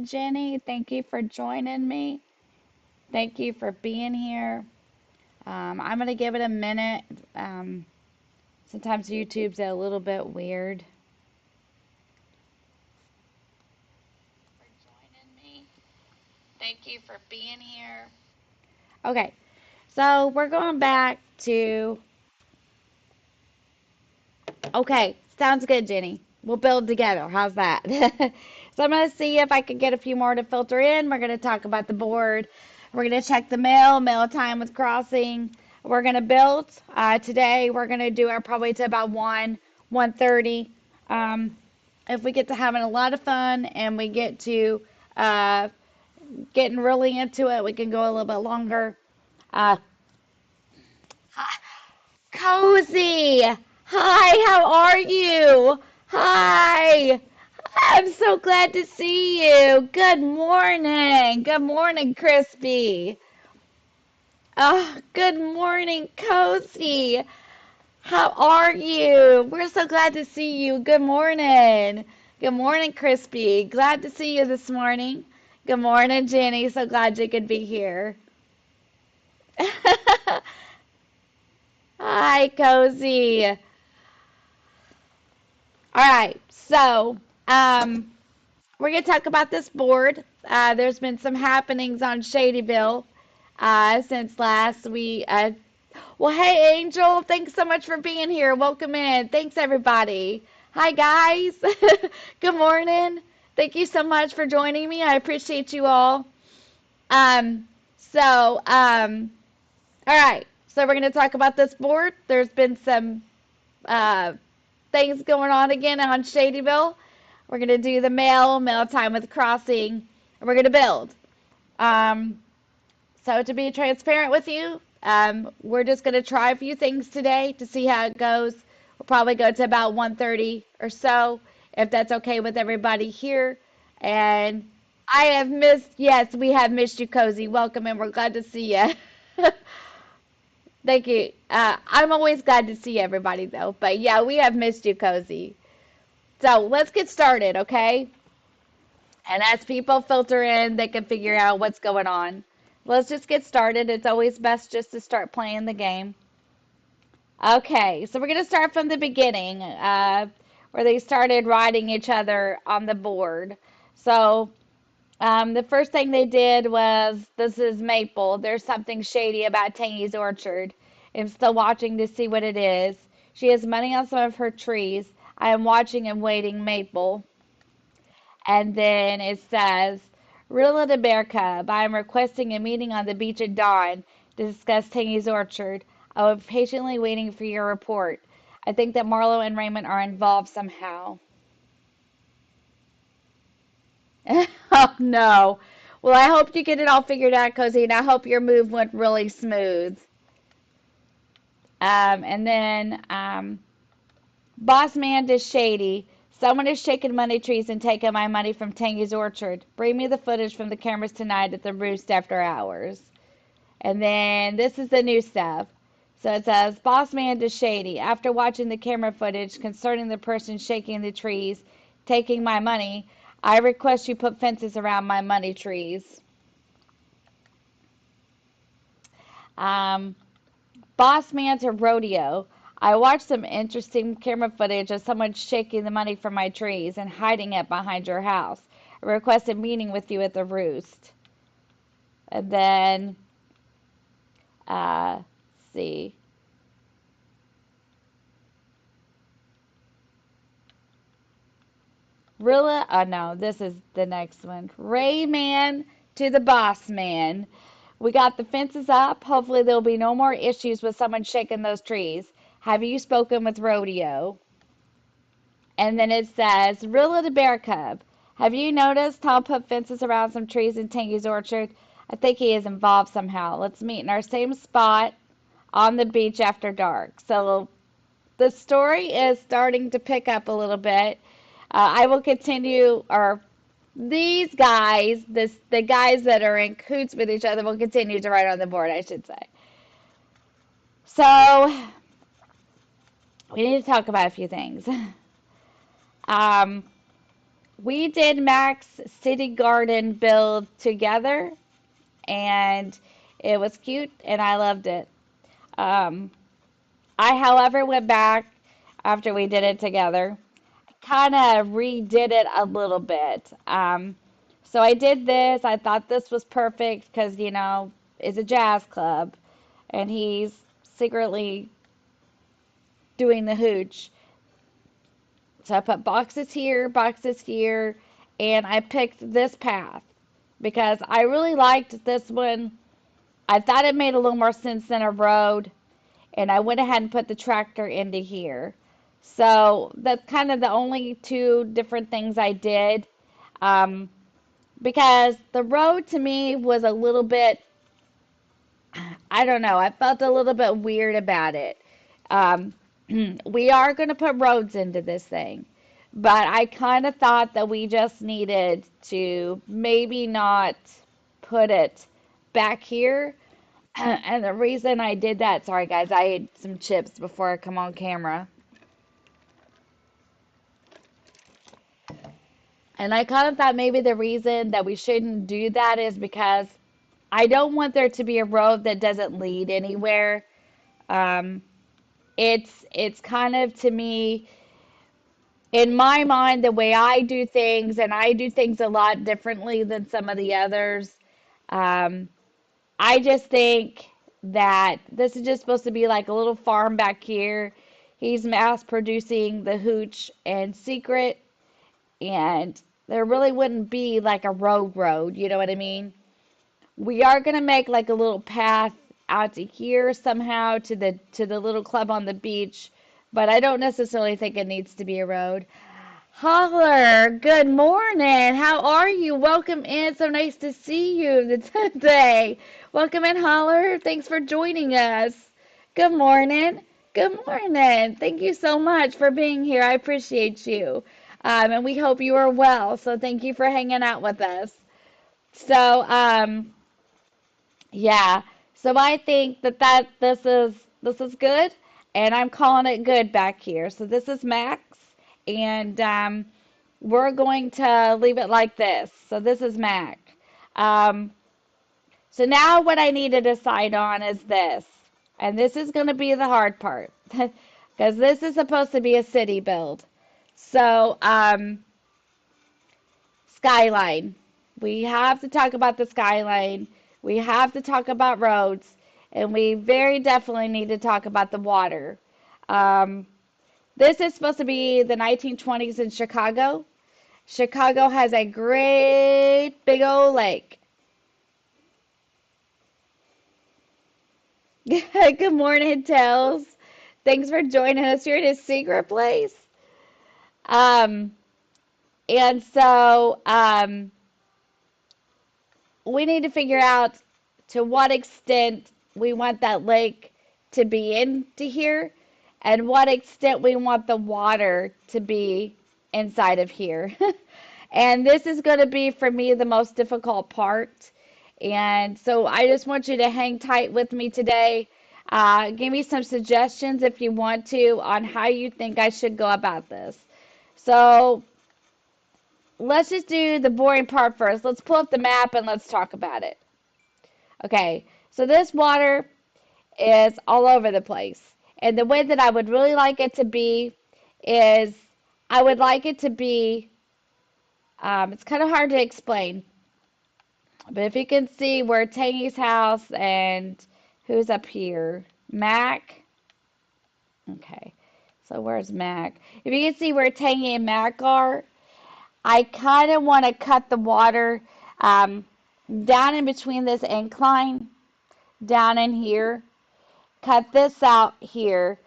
morning, Jenny. Thank you for joining me. Thank you for being here. I'm going to give it a minute. Um, Sometimes YouTube's a little bit weird. For joining me. Thank you for being here. Okay, so we're going back to. Okay, sounds good, Jenny. We'll build together. How's that? So I'm going to see if I can get a few more to filter in. We're going to talk about the board. We're going to check the mail time with crossing. We're going to build. Today we're going to do our probably to about 1:30. Um, if we get to having a lot of fun and we get to uh, getting really into it, we can go a little bit longer. Uh, Cozy, hi, how are you? Hi, I'm so glad to see you. Good morning. Good morning, Crispy. Good morning, Cozy. How are you? We're so glad to see you. Good morning. Good morning, Crispy. Glad to see you this morning. Good morning, Jenny. So glad you could be here. Hi, Cozy. All right, so we're going to talk about this board. There's been some happenings on Shadyville since last we. Well, hey, Angel, thanks so much for being here. Welcome in. Thanks, everybody. Hi, guys. Good morning. Thank you so much for joining me. I appreciate you all. Um, so, all right. So we're going to talk about this board. There's been some uh, things going on again on Shadyville. We're going to do the mail time with crossing, and we're going to build. Um, so to be transparent with you, we're just going to try a few things today to see how it goes. We'll probably go to about 1:30 or so, if that's okay with everybody here. And I have missed, yes, we have missed you, Cozy. Welcome, and we're glad to see you. Thank you. I'm always glad to see everybody, though. But yeah, we have missed you, Cozy. So let's get started, okay? And as people filter in, they can figure out what's going on. Let's just get started. It's always best just to start playing the game. Okay, so we're going to start from the beginning, where they started riding each other on the board. So the first thing they did was, this is Maple. There's something shady about Tangy's orchard. I'm still watching to see what it is. She has money on some of her trees. I am watching and waiting, Maple. And then it says, Rilla the Bear Cub, I am requesting a meeting on the beach at dawn to discuss Tangy's orchard. I will be patiently waiting for your report. I think that Marlowe and Raymond are involved somehow. Oh no. Well, I hope you get it all figured out, Cozy, and I hope your move went really smooth. And then Boss Man to Shady. Someone has shaken money trees and taken my money from Tangy's orchard. Bring me the footage from the cameras tonight at the roost after hours. And then this is the new stuff. So it says, Boss Man to Shady. After watching the camera footage concerning the person shaking the trees, taking my money, I request you put fences around my money trees. Um, Boss Man to Rodeo. I watched some interesting camera footage of someone shaking the money from my trees and hiding it behind your house. I request a meeting with you at the roost. And then, let's see. Rilla, oh no, this is the next one. Rayman to the Boss Man. We got the fences up. Hopefully there'll be no more issues with someone shaking those trees. Have you spoken with Rodeo? And then it says, Rilla the Bear Cub. Have you noticed Tom put fences around some trees in Tangy's orchard? I think he is involved somehow. Let's meet in our same spot on the beach after dark. So the story is starting to pick up a little bit. I will continue, or these guys, the guys that are in cahoots with each other will continue to write on the board, I should say. So we need to talk about a few things. Um, we did Mac's city garden build together, and it was cute, and I loved it. Um, I, however, went back after we did it together, kind of redid it a little bit. So I did this. I thought this was perfect because, it's a jazz club, and he's secretly doing the hooch. So I put boxes here, and I picked this path because I really liked this one. I thought it made a little more sense than a road, and I went ahead and put the tractor into here. So that's kind of the only two different things I did. Um, because the road to me was a little bit, I don't know, I felt a little bit weird about it. Um, we are going to put roads into this thing, but I kind of thought that we just needed to maybe not put it back here. And the reason I did that, sorry guys, I ate some chips before I come on camera. And I kind of thought maybe the reason that we shouldn't do that is because I don't want there to be a road that doesn't lead anywhere. Um, it's kind of to me, in my mind, the way I do things, and I do things a lot differently than some of the others. Um, I just think that this is just supposed to be like a little farm back here. He's mass producing the hooch and secret, and there really wouldn't be like a road, you know what I mean? We are gonna make like a little path out to here somehow to the little club on the beach, but I don't necessarily think it needs to be a road. Holler, good morning. How are you? Welcome in. So nice to see you today. Welcome in, Holler. Thanks for joining us. Good morning. Good morning. Thank you so much for being here. I appreciate you. And we hope you are well. So thank you for hanging out with us. So, yeah. So I think that this is good, and I'm calling it good back here. So this is Max, and we're going to leave it like this. So this is Mac. Um, so now what I need to decide on is this, and this is going to be the hard part because this is supposed to be a city build. So skyline. We have to talk about the skyline. We have to talk about roads, and we very definitely need to talk about the water. Um, this is supposed to be the 1920s in Chicago. Chicago has a great big old lake. Good morning, Tels. Thanks for joining us here at his secret place. Um, and so we need to figure out to what extent we want that lake to be into here and what extent we want the water to be inside of here. And this is going to be, for me, the most difficult part. And so I just want you to hang tight with me today. Give me some suggestions if you want to on how you think I should go about this. So let's just do the boring part first. Let's pull up the map and let's talk about it. Okay, so this water is all over the place. And the way that I would really like it to be is I would like it to be, it's kind of hard to explain, but if you can see where Tangy's house and who's up here? Mac. Okay, so where's Mac? If you can see where Tangy and Mac are, I kind of want to cut the water um, down in between this incline, down in here. Cut this out here,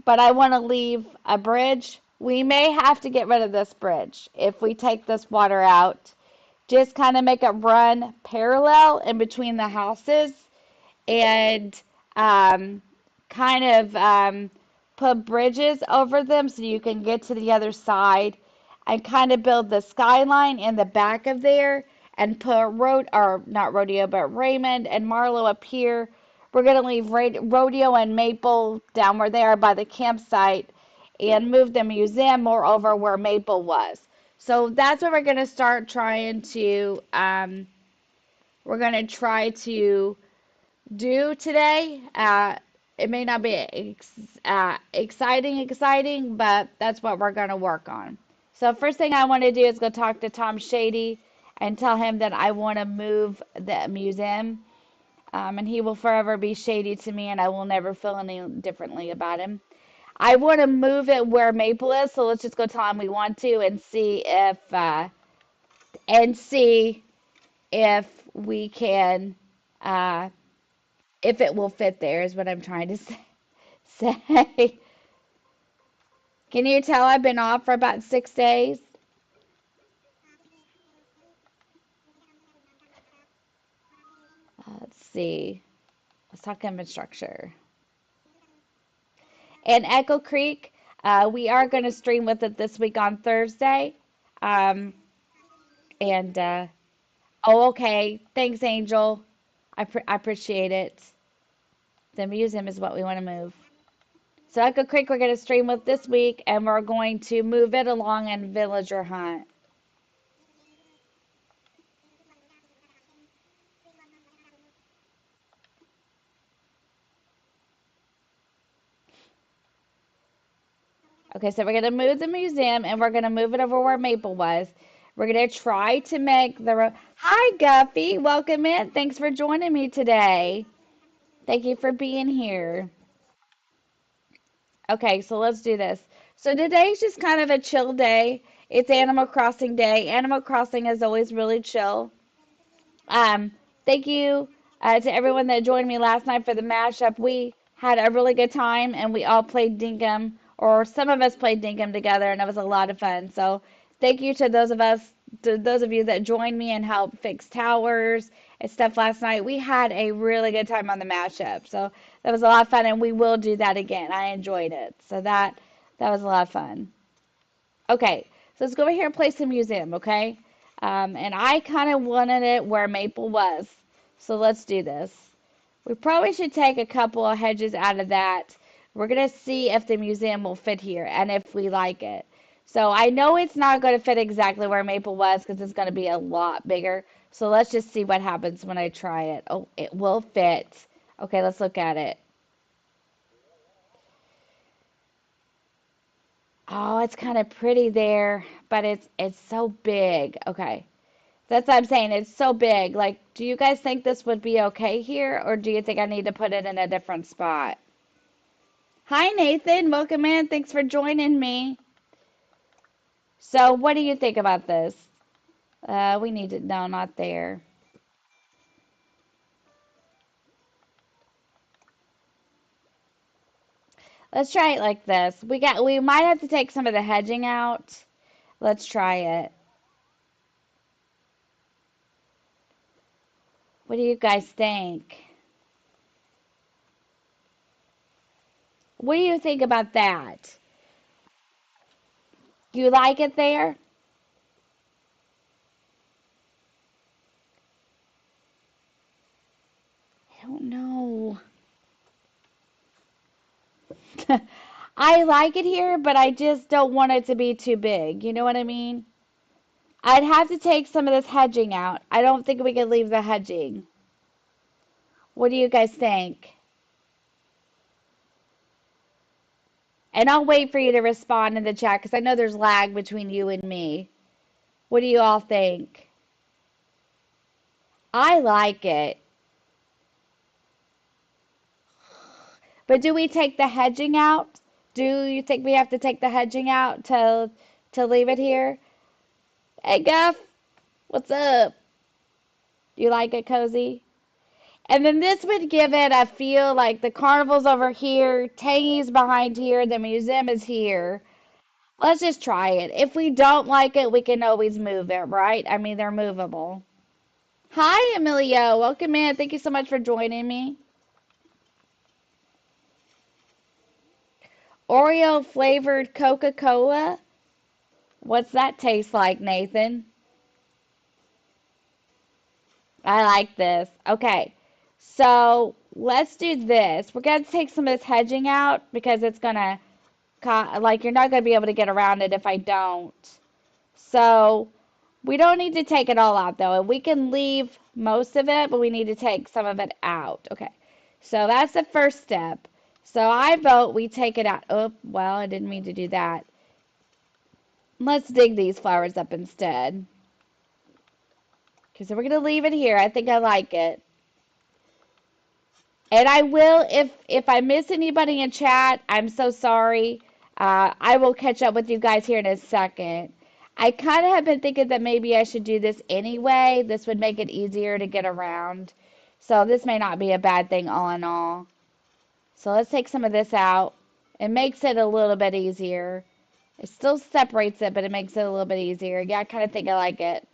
but I want to leave a bridge. We may have to get rid of this bridge if we take this water out. Just kind of make it run parallel in between the houses and um, kind of put bridges over them so you can get to the other side and kind of build the skyline in the back of there and put or not rodeo, but Raymond and Marlo up here. We're going to leave rodeo and Maple down where they are by the campsite and move the museum more over where Maple was. So that's what we're going to start trying to, we're going to try to do today. It may not be exciting, but that's what we're going to work on. So first thing I want to do is go talk to Tom Shady and tell him that I want to move the museum. And he will forever be shady to me, and I will never feel any differently about him. I want to move it where Maple is, so let's just go tell him we want to and see if we can uh, if it will fit there is what I'm trying to say. Can you tell I've been off for about 6 days? Let's see. Let's talk infrastructure. And Echo Creek, we are going to stream with it this week on Thursday. Um, and oh, okay. Thanks, Angel. I appreciate it. The museum is what we want to move. So Echo Creek, we're going to stream with this week, and we're going to move it along in Villager Hunt. Okay, so we're going to move the museum, and we're going to move it over where Maple was. We're going to try to make the... Hi, Guffy. Welcome in. Thanks for joining me today. Thank you for being here. Okay, so let's do this. So today's just kind of a chill day. It's Animal Crossing Day. Animal Crossing is always really chill. Um, Thank you to everyone that joined me last night for the mashup. We had a really good time and we all played Dinkum, or some of us played Dinkum together, and it was a lot of fun. So thank you to those of you that joined me and helped fix towers and stuff last night. We had a really good time on the mashup. So that was a lot of fun, and we will do that again. I enjoyed it. So that was a lot of fun. Okay, so let's go over here and play some museum, okay? And I kind of wanted it where Maple was. So let's do this. We probably should take a couple of hedges out of that. We're going to see if the museum will fit here and if we like it. So I know it's not going to fit exactly where Maple was because it's going to be a lot bigger. So let's just see what happens when I try it. Oh, it will fit. Okay, let's look at it. Oh, it's kind of pretty there, but it's so big. Okay. That's what I'm saying. It's so big. Like, do you guys think this would be okay here, or do you think I need to put it in a different spot? Hi, Nathan. Welcome in. Thanks for joining me. So, what do you think about this? We need to, no, not there. Let's try it like this. We might have to take some of the hedging out. Let's try it. What do you guys think? What do you think about that? Do you like it there? I don't know. I like it here, but I just don't want it to be too big. You know what I mean? I'd have to take some of this hedging out. I don't think we could leave the hedging. What do you guys think? And I'll wait for you to respond in the chat because I know there's lag between you and me. What do you all think? I like it. But do we take the hedging out? Do you think we have to take the hedging out to leave it here? Hey, Guff, what's up? You like it cozy? And then this would give it a feel like the carnival's over here, Tangy's behind here, the museum is here. Let's just try it. If we don't like it, we can always move it, right? I mean, they're movable. Hi, Emilio. Welcome in. Thank you so much for joining me. Oreo flavored Coca-Cola. What's that taste like, Nathan? I like this. Okay. So let's do this. We're going to take some of this hedging out because it's going to, like, you're not going to be able to get around it if I don't. So we don't need to take it all out though. We can leave most of it, but we need to take some of it out. Okay. So that's the first step. So I vote we take it out. Oh, well, I didn't mean to do that. Let's dig these flowers up instead. Okay, so we're going to leave it here. I think I like it. And I will, if I miss anybody in chat, I'm so sorry. I will catch up with you guys here in a second. I kind of have been thinking that maybe I should do this anyway. This would make it easier to get around. So this may not be a bad thing all in all. So let's take some of this out. It makes it a little bit easier. It still separates it, but it makes it a little bit easier. Yeah, I kind of think I like it.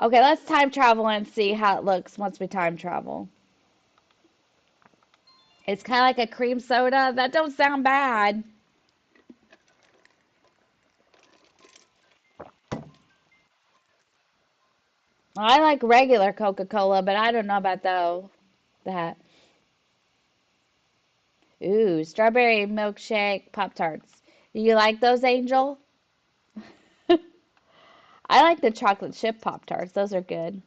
Okay, let's time travel and see how it looks once we time travel. It's kind of like a cream soda. That don't sound bad. I like regular Coca-Cola, but I don't know about that. Ooh, strawberry milkshake Pop-Tarts. Do you like those, Angel? I like the chocolate chip Pop-Tarts. Those are good.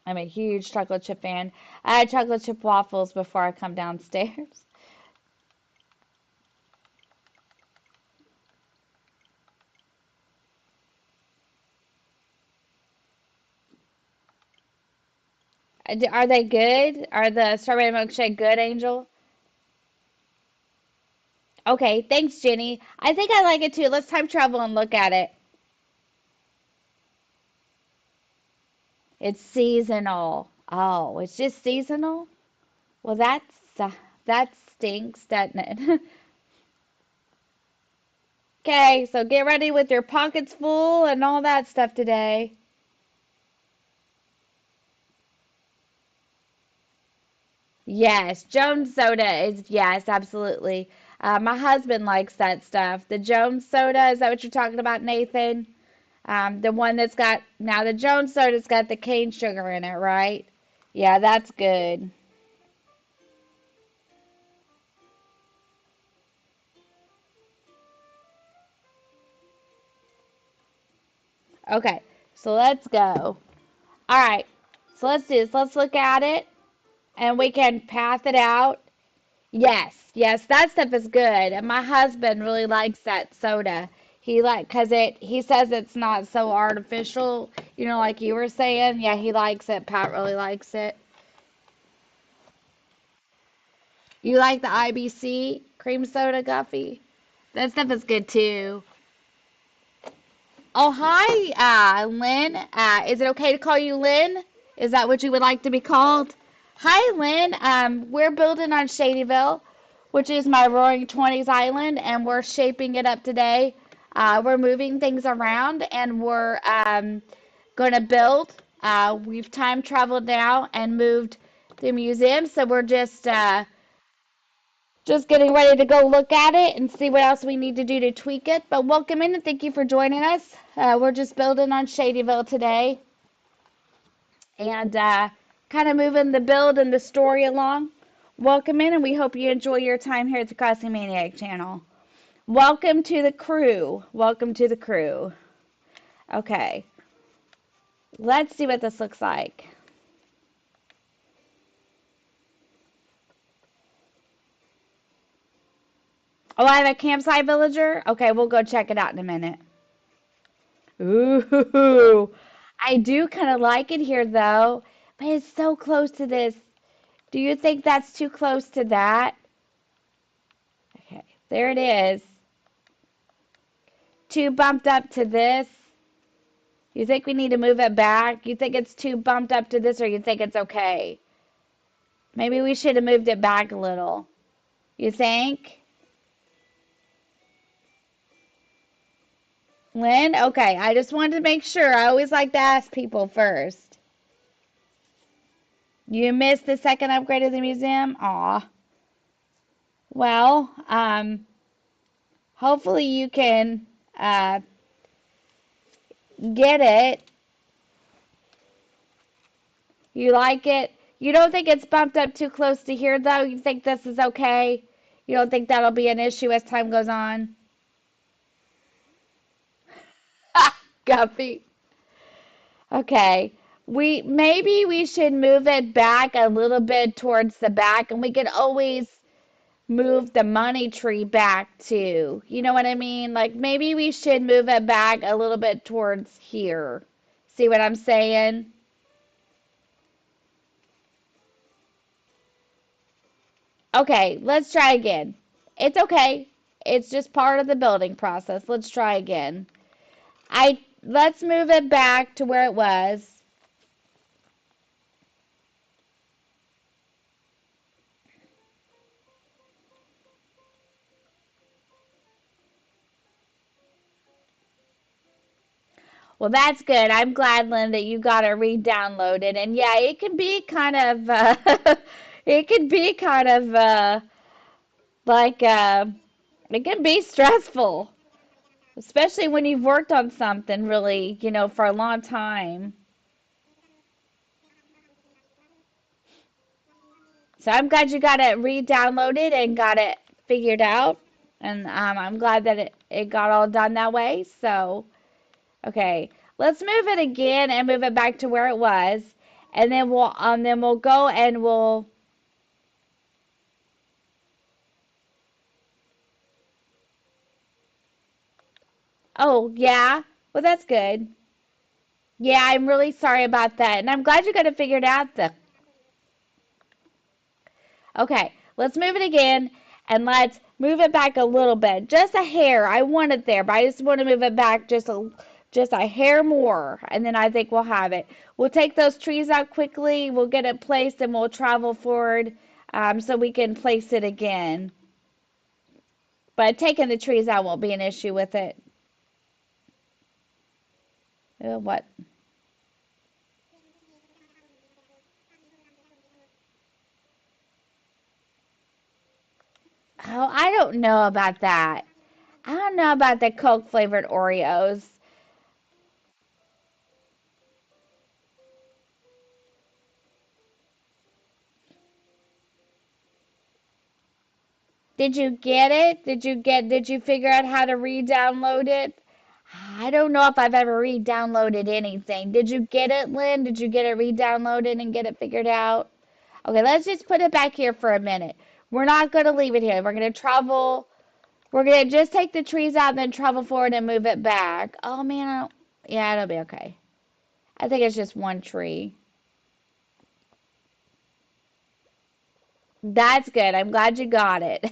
I'm a huge chocolate chip fan. I had chocolate chip waffles before I come downstairs. Are they good? Are the strawberry milkshake good, Angel? Okay, thanks, Jenny. I think I like it too. Let's time travel and look at it. It's seasonal. Oh, it's just seasonal? Well, that stinks, doesn't it? Okay, so get ready with your pockets full and all that stuff today. Yes, Jones soda is, yes, absolutely. My husband likes that stuff. The Jones soda, is that what you're talking about, Nathan? The one that's got, now the Jones soda's got the cane sugar in it, right? Yeah, that's good. Okay, so let's go. All right, so let's do this. Let's look at it and we can path it out. Yes, yes, that stuff is good. And my husband really likes that soda. Cause he says it's not so artificial, like you were saying. Yeah, he likes it. Pat really likes it. You like the IBC cream soda, Guffy? That stuff is good too. Oh, hi, Lynn. Is it okay to call you Lynn? Is that what you would like to be called? Hi, Lynn. We're building on Shadyville, which is my Roaring Twenties island, and we're shaping it up today. We're moving things around, and we're going to build. We've time traveled now and moved the museum, so we're just getting ready to go look at it and see what else we need to do to tweak it. But welcome in and thank you for joining us. We're just building on Shadyville today and kind of moving the build and the story along. Welcome in and we hope you enjoy your time here at the Crossing Maniac channel. Welcome to the crew. Welcome to the crew. Okay, let's see what this looks like. Oh, I have a campsite villager? Okay, we'll go check it out in a minute. Ooh, I do kind of like it here though, but it's so close to this. Do you think that's too close to that? Okay, there it is. Too bumped up to this. You think we need to move it back? You think it's too bumped up to this or you think it's okay? Maybe we should have moved it back a little. You think? Lynn? Okay, I just wanted to make sure. I always like to ask people first. You missed the second upgrade of the museum? Aw. Well, hopefully you can get it. You like it? You don't think it's bumped up too close to here, though? You think this is okay? You don't think that'll be an issue as time goes on? Guppy. Okay. Maybe we should move it back a little bit towards the back, and we could always move the money tree back too. You know what I mean? Like maybe we should move it back a little bit towards here. See what I'm saying? Okay, let's try again. It's okay. It's just part of the building process. Let's try again. Let's move it back to where it was. Well, that's good. I'm glad, Lynn, that you got it re-downloaded. And yeah, it can be kind of it can be kind of like it can be stressful, especially when you've worked on something really, for a long time. So I'm glad you got it re-downloaded and got it figured out. And I'm glad that it got all done that way. So, okay, let's move it again and move it back to where it was. And then we'll go and oh, yeah. Well, that's good. Yeah, I'm really sorry about that. And I'm glad you got it figured out though. Okay, let's move it again and let's move it back a little bit. Just a hair. I want it there, but I just want to move it back just a hair more, and then I think we'll have it. We'll take those trees out quickly. We'll get it placed, and we'll travel forward so we can place it again. But taking the trees out won't be an issue with it. What? Oh, I don't know about that. I don't know about the Coke flavored Oreos. Did you get it? Did you figure out how to re-download it? I don't know if I've ever re-downloaded anything. Did you get it, Lynn? Did you get it re-downloaded and get it figured out? Okay, let's just put it back here for a minute. We're not going to leave it here. We're going to travel. We're going to just take the trees out and then travel forward and move it back. Oh, man. Yeah, it'll be okay. I think it's just one tree. That's good. I'm glad you got it.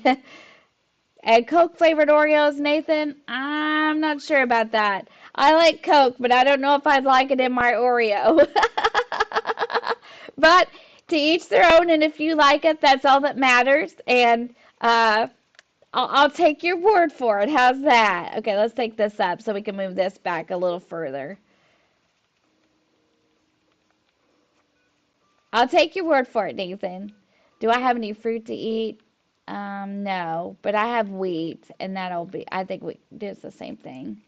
And Coke flavored Oreos, Nathan? I'm not sure about that. I like Coke, but I don't know if I'd like it in my Oreo. But to each their own, and if you like it, that's all that matters. And I'll take your word for it. How's that? Okay, let's take this up so we can move this back a little further. I'll take your word for it, Nathan. Do I have any fruit to eat? No, but I have wheat, and I think we do the same thing.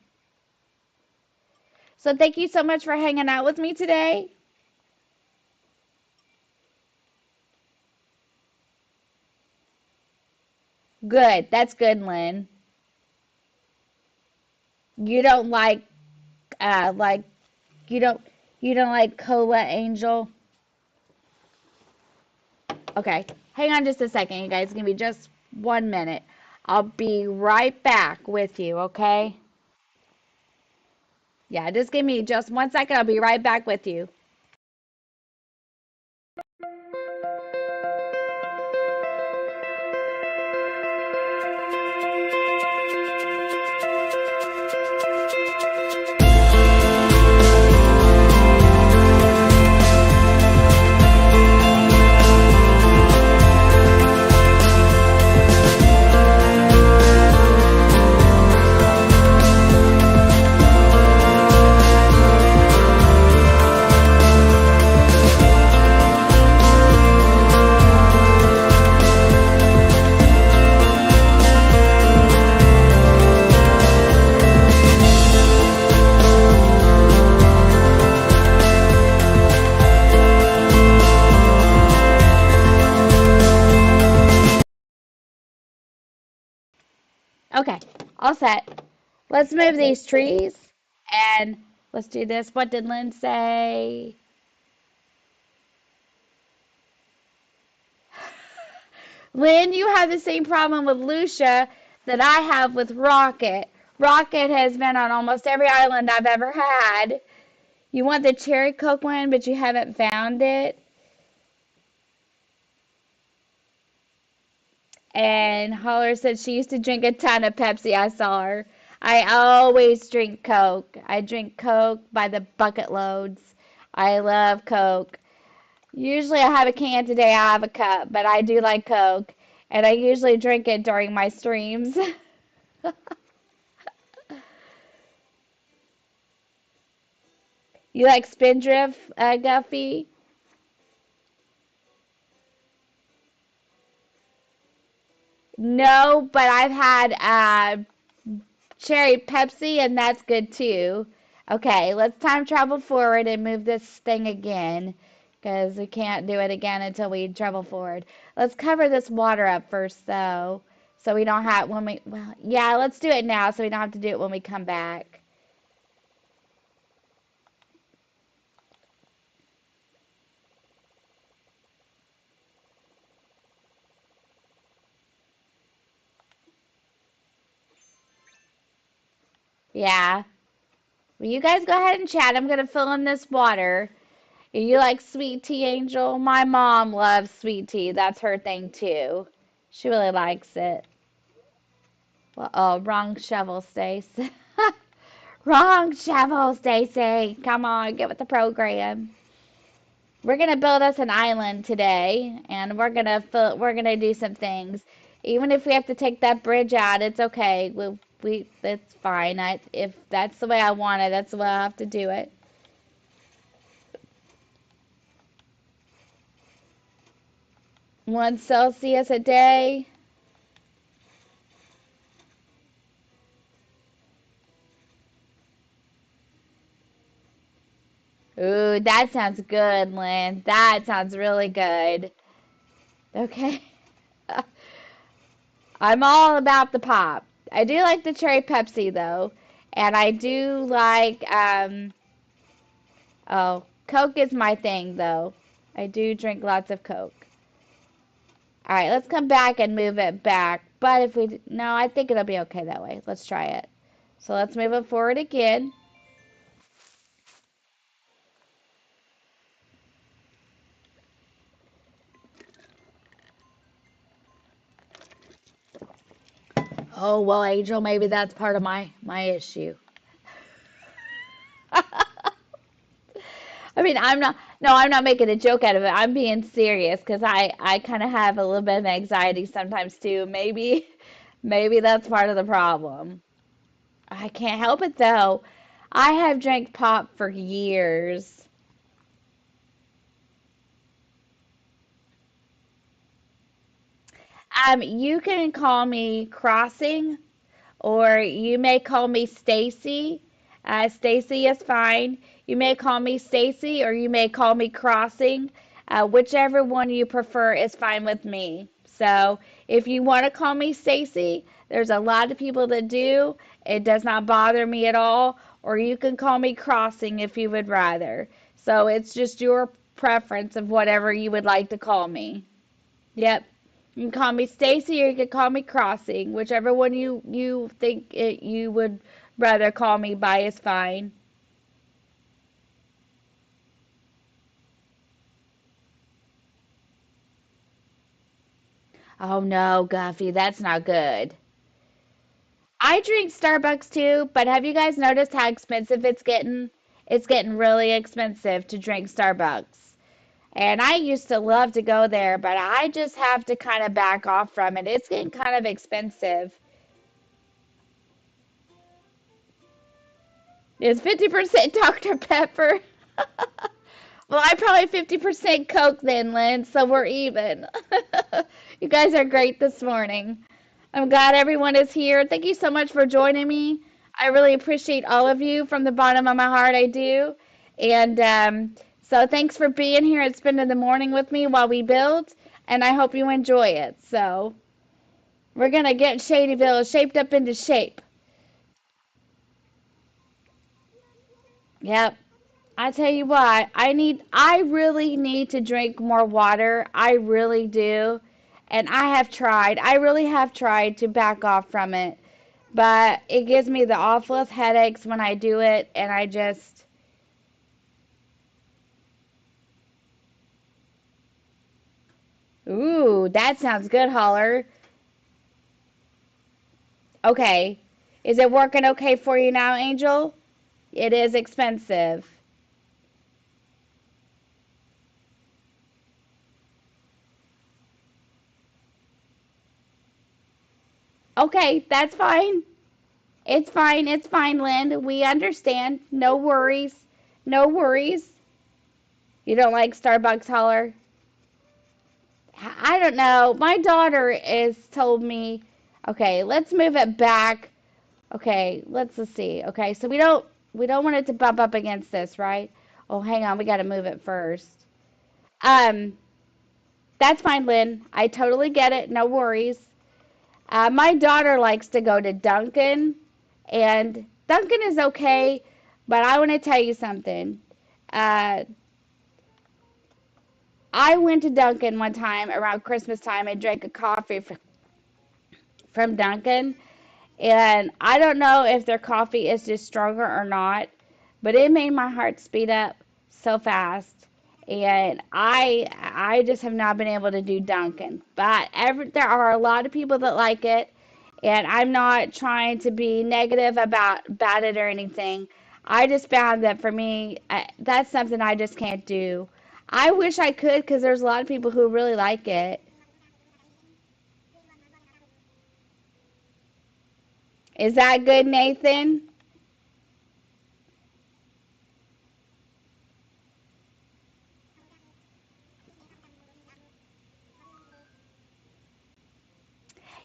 So thank you so much for hanging out with me today. Good. That's good, Lynn. You don't like, you don't, you don't like cola, Angel? Okay. Hang on just a second, you guys. Give me just 1 minute. I'll be right back with you, okay? Yeah, just give me just 1 second. I'll be right back with you. Okay, all set. Let's move these trees and Let's do this. What did Lynn say? Lynn, you have the same problem with Lucia that I have with Rocket. Rocket has been on almost every island I've ever had. You want the cherry Coke one, but you haven't found it. And Holler said she used to drink a ton of Pepsi. I saw her. I always drink Coke. I drink Coke by the bucket loads. I love Coke. Usually I have a can today, I have a cup, but I do like Coke. And I usually drink it during my streams. You like Spindrift, Guffy? No, but I've had cherry Pepsi, and that's good too. Okay, let's time travel forward and move this thing again because we can't do it again until we travel forward. Let's cover this water up first, though, so we don't have when we. Well, yeah, let's do it now so we don't have to do it when we come back. Yeah. Well, you guys go ahead and chat. I'm gonna fill in this water. You like sweet tea, Angel? My mom loves sweet tea. That's her thing too. She really likes it. Well, oh, wrong shovel, Stace. Wrong shovel, Stacy. Come on, get with the program. We're gonna build us an island today, and we're gonna do some things. Even if we have to take that bridge out, it's okay. We it's fine. If that's the way I want it, that's the way I have to do it. 1 Celsius a day. Ooh, that sounds good, Lynn. That sounds really good. Okay. I'm all about the pop. I do like the cherry Pepsi though, and I do like oh, Coke is my thing though. I do drink lots of Coke. All right, let's come back and move it back. But if we no, I think it'll be okay that way. Let's try it. So let's move it forward again. Oh, well, Angel, maybe that's part of my issue. I mean, I'm not making a joke out of it. I'm being serious because I kind of have a little bit of anxiety sometimes too. Maybe that's part of the problem. I can't help it though. I have drank pop for years. You can call me Crossing, or you may call me Stacy. Stacy is fine. You may call me Stacy, or you may call me Crossing. Whichever one you prefer is fine with me. So if you want to call me Stacy, there's a lot of people that do. It does not bother me at all. Or you can call me Crossing if you would rather. So it's just your preference of whatever you would like to call me. Yep. You can call me Stacy or you can call me Crossing. Whichever one you think you would rather call me by is fine. Oh no, Guffy, that's not good. I drink Starbucks too, but have you guys noticed how expensive it's getting? It's getting really expensive to drink Starbucks. And I used to love to go there, but I just have to kind of back off from it. It's getting kind of expensive. It's 50% Dr. Pepper. Well, I probably 50% Coke then, Lynn, so we're even. You guys are great this morning. I'm glad everyone is here. Thank you so much for joining me. I really appreciate all of you from the bottom of my heart. I do. And so thanks for being here and spending the morning with me while we build. And I hope you enjoy it. So we're going to get Shadyville shaped up into shape. Yep. I tell you what, I really need to drink more water. I really do. And I really have tried to back off from it. But it gives me the awfulest headaches when I do it. And I just, ooh, that sounds good, Holler. Okay. Is it working okay for you now, Angel? It is expensive. Okay, that's fine. It's fine. It's fine, Lynn. We understand. No worries. No worries. You don't like Starbucks, Holler? I don't know. My daughter is told me, okay, let's move it back. Okay, let's see. Okay, so we don't want it to bump up against this, right? Oh, hang on, we got to move it first. Um, that's fine, Lynn. I totally get it. No worries. My daughter likes to go to Dunkin', and Dunkin' is okay, but I want to tell you something. Uh, I went to Dunkin' one time around Christmas time and drank a coffee from Dunkin', and I don't know if their coffee is just stronger or not, but it made my heart speed up so fast. And I just have not been able to do Dunkin'. But there are a lot of people that like it, and I'm not trying to be negative about it or anything. I just found that for me, that's something I just can't do. I wish I could because there's a lot of people who really like it. Is that good, Nathan?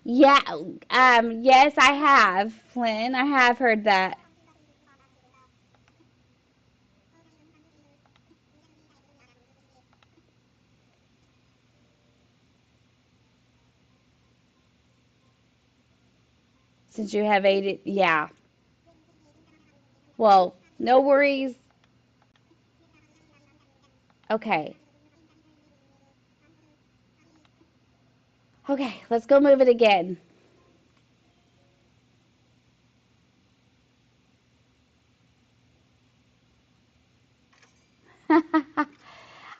Yeah, yes, I have, Flynn. I have heard that. Since you have ate it, yeah. Well, no worries. Okay. Okay, let's go move it again.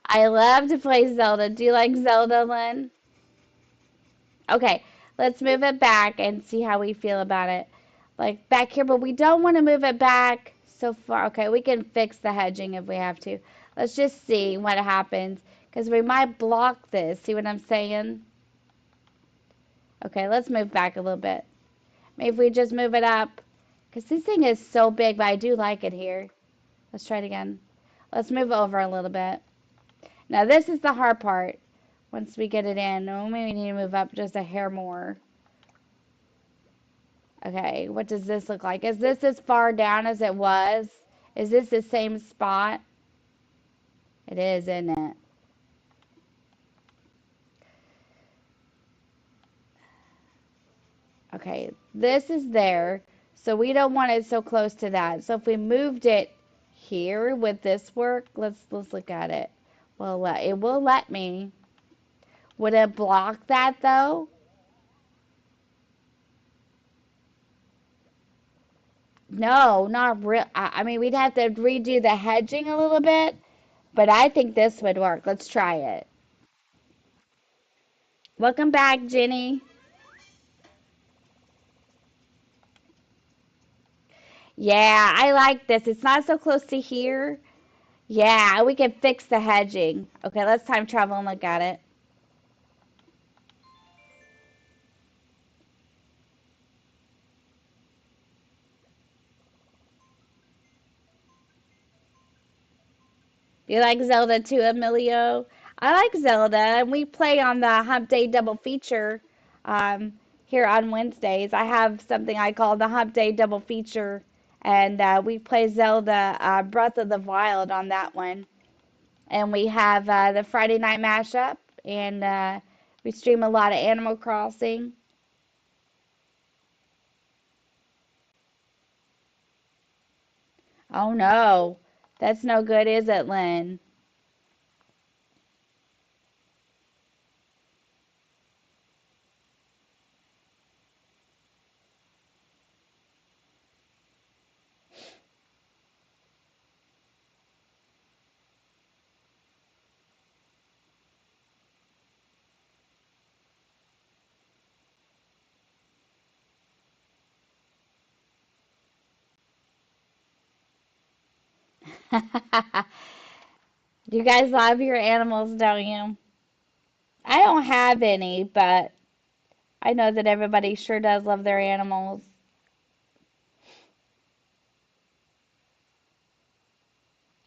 I love to play Zelda. Do you like Zelda, Lynn? Okay, let's move it back and see how we feel about it. Like back here, but we don't want to move it back so far. Okay, we can fix the hedging if we have to. Let's just see what happens because we might block this. See what I'm saying? Okay, let's move back a little bit. Maybe if we just move it up because this thing is so big, but I do like it here. Let's try it again. Let's move over a little bit. Now this is the hard part. Once we get it in, oh, maybe we need to move up just a hair more. Okay, what does this look like? Is this as far down as it was? Is this the same spot? It is, isn't it? Okay, this is there, so we don't want it so close to that. So if we moved it here, would this work? Let's look at it. Well, it will let me. Would it block that though? No, not real. I mean, we'd have to redo the hedging a little bit, but I think this would work. Let's try it. Welcome back, Jenny. Yeah, I like this. It's not so close to here. Yeah, we can fix the hedging. Okay, let's time travel and look at it. Do you like Zelda too, Emilio? I like Zelda, and we play on the Hump Day double feature here on Wednesdays. I have something I call the Hump Day double feature, and we play Zelda Breath of the Wild on that one. And we have the Friday night mashup, and we stream a lot of Animal Crossing. Oh no. That's no good, is it, Lynn? You guys love your animals, don't you? I don't have any, but I know that everybody sure does love their animals.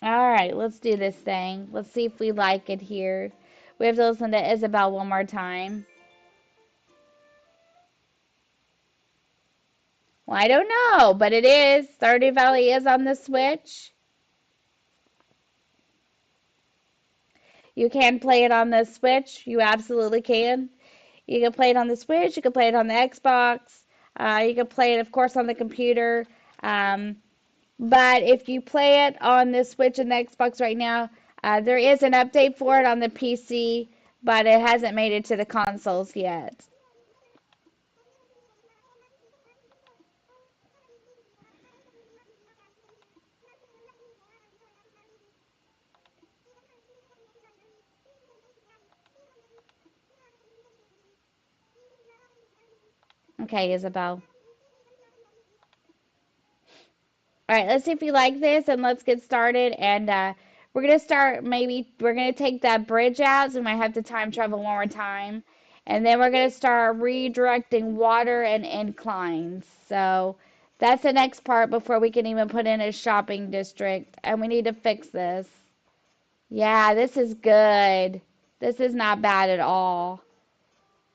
All right, let's do this thing. Let's see if we like it here. We have to listen to Isabel one more time. Well, I don't know, but it is. Stardew Valley is on the Switch. You can play it on the Switch. You absolutely can. You can play it on the Switch. You can play it on the Xbox. You can play it, of course, on the computer. Um, but if you play it on the Switch and the Xbox right now, there is an update for it on the PC, but it hasn't made it to the consoles yet. Okay, Isabel. All right, let's see if you like this and let's get started. And we're going to start, maybe we're going to take that bridge out, so we might have to time travel one more time. And then we're going to start redirecting water and inclines. So that's the next part before we can even put in a shopping district. And we need to fix this. Yeah, this is good. This is not bad at all.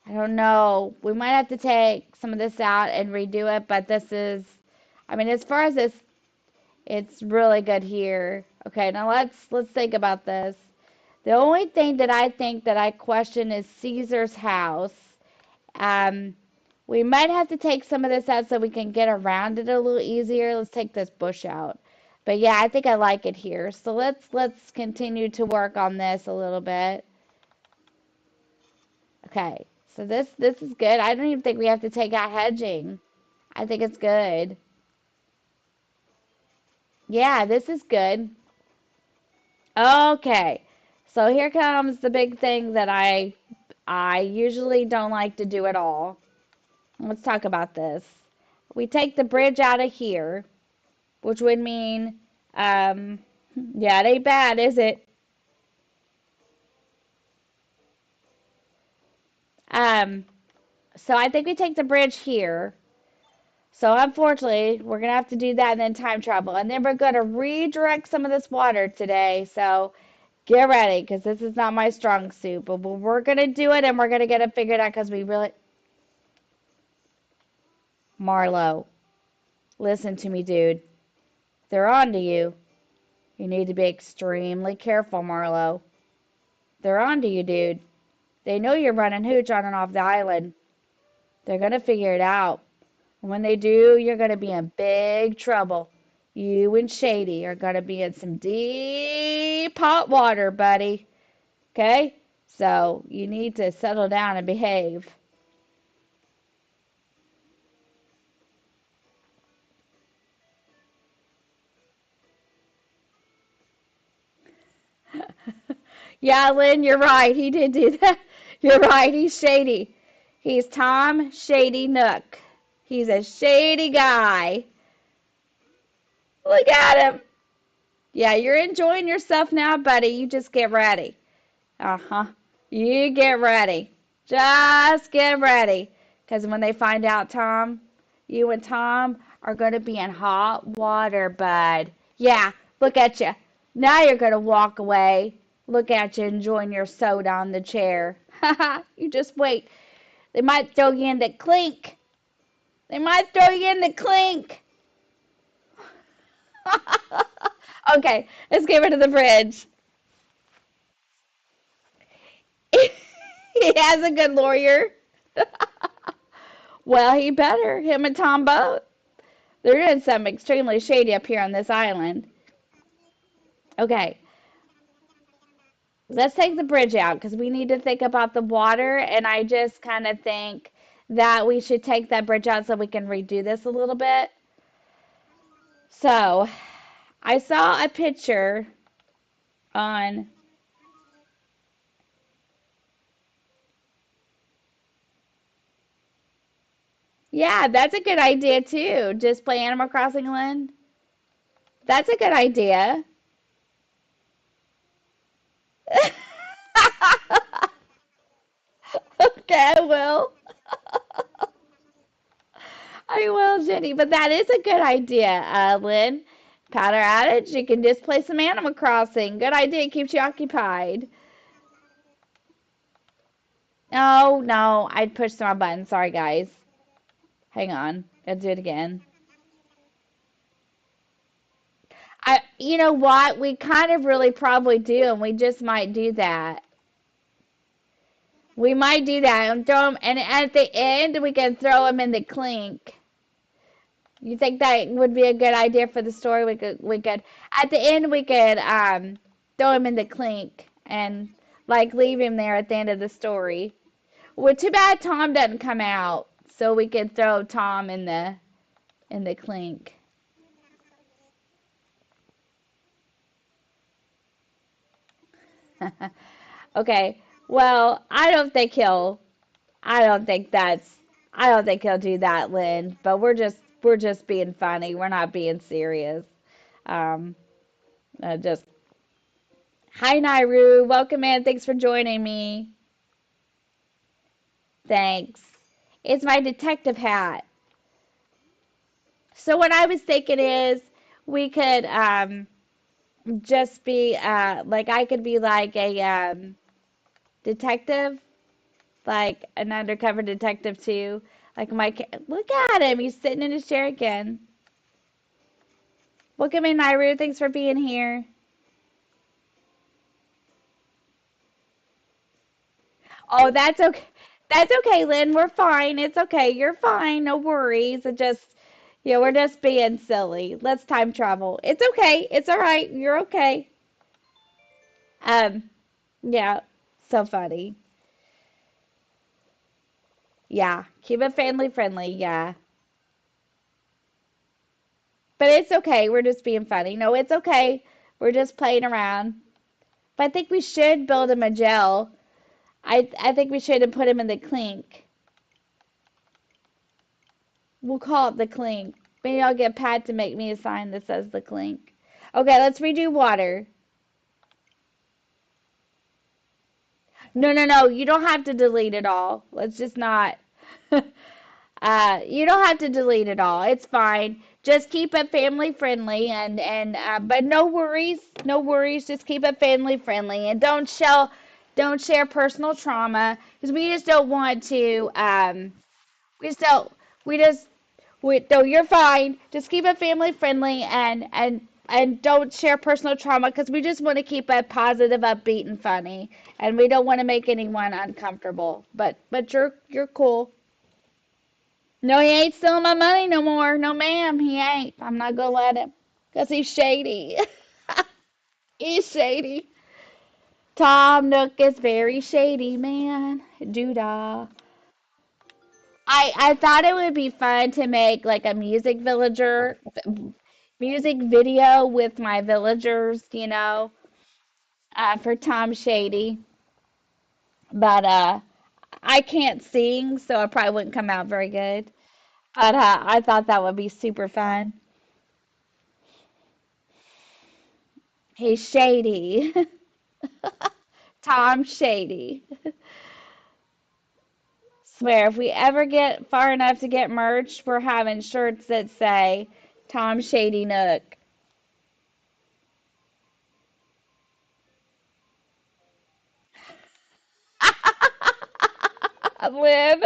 I don't know. We might have to take some of this out and redo it, but this is, I mean, as far as this, it's really good here. Okay, now let's think about this. The only thing that I think that I question is Caesar's house. Um, we might have to take some of this out so we can get around it a little easier. Let's take this bush out. But yeah, I think I like it here. So let's continue to work on this a little bit. Okay. So this is good. I don't even think we have to take out hedging. I think it's good. Yeah, this is good. Okay. So here comes the big thing that I usually don't like to do at all. Let's talk about this. We take the bridge out of here, which would mean yeah, it ain't bad, is it? Um so I think we take the bridge here. So unfortunately, we're gonna have to do that and then time travel. And then we're gonna redirect some of this water today. So get ready, because this is not my strong suit. But we're gonna do it and we're gonna get it figured out because we really Marlo, listen to me, dude. They're on to you. You need to be extremely careful, Marlo. They're on to you, dude. They know you're running hooch on and off the island. They're gonna figure it out. And when they do, you're gonna be in big trouble. You and Shady are gonna be in some deep hot water, buddy. Okay? So you need to settle down and behave. Yeah, Lynn, you're right. He did do that. You're right. He's shady. He's Tom Shady Nook. He's a shady guy. Look at him. Yeah, you're enjoying yourself now, buddy. You just get ready. Uh-huh. You get ready. Just get ready. Because when they find out, Tom, you and Tom are going to be in hot water, bud. Yeah, look at you. Now you're going to walk away. Look at you enjoying your soda on the chair. Haha, you just wait. They might throw you in the clink. They might throw you in the clink. Okay, let's get rid of the bridge. He has a good lawyer. Well, he better. Him and Tom both. They're doing something extremely shady up here on this island. Okay, let's take the bridge out because we need to think about the water. And I just kind of think that we should take that bridge out so we can redo this a little bit. So I saw a picture on, yeah, that's a good idea too. Just play Animal Crossing Land. That's a good idea. Okay, I will. I will, Jenny. But that is a good idea, Lynn. Powder outage, you can just play some Animal Crossing. Good idea, keeps you occupied. No, no, I pushed the wrong button. Sorry, guys. Hang on. I'll do it again. You know what? We kind of really probably do, and we just might do that. We might do that and throw them, and at the end we can throw them in the clink. You think that would be a good idea for the story? We could at the end we could throw him in the clink and like leave him there at the end of the story. Well, too bad Tom doesn't come out, so we could throw Tom in the clink. Okay. Well, I don't think that's I don't think he'll do that, Lynn. But we're just being funny. We're not being serious. Um, just Hi Nairu, welcome in. Thanks for joining me. Thanks. It's my detective hat. So what I was thinking is we could just be like I could be like a detective, like an undercover detective too. Like look at him, he's sitting in his chair again. Welcome in, Nairu. Thanks for being here. Oh, that's okay. That's okay, Lynn. We're fine. It's okay. You're fine. No worries. We're just being silly. Let's time travel. It's okay. It's all right. You're okay. Um, yeah. So funny. Yeah. Keep it family friendly. Yeah. But it's okay. We're just being funny. No, it's okay. We're just playing around. But I think we should build him a gel. I think we should have put him in the clink. We'll call it the clink. Maybe I'll get Pat to make me a sign that says the clink. Okay, let's redo water. No, no, no. You don't have to delete it all. Let's just not. You don't have to delete it all. It's fine. Just keep it family friendly and but no worries. No worries. Just keep it family friendly and don't share personal trauma because we just don't want to we just don't we just no, you're fine. Just keep it family friendly and don't share personal trauma because we just want to keep it positive, upbeat, and funny, and we don't want to make anyone uncomfortable. But you're cool. No, he ain't stealing my money no more. No, ma'am, he ain't. I'm not gonna let him because he's shady. He's shady. Tom Nook is very shady, man. Doodah. I thought it would be fun to make like a music video with my villagers, for Tom Shady. But I can't sing, so it probably wouldn't come out very good. But I thought that would be super fun. He's shady. Tom Shady. Swear, if we ever get far enough to get merch, we're having shirts that say Tom Shady Nook. Live.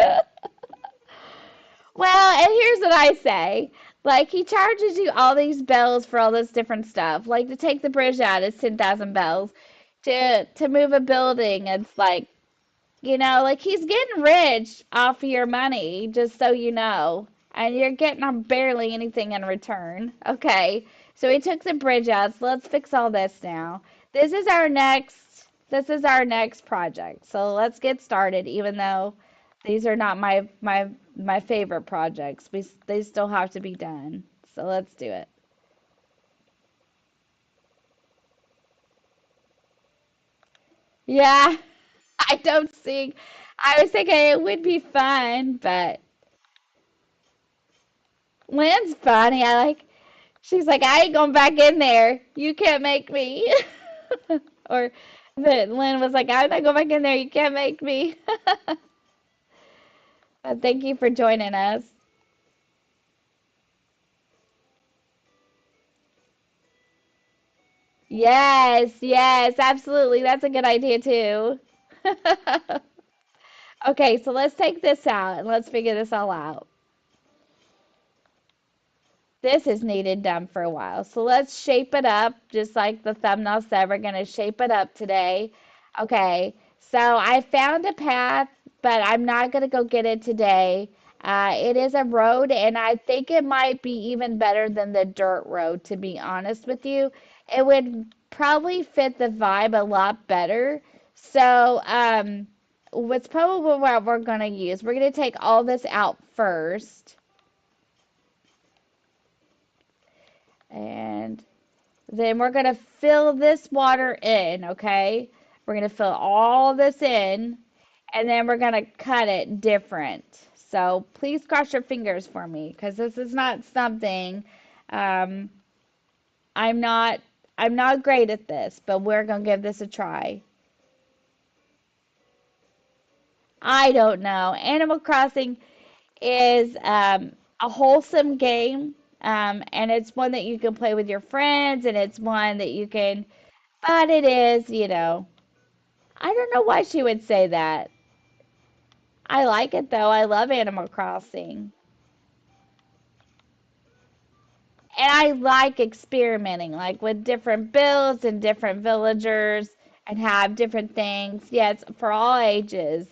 Well, and here's what I say. Like, he charges you all these bells for all this different stuff. Like, to take the bridge out, it's 10,000 bells. To move a building, it's like, like he's getting rich off of your money, just so you know. And you're getting barely anything in return. Okay. So we took the bridge out. So let's fix all this now. This is our next project. So let's get started, even though these are not my favorite projects. They still have to be done. So let's do it. Yeah, I don't see. I was thinking it would be fun, but Lynn's funny. She's like, I ain't going back in there. You can't make me. Or that Lynn was like, I'm not going back in there. You can't make me. But thank you for joining us. Yes, yes, absolutely. That's a good idea too. Okay, so let's take this out and let's figure this all out. This has needed done for a while. So let's shape it up, just like the thumbnail said, we're going to shape it up today. Okay, so I found a path, but I'm not going to go get it today. It is a road, and I think it might be even better than the dirt road, to be honest with you. It would probably fit the vibe a lot better. So, what's probably what we're going to use, we're going to take all this out first. And then we're going to fill this water in, okay? We're going to fill all this in, and then we're going to cut it different. So please cross your fingers for me, because this is not something um, I'm not I'm not great at this, but we're going to give this a try. I don't know. Animal Crossing is a wholesome game, and it's one that you can play with your friends, and it's one that you can, but it is, I don't know why she would say that. I like it though. I love Animal Crossing. And I like experimenting, like with different builds and different villagers and have different things. Yeah, it's for all ages.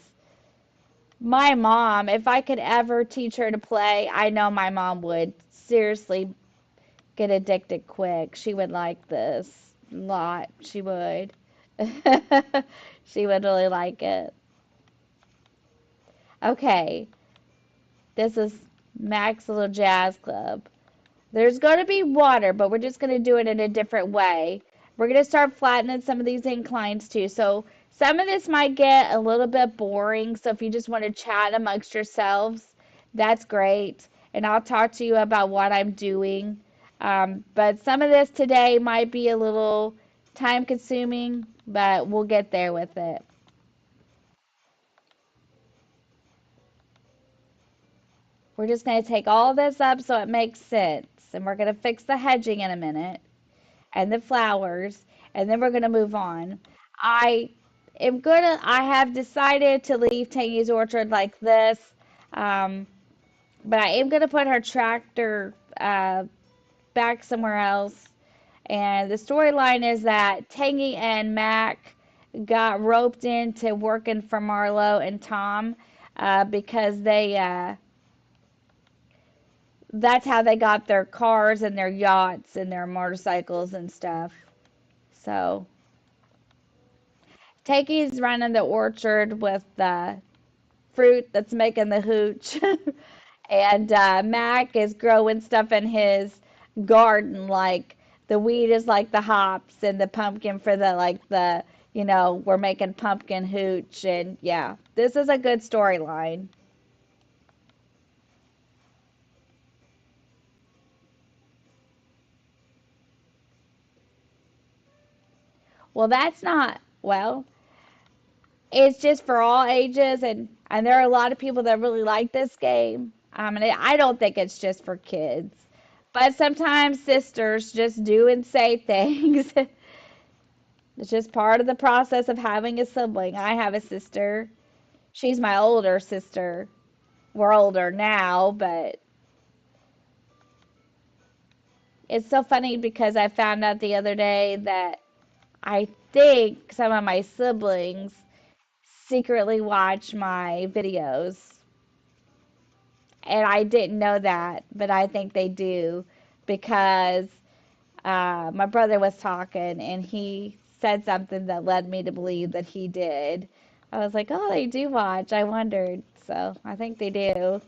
My mom, if I could ever teach her to play, I know my mom would seriously get addicted quick. She would like this a lot. She would. She would really like it. Okay, this is Mac's little jazz club. There's going to be water, but we're just going to do it in a different way. We're going to start flattening some of these inclines too. So some of this might get a little bit boring. So if you just want to chat amongst yourselves, that's great. And I'll talk to you about what I'm doing. But some of this today might be a little time consuming, but we'll get there with it. We're just going to take all this up so it makes sense. And we're going to fix the hedging in a minute and the flowers, and then we're going to move on. I I have decided to leave Tangy's orchard like this, um, but I am gonna put her tractor back somewhere else. And the storyline is that Tangy and Mac got roped into working for Marlo and Tom because that's how they got their cars and their yachts and their motorcycles and stuff. So Takey's running the orchard with the fruit that's making the hooch. And Mac is growing stuff in his garden, like the weed is like the hops and the pumpkin for we're making pumpkin hooch. And yeah, this is a good storyline. Well, that's not, well, it's just for all ages, and there are a lot of people that really like this game. And I don't think it's just for kids, but sometimes sisters just do and say things. It's just part of the process of having a sibling. I have a sister. She's my older sister. We're older now, but it's so funny because I found out the other day that I think some of my siblings secretly watch my videos. And I didn't know that, but I think they do because My brother was talking and he said something that led me to believe that he did. I was like, oh, they do watch. I wondered. So I think they do.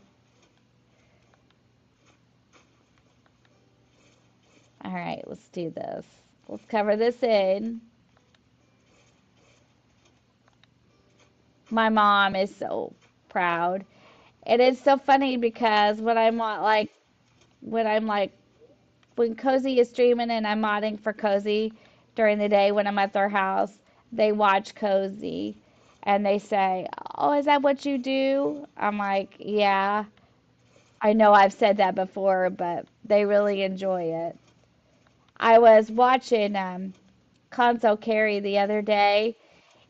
All right, let's do this. Let's cover this in. My mom is so proud. It is so funny because when I'm like when Cozy is streaming and I'm modding for Cozy during the day when I'm at their house, they watch Cozy and they say, "Oh, is that what you do?" I'm like, "Yeah." I know I've said that before, but they really enjoy it. I was watching Console Carrie the other day,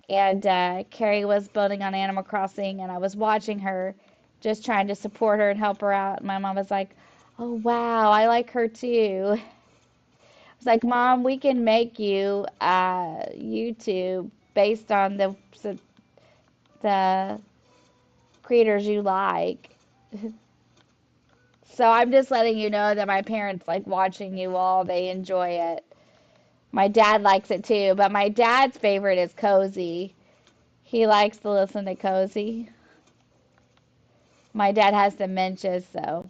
and Carrie was building on Animal Crossing, and I was watching her, just trying to support her and help her out. My mom was like, "Oh wow, I like her too." I was like, "Mom, we can make you YouTube based on the creators you like." So I'm just letting you know that my parents like watching you all. They enjoy it. My dad likes it too, but my dad's favorite is Cozy. He likes to listen to Cozy. My dad has dementia, so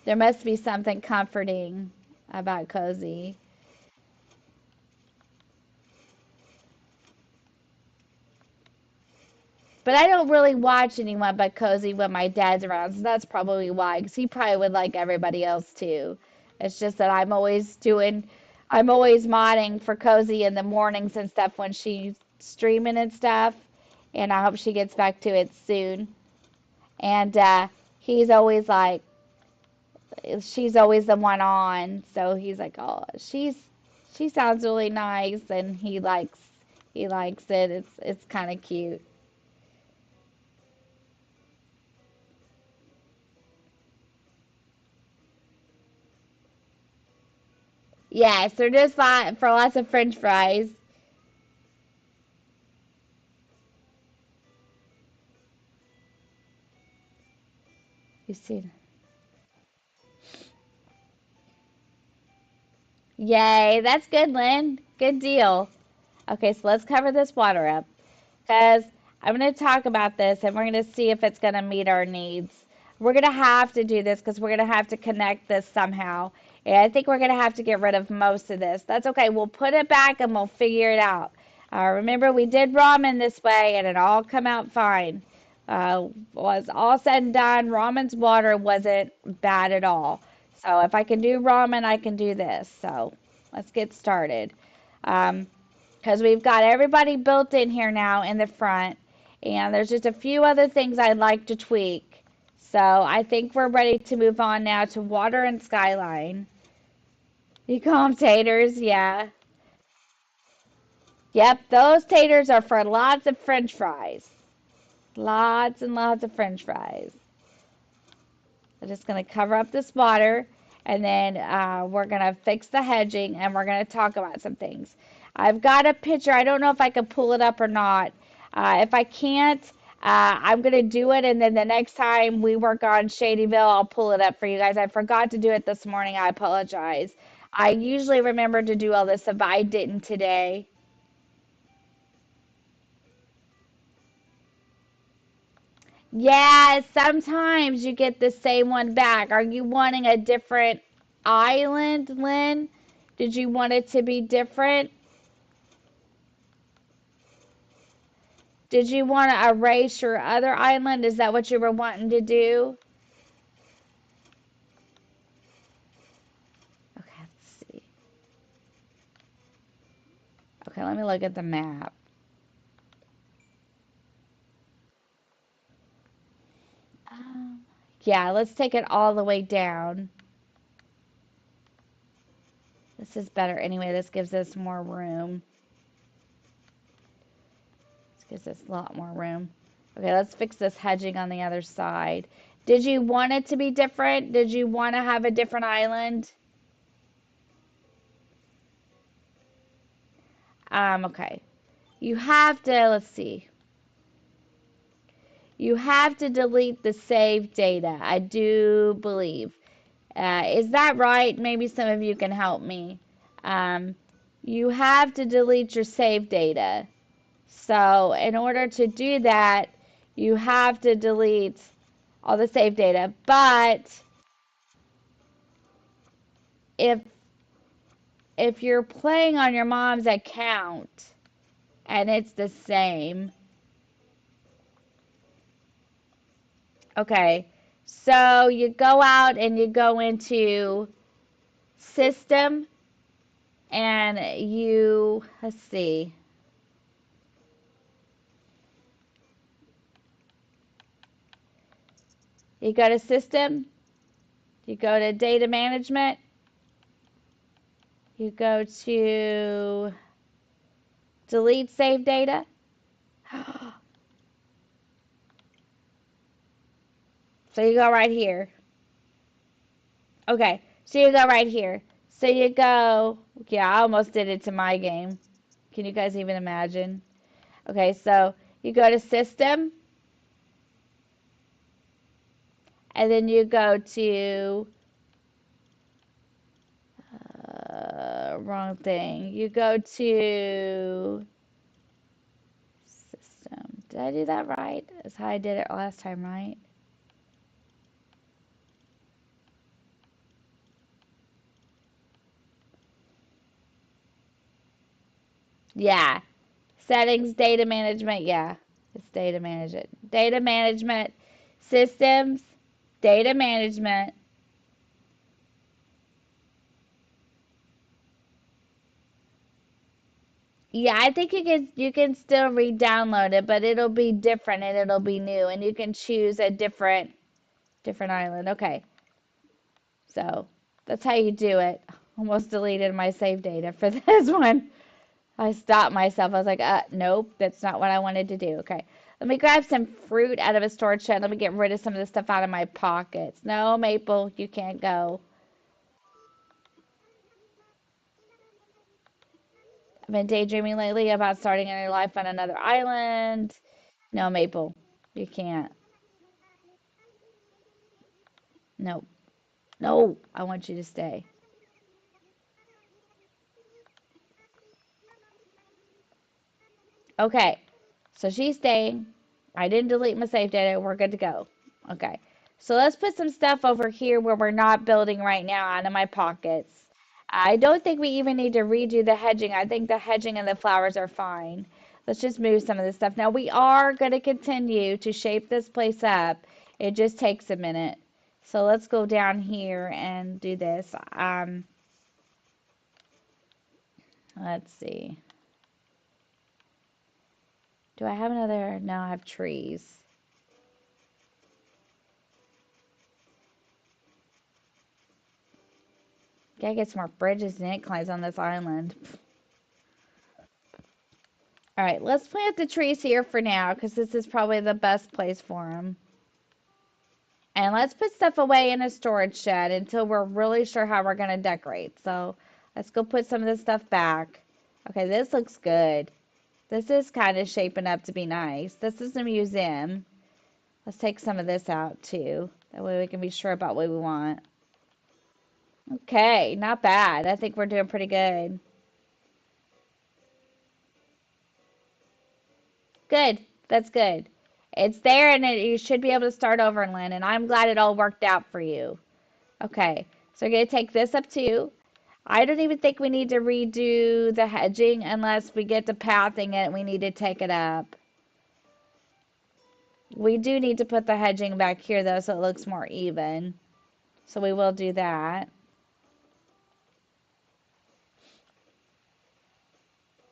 there must be something comforting about Cozy. But I don't really watch anyone but Cozy when my dad's around, so that's probably why, because he probably would like everybody else too. It's just that I'm always modding for Cozy in the mornings and stuff when she's streaming and stuff, and I hope she gets back to it soon. And he's always like, she's always the one on, so he's like, oh, she sounds really nice, and he likes it. It's kind of cute. Yes, they're just like for lots of French fries. You see, yay, that's good, Lynn. Good deal. Okay, so let's cover this water up because I'm going to talk about this and we're going to see if it's going to meet our needs. We're going to have to do this because we're going to have to connect this somehow. And I think we're going to have to get rid of most of this. That's okay. We'll put it back and we'll figure it out. Remember, we did ramen this way and it all come out fine. Was all said and done, ramen's water wasn't bad at all. So if I can do ramen, I can do this. So let's get started. Um, because we've got everybody built in here now in the front, and there's just a few other things I'd like to tweak. So I think we're ready to move on now to water and skyline. You call them taters, yeah. Yep, those taters are for lots of French fries. Lots and lots of French fries. I'm just going to cover up this water, and then we're going to fix the hedging, and we're going to talk about some things. I've got a picture. I don't know if I can pull it up or not. If I can't, I'm going to do it, and then the next time we work on Shadyville, I'll pull it up for you guys. I forgot to do it this morning. I apologize. I usually remember to do all this if I didn't today. Yeah, sometimes you get the same one back. Are you wanting a different island, Lynn? Did you want it to be different? Did you want to erase your other island? Is that what you were wanting to do? Okay, let's see. Okay, let me look at the map. Um, yeah, let's take it all the way down. This is better anyway. This gives us more room. This gives us a lot more room. Okay, let's fix this hedging on the other side. Did you want it to be different? Did you want to have a different island? Okay. You have to, let's see. You have to delete the saved data, I do believe. Is that right? Maybe some of you can help me. um, you have to delete your save data. So in order to do that, you have to delete all the save data. But if if you're playing on your mom's account and it's the same, okay. So you go out and you go into system and let's see. You go to system, you go to data management, you go to delete save data. So you go right here. Okay, so you go right here. So you go, yeah, I almost did it to my game. Can you guys even imagine? Okay, so you go to system, and then you go to, wrong thing. You go to system. Did I do that right? That's how I did it last time, right? Yeah. Settings, data management. Yeah, it's data management. Data management, systems, data management. Yeah, I think you can still re-download it, but it'll be different and it'll be new, and you can choose a different island. Okay, so that's how you do it. Almost deleted my save data for this one. I stopped myself. I was like, nope, that's not what I wanted to do. Okay, let me grab some fruit out of a storage shed. Let me get rid of some of the stuff out of my pockets. No, Maple, you can't go. I've been daydreaming lately about starting a new life on another island. No, Maple, you can't. No, no, I want you to stay. Okay, so she's staying. I didn't delete my save data. We're good to go. Okay, so let's put some stuff over here where we're not building right now out of my pockets. I don't think we even need to redo the hedging. I think the hedging and the flowers are fine. Let's just move some of this stuff. Now we are going to continue to shape this place up. It just takes a minute. So let's go down here and do this. Let's see. Do I have another? No, I have trees. Gotta get some more bridges and inclines on this island. All right, let's plant the trees here for now because this is probably the best place for them. And let's put stuff away in a storage shed until we're really sure how we're going to decorate. So let's go put some of this stuff back. Okay, this looks good. This is kind of shaping up to be nice. This is a museum. Let's take some of this out too. That way we can be sure about what we want. Okay, not bad. I think we're doing pretty good. Good. That's good. It's there and you should be able to start over, Lynn, and I'm glad it all worked out for you. Okay, so we're going to take this up too. I don't even think we need to redo the hedging unless we get to pathing it. We need to take it up. We do need to put the hedging back here though so it looks more even. So we will do that.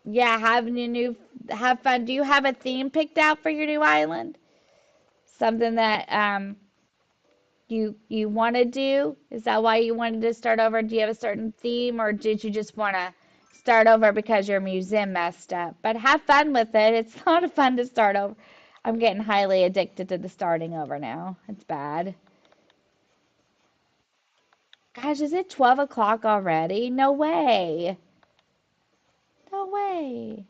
Yeah, have fun. Do you have a theme picked out for your new island? Something that you want to do? Is that why you wanted to start over? Do you have a certain theme, or did you just want to start over because your museum messed up? But have fun with it. It's a lot of fun to start over. I'm getting highly addicted to the starting over now. It's bad. Gosh, is it 12 o'clock already? No way. No way.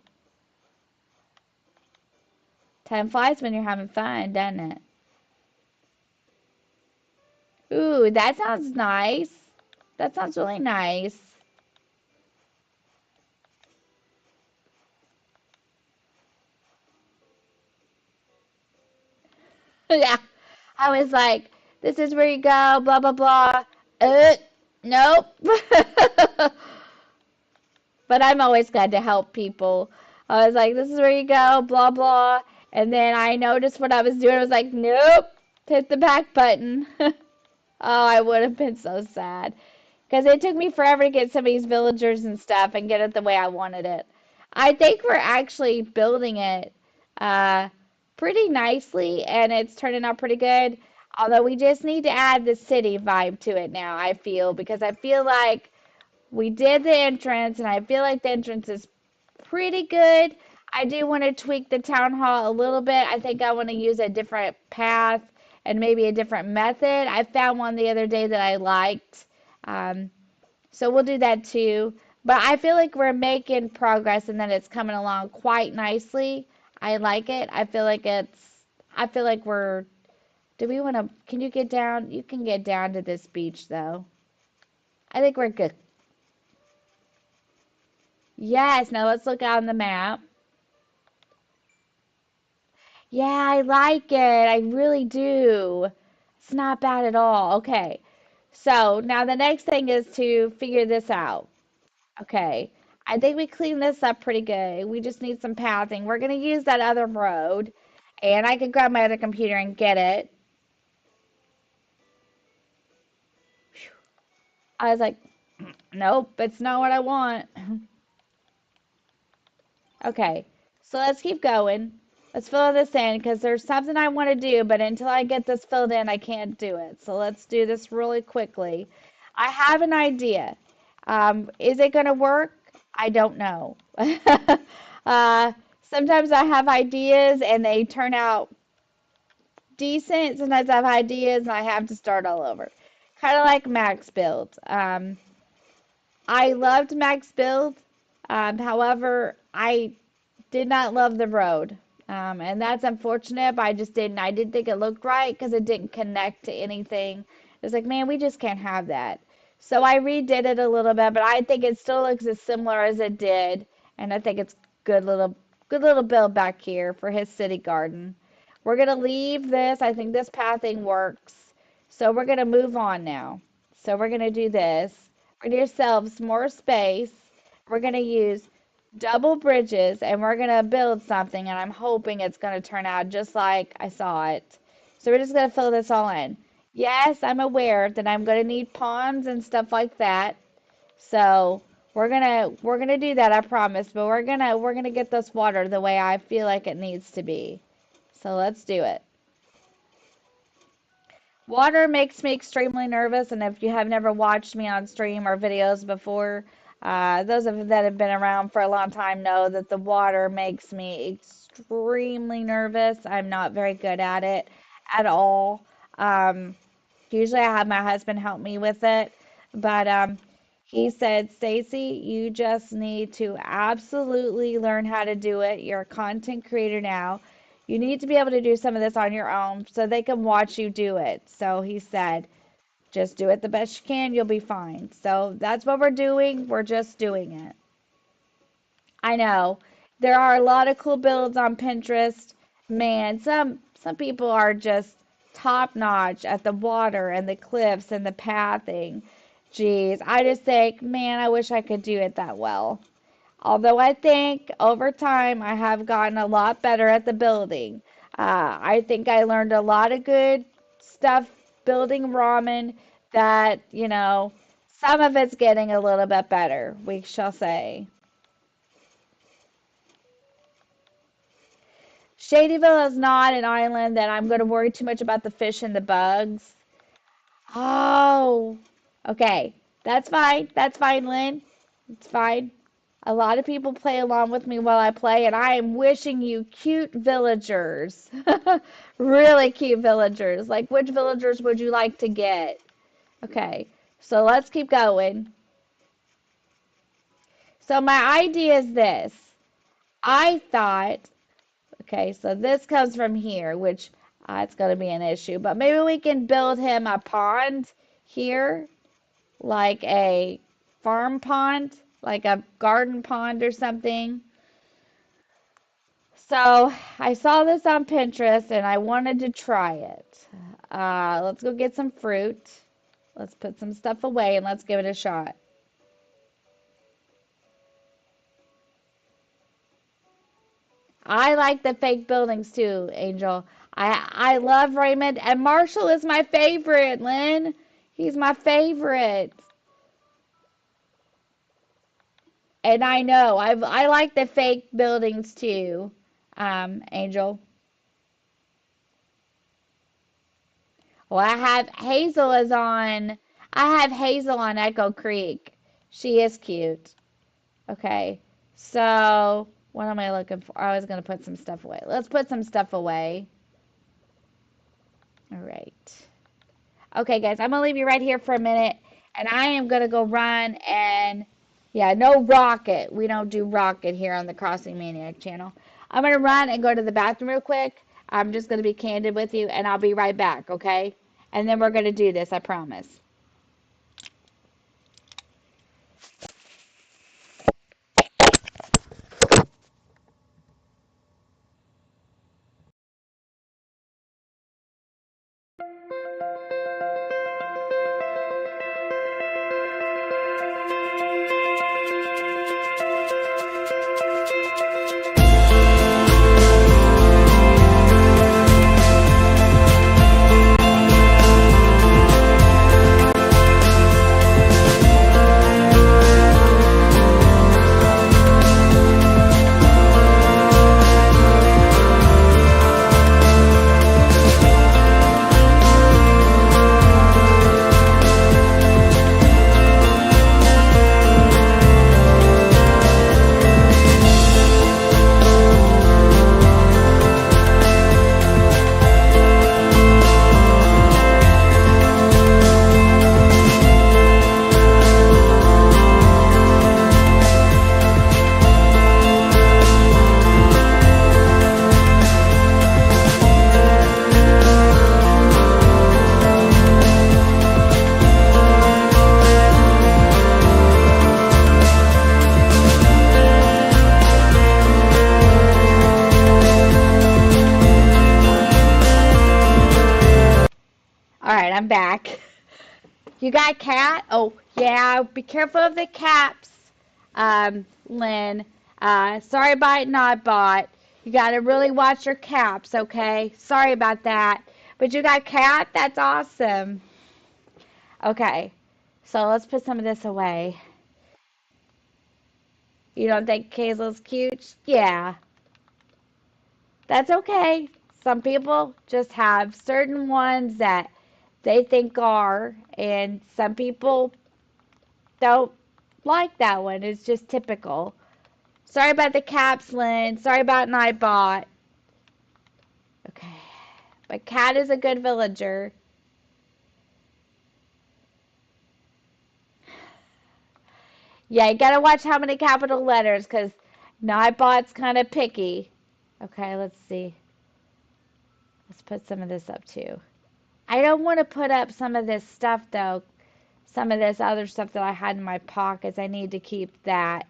Time flies when you're having fun, doesn't it? Ooh, that sounds nice. That sounds really nice. Yeah. I was like, this is where you go, blah, blah, blah. Uh, nope. But I'm always glad to help people. I was like, this is where you go, blah, blah. And then I noticed what I was doing. I was like, nope, hit the back button. Oh, I would have been so sad. Because it took me forever to get some of these villagers and stuff and get it the way I wanted it. I think we're actually building it uh, pretty nicely and it's turning out pretty good. Although we just need to add the city vibe to it now, I feel, because I feel like we did the entrance and I feel like the entrance is pretty good. I do want to tweak the town hall a little bit. I think I want to use a different path and maybe a different method. I found one the other day that I liked. Um, so we'll do that too. But I feel like we're making progress and that it's coming along quite nicely. I like it. I feel like do we want to, can you get down? You can get down to this beach though. I think we're good. Yes, now let's look out on the map. Yeah, I like it. I really do. It's not bad at all. Okay. So now the next thing is to figure this out. Okay. I think we cleaned this up pretty good. We just need some pathing. We're going to use that other road. And I can grab my other computer and get it. I was like, nope, it's not what I want. Okay, so let's keep going. Let's fill this in because there's something I want to do, but until I get this filled in, I can't do it. So let's do this really quickly. I have an idea. Is it going to work? I don't know. uh, Sometimes I have ideas and they turn out decent. Sometimes I have ideas and I have to start all over. Kind of like Max Build. I loved Max Build. However, I did not love the road. And that's unfortunate, but I just didn't. I didn't think it looked right because it didn't connect to anything. It was like, man, we just can't have that. So I redid it a little bit, but I think it still looks as similar as it did. And I think it's good little build back here for his city garden. We're gonna leave this. I think this pathing works. So we're gonna move on now. So we're gonna do this. We're gonna give ourselves more space. We're gonna use double bridges and we're gonna build something and I'm hoping it's gonna turn out just like I saw it. So we're just gonna fill this all in. Yes, I'm aware that I'm gonna need ponds and stuff like that. So we're gonna do that, I promise. But we're gonna get this water the way I feel like it needs to be. So let's do it. Water makes me extremely nervous, and if you have never watched me on stream or videos before, those of you that have been around for a long time know that the water makes me extremely nervous. I'm not very good at it at all. Um, Usually I have my husband help me with it, but he said, Stacy, you just need to absolutely learn how to do it. You're a content creator now. You need to be able to do some of this on your own so they can watch you do it. So he said, just do it the best you can, you'll be fine. So that's what we're doing. We're just doing it. I know. There are a lot of cool builds on Pinterest. Man, some people are just top notch at the water and the cliffs and the pathing. Jeez, I just think, man, I wish I could do it that well. Although I think over time I have gotten a lot better at the building. I think I learned a lot of good stuff building ramen that, some of it's getting a little bit better, we shall say. Shadyville is not an island that I'm going to worry too much about the fish and the bugs. Oh, okay. That's fine. That's fine, Lynn. It's fine. A lot of people play along with me while I play, and I am wishing you cute villagers. Really cute villagers. Like, which villagers would you like to get? Okay, so let's keep going. So, my idea is this. I thought, okay, so this comes from here, which it's going to be an issue, but maybe we can build him a pond here, like a farm pond, like a garden pond or something. So I saw this on Pinterest and I wanted to try it. Let's go get some fruit. Let's put some stuff away and let's give it a shot. I like the fake buildings too, Angel. I love Raymond and Marshall is my favorite, Lynn. He's my favorite. And I know I like the fake buildings too, Angel. Well, I have Hazel on Echo Creek. She is cute. Okay. So, what am I looking for? I was going to put some stuff away. Let's put some stuff away. All right. Okay, guys, I'm going to leave you right here for a minute, and I am going to go run and, yeah, no rocket. We don't do rocket here on the Crossing Maniac channel. I'm going to run and go to the bathroom real quick. I'm just going to be candid with you, and I'll be right back, okay? And then we're going to do this, I promise. All right, I'm back. You got a cat? Oh, yeah. Be careful of the caps, Lynn. Sorry about not bought. You got to really watch your caps, okay? Sorry about that. But you got a cat? That's awesome. Okay, so let's put some of this away. You don't think Hazel's cute? Yeah, that's okay. Some people just have certain ones that they think are, and some people don't like that one. It's just typical. Sorry about the caps, Lynn. Sorry about Nightbot. Okay. But Cat is a good villager. Yeah, you gotta watch how many capital letters, because Nightbot's kind of picky. Okay, let's see. Let's put some of this up too. I don't want to put up some of this stuff though. Some of this other stuff that I had in my pockets. I need to keep that.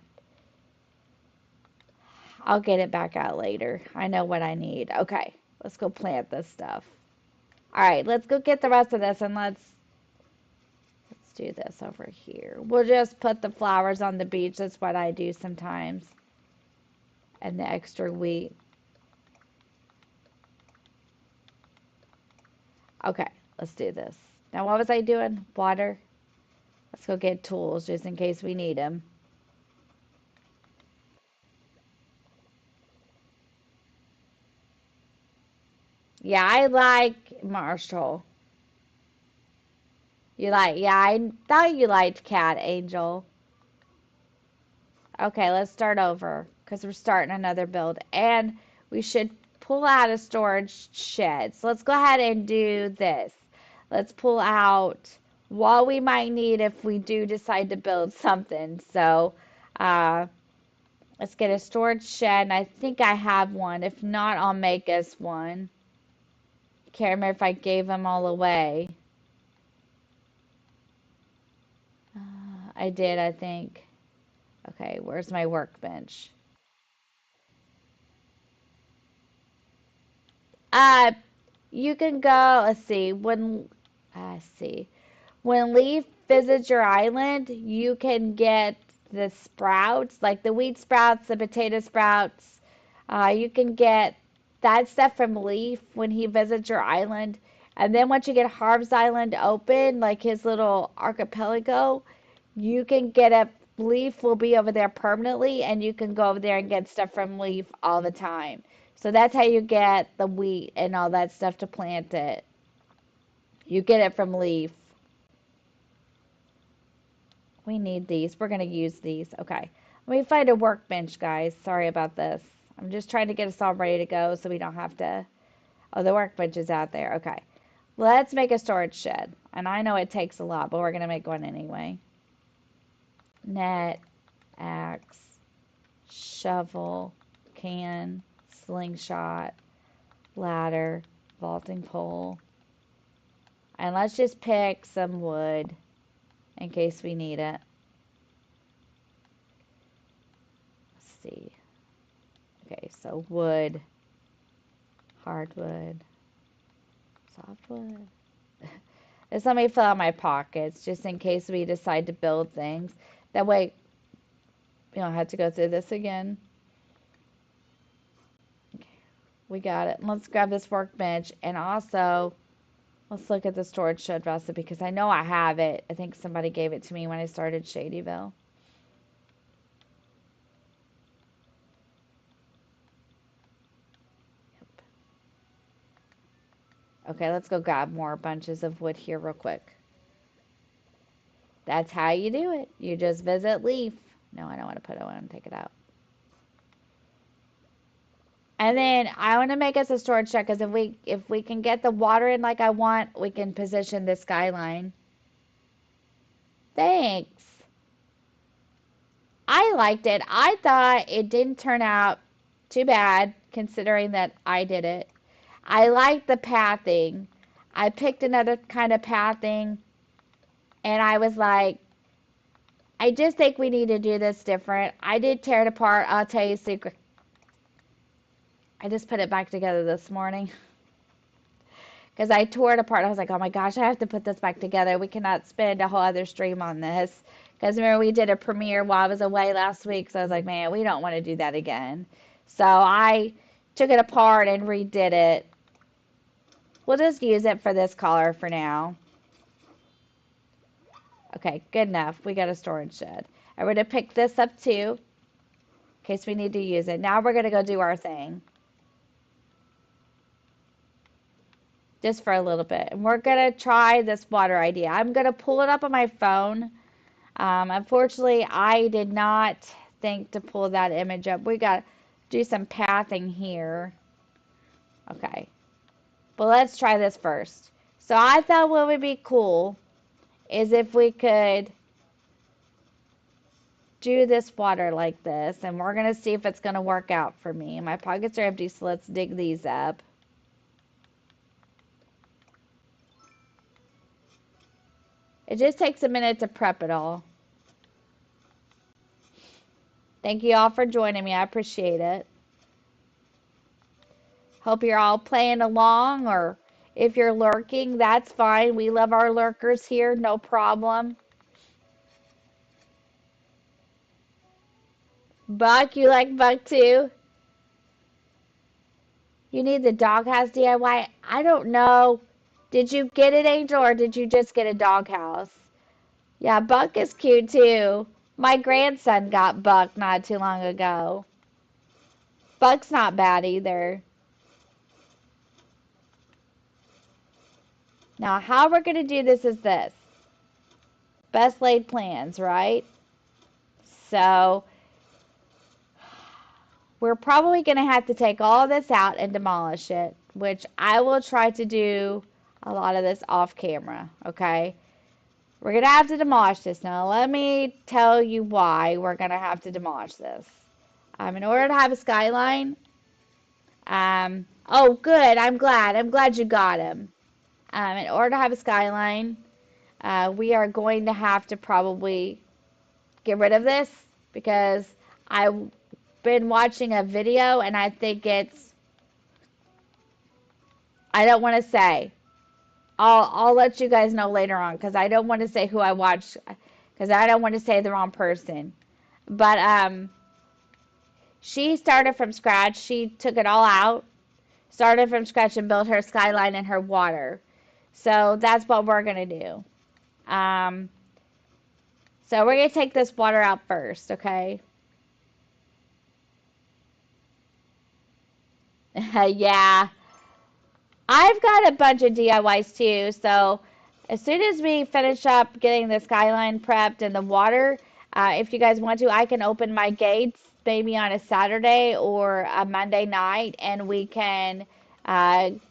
I'll get it back out later. I know what I need. Okay, let's go plant this stuff. All right, let's go get the rest of this and let's do this over here. We'll just put the flowers on the beach. That's what I do sometimes. And the extra wheat. Okay, let's do this. Now, what was I doing? Water. Let's go get tools just in case we need them. Yeah, I like Marshall. Yeah, I thought you liked Cat Angel. Okay, let's start over because we're starting another build. And we should pull out a storage shed. So let's go ahead and do this. Let's pull out what we might need if we do decide to build something. So uh, let's get a storage shed. And I think I have one. If not, I'll make us one. Can't remember if I gave them all away. I did, I think. Okay, where's my workbench? Uh, you can go, let's see, when Leaf visits your island, you can get the sprouts, like the wheat sprouts, the potato sprouts. You can get that stuff from Leaf when he visits your island. And then once you get Harv's Island open, like his little archipelago, you can get a Leaf will be over there permanently, and you can go over there and get stuff from Leaf all the time. So that's how you get the wheat and all that stuff to plant it. You get it from Leaf. We need these. We're going to use these. Okay. Let me find a workbench, guys. Sorry about this. I'm just trying to get us all ready to go so we don't have to. Oh, the workbench is out there. Okay. Let's make a storage shed. And I know it takes a lot, but we're going to make one anyway. Net, axe, shovel, can, slingshot, ladder, vaulting pole. And let's just pick some wood in case we need it. Let's see. Okay, so wood, hardwood, softwood. Just let me fill out my pockets just in case we decide to build things. That way we don't have to go through this again. Okay, we got it. Let's grab this workbench, and also let's look at the storage shed recipe because I know I have it. I think somebody gave it to me when I started Shadyville. Okay, let's go grab more bunches of wood here real quick. That's how you do it. You just visit Leaf. No, I don't want to put it on. Take it out. And then I want to make us a storage shed because if we can get the water in like I want, we can position the skyline. Thanks. I liked it. I thought it didn't turn out too bad considering that I did it. I liked the pathing. I picked another kind of pathing and I was like, I just think we need to do this different. I did tear it apart. I'll tell you a secret. I just put it back together this morning because I tore it apart. I was like, oh my gosh, I have to put this back together. We cannot spend a whole other stream on this. Because remember, we did a premiere while I was away last week. So I was like, man, we don't want to do that again. So I took it apart and redid it. We'll just use it for this color for now. Okay, good enough. We got a storage shed. I'm going to pick this up too in case we need to use it. Now we're going to go do our thing. Just for a little bit. And we're going to try this water idea. I'm going to pull it up on my phone. Unfortunately, I did not think to pull that image up. We got to do some pathing here. Okay. But let's try this first. So I thought what would be cool is if we could do this water like this. And we're going to see if it's going to work out for me. My pockets are empty, so let's dig these up. It just takes a minute to prep it all. Thank you all for joining me. I appreciate it. Hope you're all playing along, or if you're lurking, that's fine. We love our lurkers here, no problem. Buck, you like Buck too? You need the doghouse DIY? I don't know. Did you get it, Angel, or did you just get a doghouse? Yeah, Buck is cute too. My grandson got Buck not too long ago. Buck's not bad either. Now, how we're going to do this is this. Best laid plans, right? So, we're probably going to have to take all this out and demolish it, which I will try to do a lot of this off camera, okay? We're going to have to demolish this. Now, let me tell you why we're going to have to demolish this. In order to have a skyline, oh, good, I'm glad. I'm glad you got him. In order to have a skyline, we are going to have to probably get rid of this because I've been watching a video and I think it's I don't want to say. I'll let you guys know later on because I don't want to say who I watched because I don't want to say the wrong person. But she started from scratch. She took it all out, started from scratch, and built her skyline and her water. So that's what we're gonna do. Um, so we're gonna take this water out first, okay? Yeah, I've got a bunch of DIYs too. So as soon as we finish up getting the skyline prepped and the water, if you guys want to, I can open my gates maybe on a Saturday or a Monday night, and we can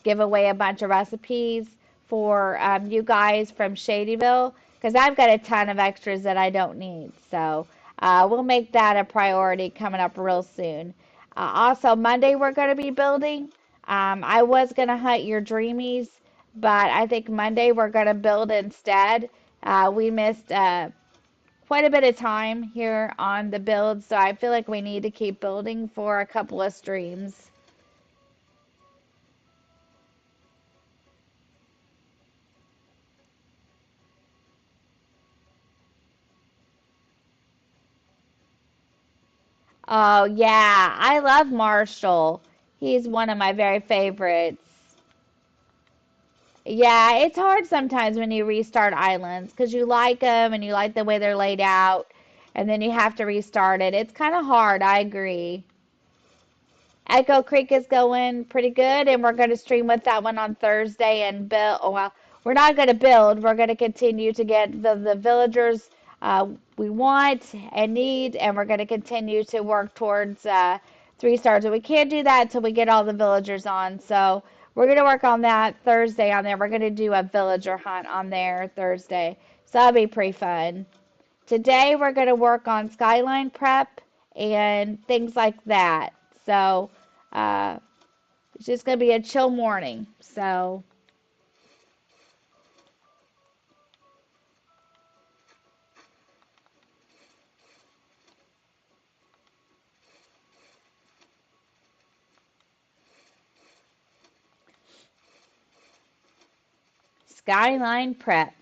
give away a bunch of recipes for you guys from Shadyville because I've got a ton of extras that I don't need. So we'll make that a priority coming up real soon. Also, Monday we're going to be building. I was going to hunt your dreamies, but I think Monday we're going to build instead. We missed quite a bit of time here on the build, so I feel like we need to keep building for a couple of streams. Oh, yeah, I love Marshall. He's one of my very favorites. Yeah, it's hard sometimes when you restart islands because you like them and you like the way they're laid out, and then you have to restart it. It's kind of hard, I agree. Echo Creek is going pretty good, and we're going to stream with that one on Thursday and build. Oh, well, we're not going to build. We're going to continue to get the villagers we want and need, and we're going to continue to work towards 3 stars. And we can't do that until we get all the villagers on. So we're going to work on that Thursday on there. We're going to do a villager hunt on there Thursday. So that'll be pretty fun. Today we're going to work on skyline prep and things like that. So uh, it's just going to be a chill morning. So, skyline prep.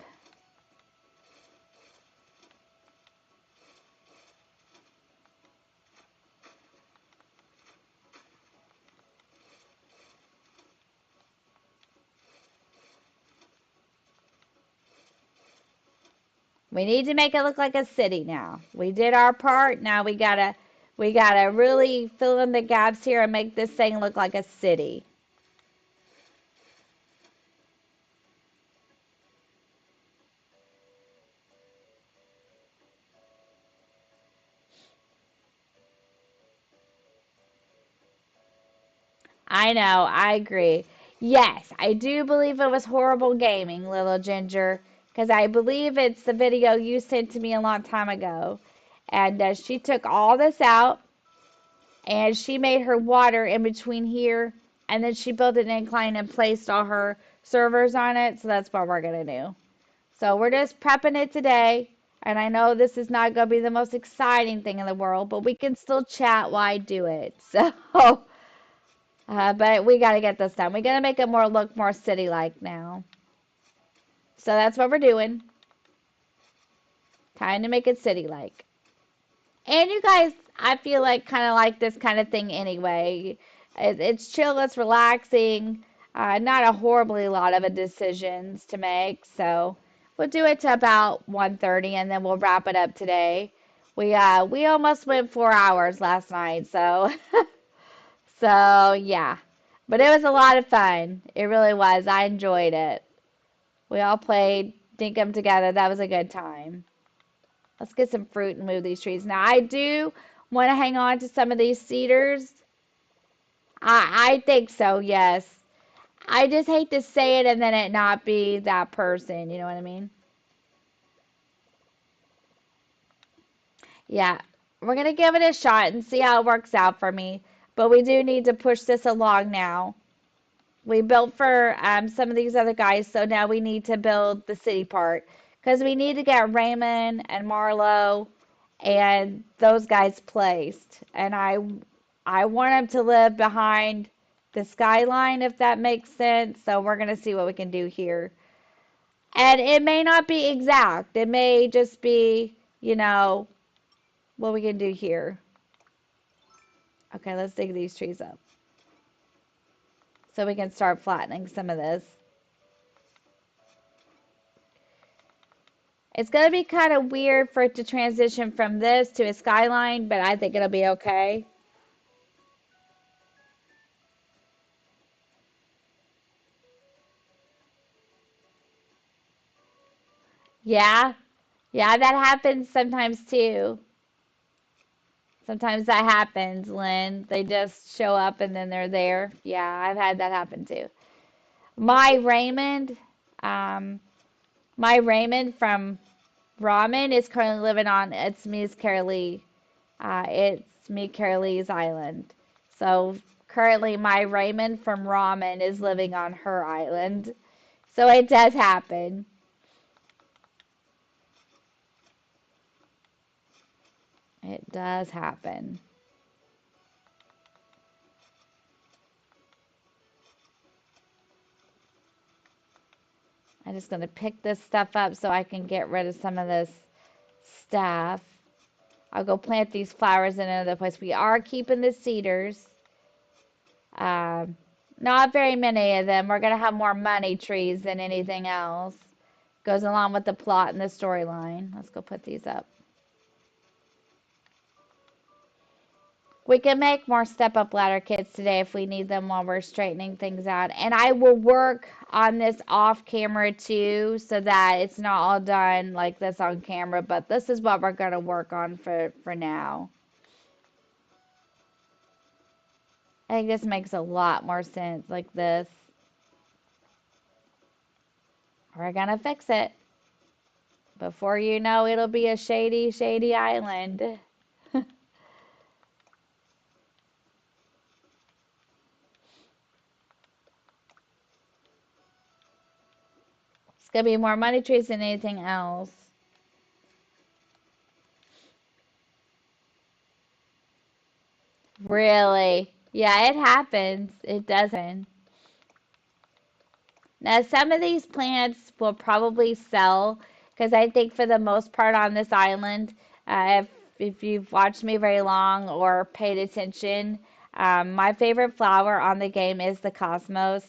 We need to make it look like a city now. We did our part. Now we gotta really fill in the gaps here and make this thing look like a city. I know, I agree. Yes, I do believe it was horrible gaming, Little Ginger, because I believe it's the video you sent to me a long time ago. And she took all this out and she made her water in between here, and then she built an incline and placed all her servers on it. So that's what we're gonna do. So we're just prepping it today. And I know this is not gonna be the most exciting thing in the world, but we can still chat while I do it. So, but we gotta get this done. We gotta make it more look more city-like now. So that's what we're doing. Trying to make it city-like. And you guys, I feel like kind of like this kind of thing anyway. It's chill, it's relaxing, not a horribly lot of decisions to make. So we'll do it to about 1:30 and then we'll wrap it up today. We almost went 4 hours last night, so so yeah. But it was a lot of fun. It really was. I enjoyed it. We all played Dinkum together. That was a good time. Let's get some fruit and move these trees. Now, I do want to hang on to some of these cedars. I think so, yes. I just hate to say it and then it not be that person. You know what I mean? Yeah. We're going to give it a shot and see how it works out for me. But we do need to push this along now. We built for some of these other guys, so now we need to build the city part. Because we need to get Raymond and Marlowe and those guys placed. And I want them to live behind the skyline, if that makes sense. So we're going to see what we can do here. And it may not be exact. It may just be, what we can do here. Okay, let's dig these trees up so we can start flattening some of this. It's going to be kind of weird for it to transition from this to a skyline, but I think it'll be okay. Yeah, yeah, that happens sometimes too. Sometimes that happens, Lynn. They just show up and then they're there. Yeah, I've had that happen too. My Raymond, um, my Raymond from Ramen is currently living on it's me Carolee's island. So currently my Raymond from Ramen is living on her island. So it does happen. It does happen. I'm just going to pick this stuff up so I can get rid of some of this stuff. I'll go plant these flowers in another place. We are keeping the cedars. Um, Not very many of them. We're going to have more money trees than anything else. Goes along with the plot and the storyline. Let's go put these up. We can make more step-up ladder kits today if we need them while we're straightening things out. And I will work on this off camera too so that it's not all done like this on camera. But this is what we're going to work on for now. I think this makes a lot more sense like this. We're going to fix it. Before you know, it'll be a shady, shady island. It's going to be more money trees than anything else. Really? Yeah, it happens. It does happen. Now, some of these plants will probably sell because I think for the most part on this island, if you've watched me very long or paid attention, my favorite flower on the game is the cosmos.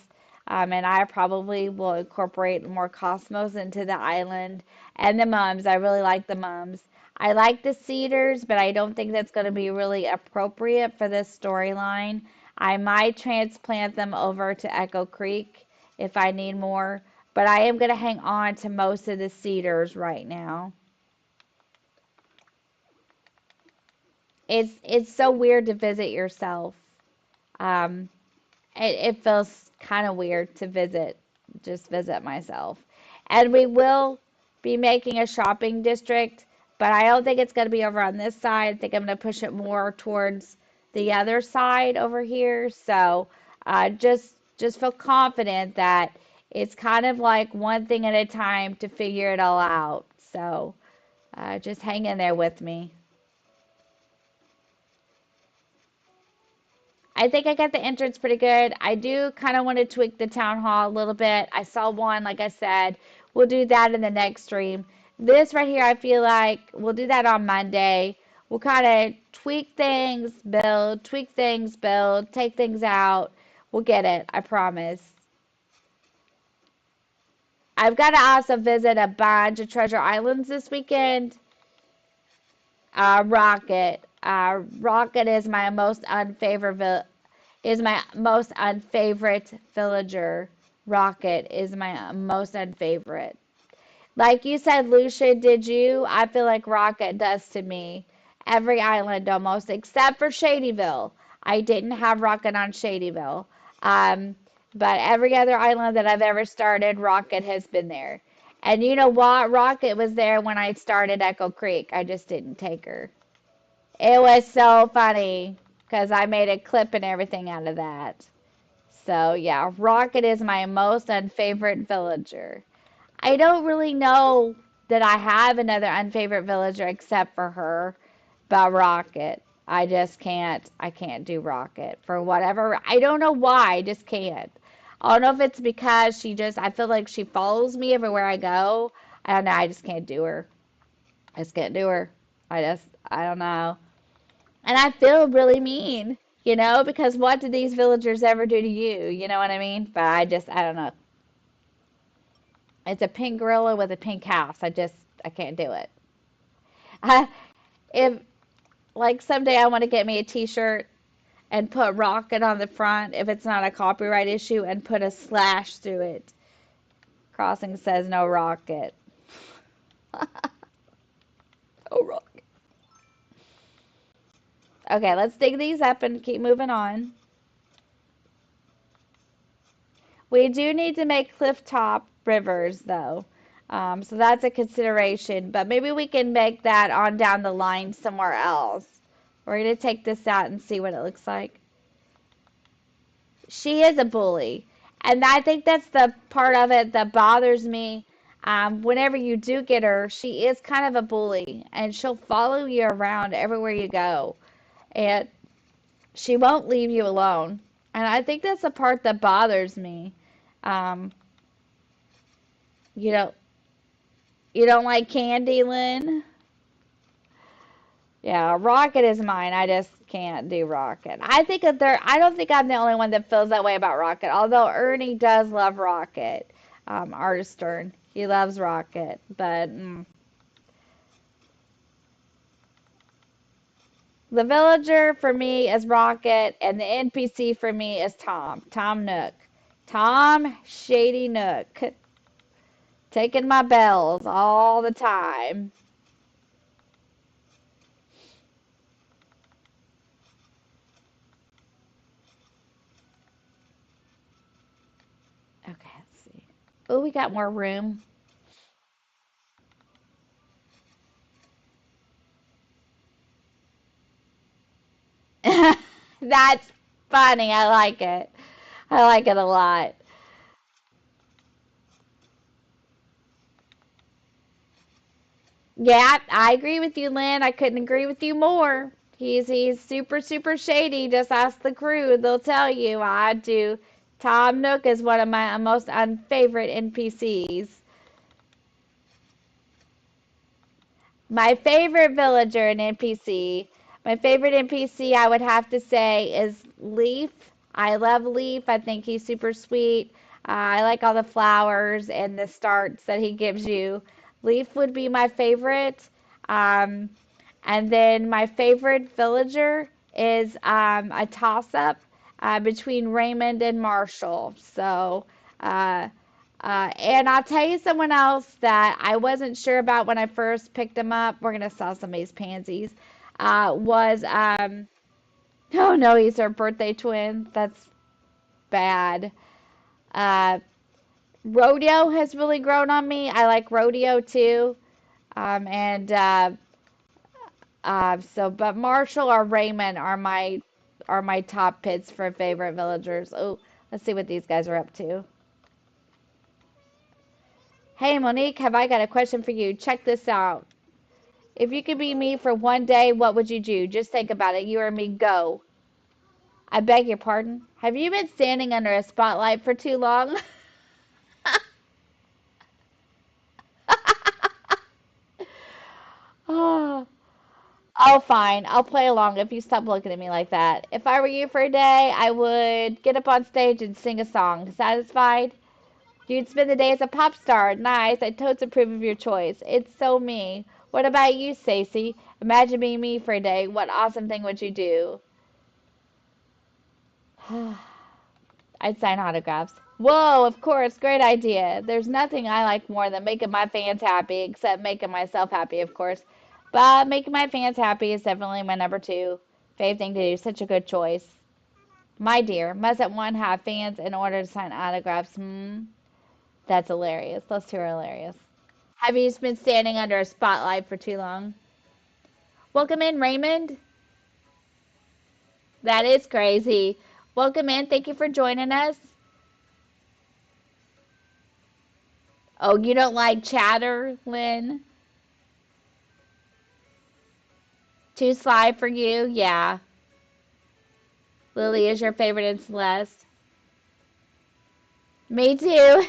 And I probably will incorporate more cosmos into the island and the mums. I really like the mums. I like the cedars, but I don't think that's going to be really appropriate for this storyline. I might transplant them over to Echo Creek if I need more, but I am going to hang on to most of the cedars right now. It's so weird to visit yourself. Um, it feels kind of weird to just visit myself. And we will be making a shopping district, but I don't think it's going to be over on this side. I think I'm going to push it more towards the other side over here. So just feel confident that it's kind of like one thing at a time to figure it all out. So just hang in there with me. I think I got the entrance pretty good. I do kind of want to tweak the town hall a little bit. I saw one, like I said. We'll do that in the next stream. This right here, I feel like we'll do that on Monday. We'll kind of tweak things, build, take things out. We'll get it, I promise. I've got to also visit a bunch of treasure islands this weekend. Rocket. Rocket is my most unfavorite villager. Rocket is my most unfavorite. Like you said, Lucia, did you? I feel like Rocket does to me. Every island almost, except for Shadyville. I didn't have Rocket on Shadyville. Um, but every other island that I've ever started, Rocket has been there. And you know what? Rocket was there when I started Echo Creek. I just didn't take her. It was so funny because I made a clip and everything out of that. So yeah, Rocket is my most unfavorite villager. I don't really know that I have another unfavorite villager except for her, but Rocket. I just can't. I can't do Rocket for whatever. I don't know why. I just can't. I don't know if it's because she just. I feel like she follows me everywhere I go. I don't know. I just can't do her. I just can't do her. I don't know. And I feel really mean, because what did these villagers ever do to you? You know what I mean? But I don't know. It's a pink gorilla with a pink house. I can't do it. I, if, like, someday I want to get me a t-shirt and put Rocket on the front if it's not a copyright issue and put a slash through it. Crossing says no Rocket. No Rocket. Okay, let's dig these up and keep moving on. We do need to make cliff top rivers, though. So that's a consideration. But maybe we can make that on down the line somewhere else. We're going to take this out and see what it looks like. She is a bully. And I think that's the part of it that bothers me. Whenever you do get her, she is kind of a bully. And she'll follow you around everywhere you go. And she won't leave you alone. And I think that's the part that bothers me. Um, you don't you don't like candy, Lynn? Yeah, Rocket is mine. I just can't do Rocket. I don't think I'm the only one that feels that way about Rocket. Although Ernie does love Rocket. Artistern. He loves Rocket. But the villager for me is Rocket, and the NPC for me is Tom. Tom Nook. Tom Shady Nook. Taking my bells all the time. Okay, let's see. Oh, we got more room. That's funny. I like it. I like it a lot. Yeah, I agree with you, Lynn. I couldn't agree with you more. He's super super shady. Just ask the crew; they'll tell you. I do. Tom Nook is one of my most unfavorite NPCs. My favorite villager and NPC. My favorite NPC I would have to say is Leaf. I love Leaf. I think he's super sweet. I like all the flowers and the starts that he gives you. Leaf would be my favorite. Um, and then my favorite villager is a toss-up between Raymond and Marshall. So, uh, and I'll tell you someone else that I wasn't sure about when I first picked him up. We're gonna sell some of these pansies. Was oh no, he's her birthday twin. That's bad. Uh, Rodeo has really grown on me. I like Rodeo too. And but Marshall or Raymond are my top picks for favorite villagers. Oh, let's see what these guys are up to. Hey Monique, have I got a question for you? Check this out. If you could be me for one day, what would you do? Just think about it. You or me, go. I beg your pardon? Have you been standing under a spotlight for too long? Oh, oh, fine. I'll play along if you stop looking at me like that. If I were you for a day, I would get up on stage and sing a song. Satisfied? You'd spend the day as a pop star. Nice. I totes approve of your choice. It's so me. What about you, Stacy? Imagine being me for a day. What awesome thing would you do? I'd sign autographs. Whoa, of course, great idea. There's nothing I like more than making my fans happy, except making myself happy, of course. But making my fans happy is definitely my number two fave thing to do. Such a good choice. My dear, mustn't one have fans in order to sign autographs? Hmm, that's hilarious. Those two are hilarious. Have you been standing under a spotlight for too long? Welcome in, Raymond. That is crazy. Welcome in. Thank you for joining us. Oh, you don't like chatter, Lynn? Too sly for you? Yeah. Lily is your favorite in Celeste. Me too.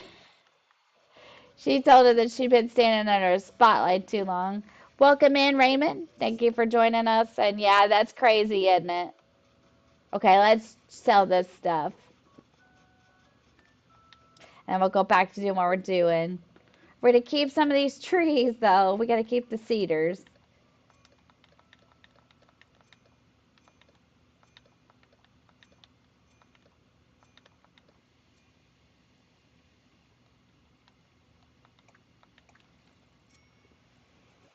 She told her that she'd been standing under a spotlight too long. Welcome in, Raymond. Thank you for joining us. And yeah, that's crazy, isn't it? Okay, let's sell this stuff. And we'll go back to doing what we're doing. We're going to keep some of these trees, though. We got to keep the cedars.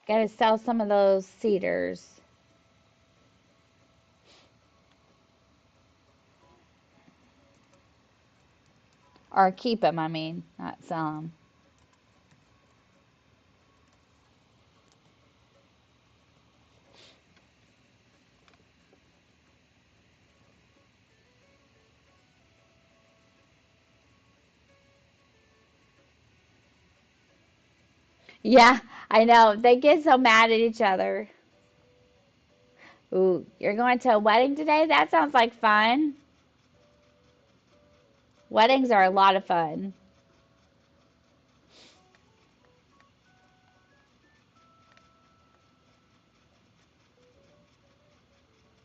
Got to sell some of those cedars. Or keep them, I mean, not sell them. Yeah, I know. They get so mad at each other. Ooh, you're going to a wedding today? That sounds like fun. Weddings are a lot of fun.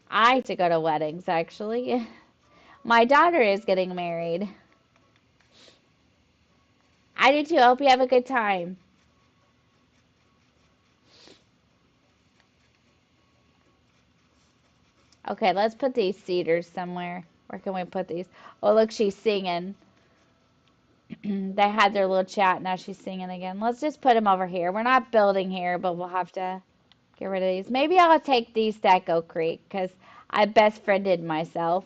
I like to go to weddings, actually. My daughter is getting married. I do too. I hope you have a good time. Okay, let's put these cedars somewhere. Where can we put these? Oh, look, she's singing. They had their little chat. Now she's singing again. Let's just put them over here. We're not building here, but we'll have to get rid of these. Maybe I'll take these to Echo Creek because I best friended myself.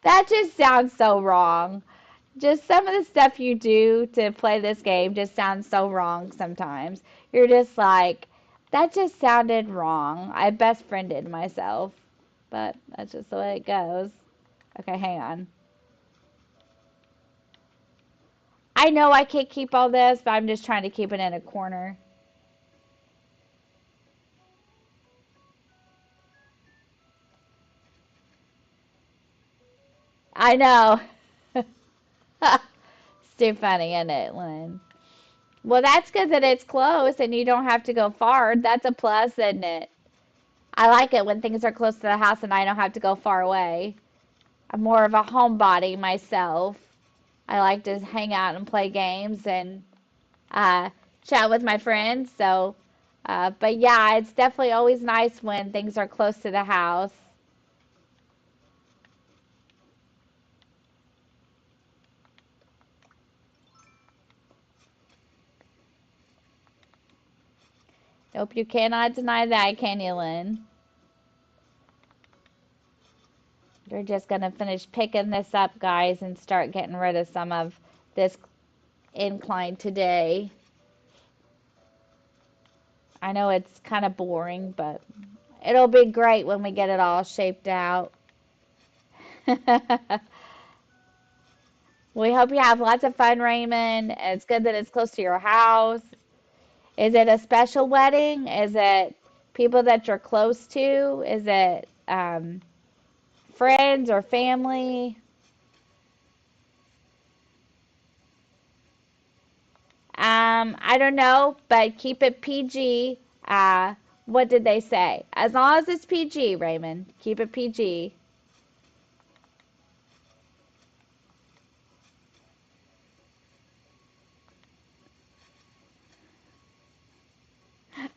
That just sounds so wrong. Just some of the stuff you do to play this game just sounds so wrong sometimes. You're just like, that just sounded wrong. I best friended myself. But that's just the way it goes. Okay, hang on. I know I can't keep all this, but I'm just trying to keep it in a corner. I know. It's too funny, isn't it, Lynn? Well, that's good that it's close and you don't have to go far. That's a plus, isn't it? I like it when things are close to the house and I don't have to go far away. I'm more of a homebody myself. I like to hang out and play games and uh, chat with my friends. But yeah, it's definitely always nice when things are close to the house. Nope, you cannot deny that, can you, Lynn? You're just gonna finish picking this up, guys, and start getting rid of some of this incline today. I know it's kind of boring, but it'll be great when we get it all shaped out. We hope you have lots of fun, Raymond. It's good that it's close to your house. Is it a special wedding? Is it people that you're close to? Is it friends or family? I don't know, but keep it PG. What did they say? As long as it's PG, Raymond. Keep it PG.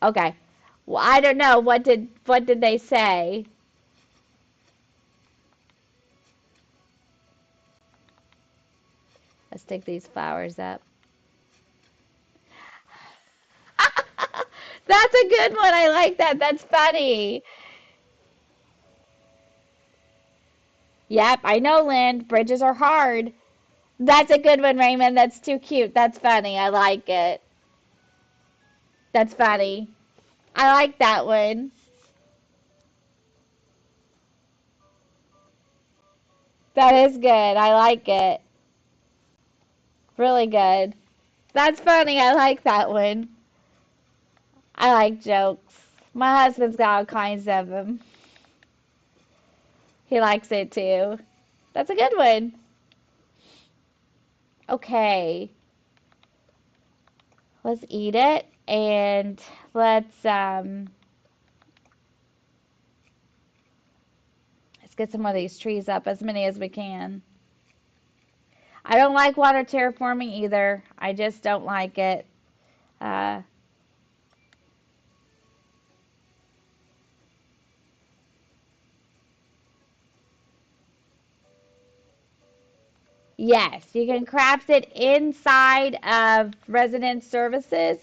Okay. Well, I don't know. What did they say? Let's take these flowers up. That's a good one. I like that. That's funny. Yep, I know, Lynn. Bridges are hard. That's a good one, Raymond. That's too cute. That's funny. I like it. That's funny. I like that one. That is good. I like it. Really good. That's funny. I like that one. I like jokes. My husband's got all kinds of them. He likes it too. That's a good one. Okay, let's eat it and let's get some of these trees up, as many as we can. I don't like water terraforming either. I just don't like it. Uh, yes, you can craft it inside of resident services.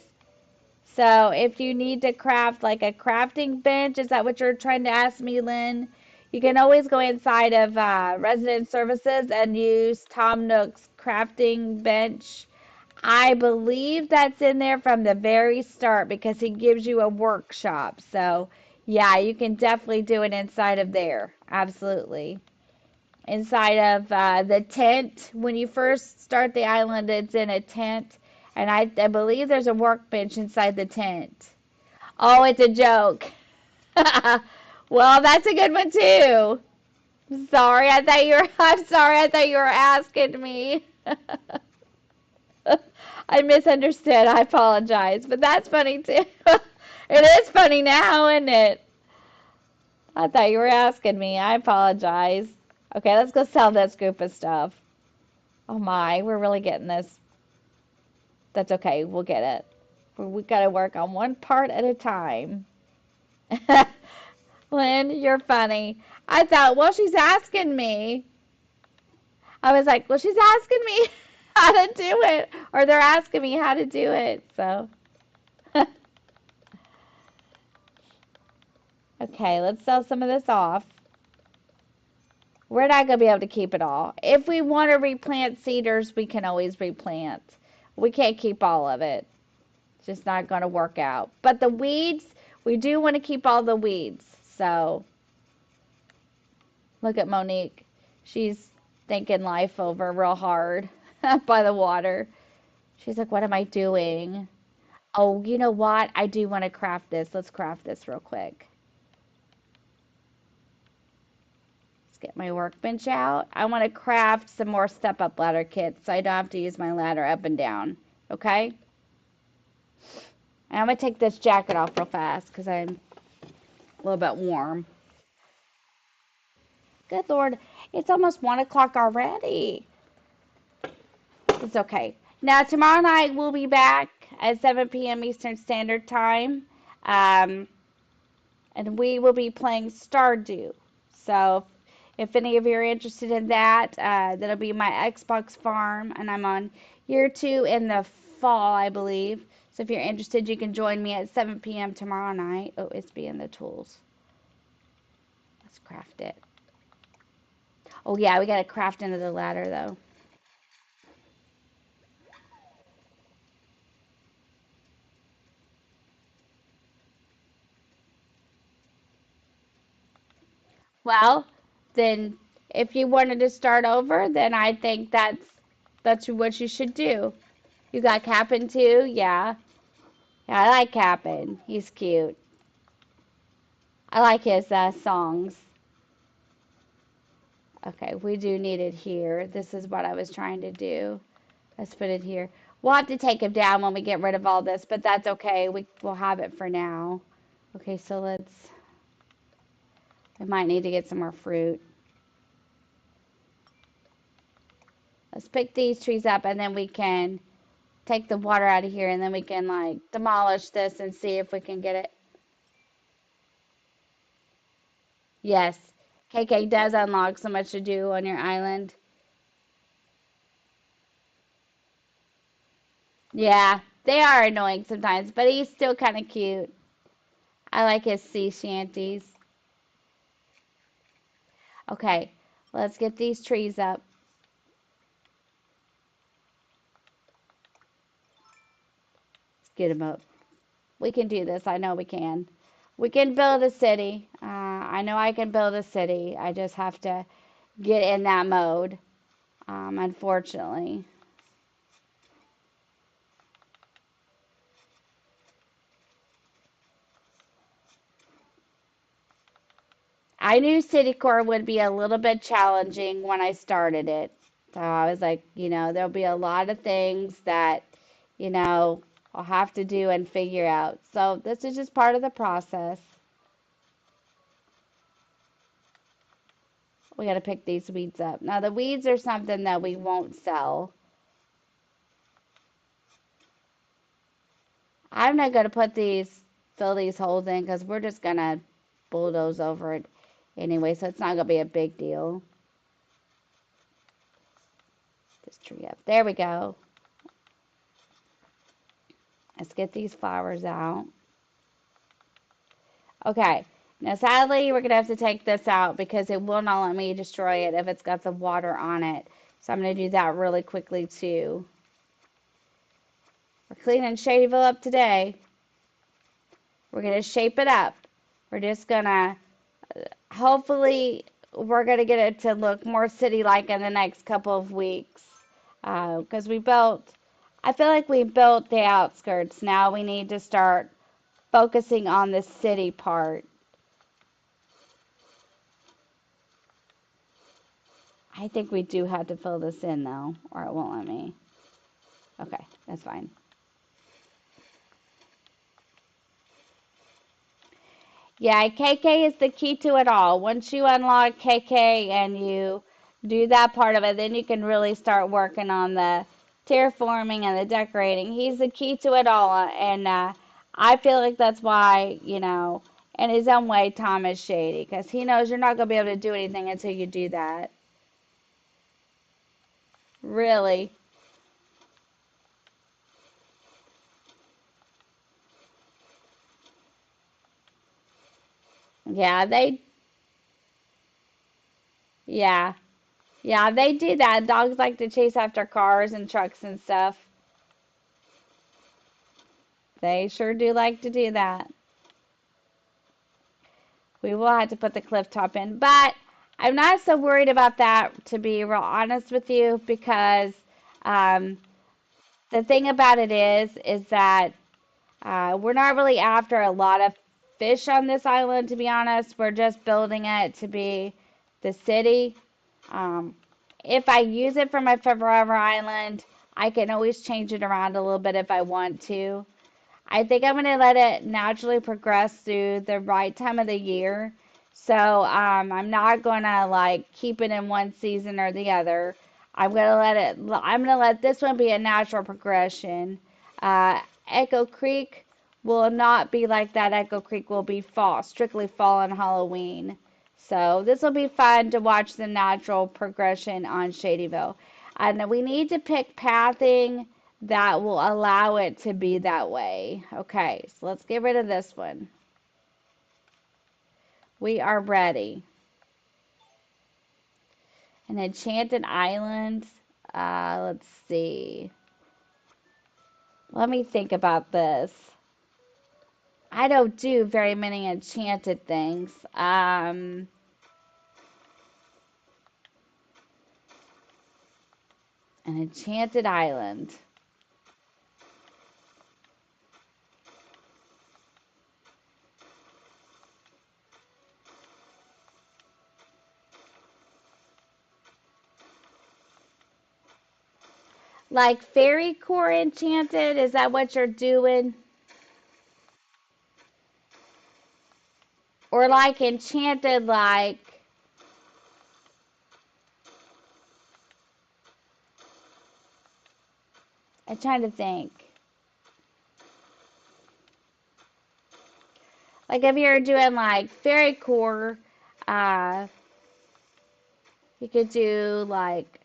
So if you need to craft like a crafting bench, is that what you're trying to ask me, Lynn? You can always go inside of resident services and use Tom Nook's crafting bench. I believe that's in there from the very start because he gives you a workshop. So yeah, you can definitely do it inside of there. Absolutely. Inside of the tent. When you first start the island, it's in a tent. And I believe there's a workbench inside the tent. Oh, it's a joke. Well, that's a good one too. Sorry, I thought you were. I'm sorry, I thought you were asking me. I misunderstood. I apologize, but that's funny too. It is funny now, isn't it? I thought you were asking me. I apologize. Okay, let's go sell this group of stuff. Oh my, we're really getting this. That's okay. We'll get it. We got to work on one part at a time. Lynn, you're funny. I thought, well, she's asking me. I was like, well, she's asking me how to do it, or they're asking me how to do it. So, okay, let's sell some of this off. We're not going to be able to keep it all. If we want to replant cedars, we can always replant. We can't keep all of it. It's just not going to work out. But the weeds, we do want to keep all the weeds. So, look at Monique. She's thinking life over real hard by the water. She's like, what am I doing? Oh, you know what? I do want to craft this. Let's craft this real quick. Let's get my workbench out. I want to craft some more step-up ladder kits so I don't have to use my ladder up and down. Okay? And I'm going to take this jacket off real fast because I'm a little bit warm. Good Lord. It's almost 1 o'clock already. It's okay. Now, tomorrow night we'll be back at 7 p.m. Eastern Standard Time. Um, and we will be playing Stardew. So, if any of you are interested in that, that'll be my Xbox farm. And I'm on year 2 in the fall, I believe. So, if you're interested, you can join me at 7 p.m. tomorrow night. Oh, it's being the tools. Let's craft it. Oh, yeah, we got to craft into the ladder, though. Well, then if you wanted to start over, then I think that's what you should do. You got Cap'n too? Yeah. Yeah, I like Cap'n. He's cute. I like his songs. Okay, we do need it here. This is what I was trying to do. Let's put it here. We'll have to take him down when we get rid of all this, but that's okay. We'll have it for now. Okay, so we might need to get some more fruit. Let's pick these trees up and then we can take the water out of here and then we can like demolish this and see if we can get it. Yes, KK does unlock so much to do on your island. Yeah, they are annoying sometimes, but he's still kind of cute. I like his sea shanties. Okay, let's get these trees up. Let's get them up. We can do this. I know we can. We can build a city. I know I can build a city. I just have to get in that mode, unfortunately. I knew city core would be a little bit challenging when I started it. So I was like, there'll be a lot of things that, you know, I'll have to do and figure out. So this is just part of the process. We got to pick these weeds up. Now the weeds are something that we won't sell. I'm not going to fill these holes in because we're just going to bulldoze over it anyway. So it's not going to be a big deal. This tree up. There we go. Let's get these flowers out. Okay. Now, sadly, we're going to have to take this out because it will not let me destroy it if it's got some water on it. So I'm going to do that really quickly, too. We're cleaning Shadyville up today. We're going to shape it up. We're just going to, hopefully, we're going to get it to look more city-like in the next couple of weeks. Because I feel like we built the outskirts. Now we need to start focusing on the city part. I think we do have to fill this in though, or it won't let me. Okay, that's fine. Yeah, KK is the key to it all. Once you unlock KK and you do that part of it, then you can really start working on the terraforming and the decorating. He's the key to it all, and I feel like that's why, in his own way, Tom is shady, because he knows you're not going to be able to do anything until you do that. Really. Yeah, yeah. Yeah, they do that. Dogs like to chase after cars and trucks and stuff. They sure do like to do that. We will have to put the cliff top in, but I'm not so worried about that, to be real honest with you, because um, the thing about it is that we're not really after a lot of fish on this island, to be honest. We're just building it to be the city. Um, if I use it for my forever island, I can always change it around a little bit if I want to. I think I'm going to let it naturally progress through the right time of the year. So I'm not going to like keep it in one season or the other. I'm going to let this one be a natural progression. Echo Creek will not be like that. Echo Creek will be strictly fall and Halloween. So this will be fun to watch the natural progression on Shadyville. And we need to pick pathing that will allow it to be that way. Okay, so let's get rid of this one. We are ready. An enchanted island. Let's see. Let me think about this. I don't do very many enchanted things. An enchanted island. Like fairy core enchanted? Is that what you're doing? Or like enchanted, like, I'm trying to think. Like if you're doing like fairy core, uh, you could do like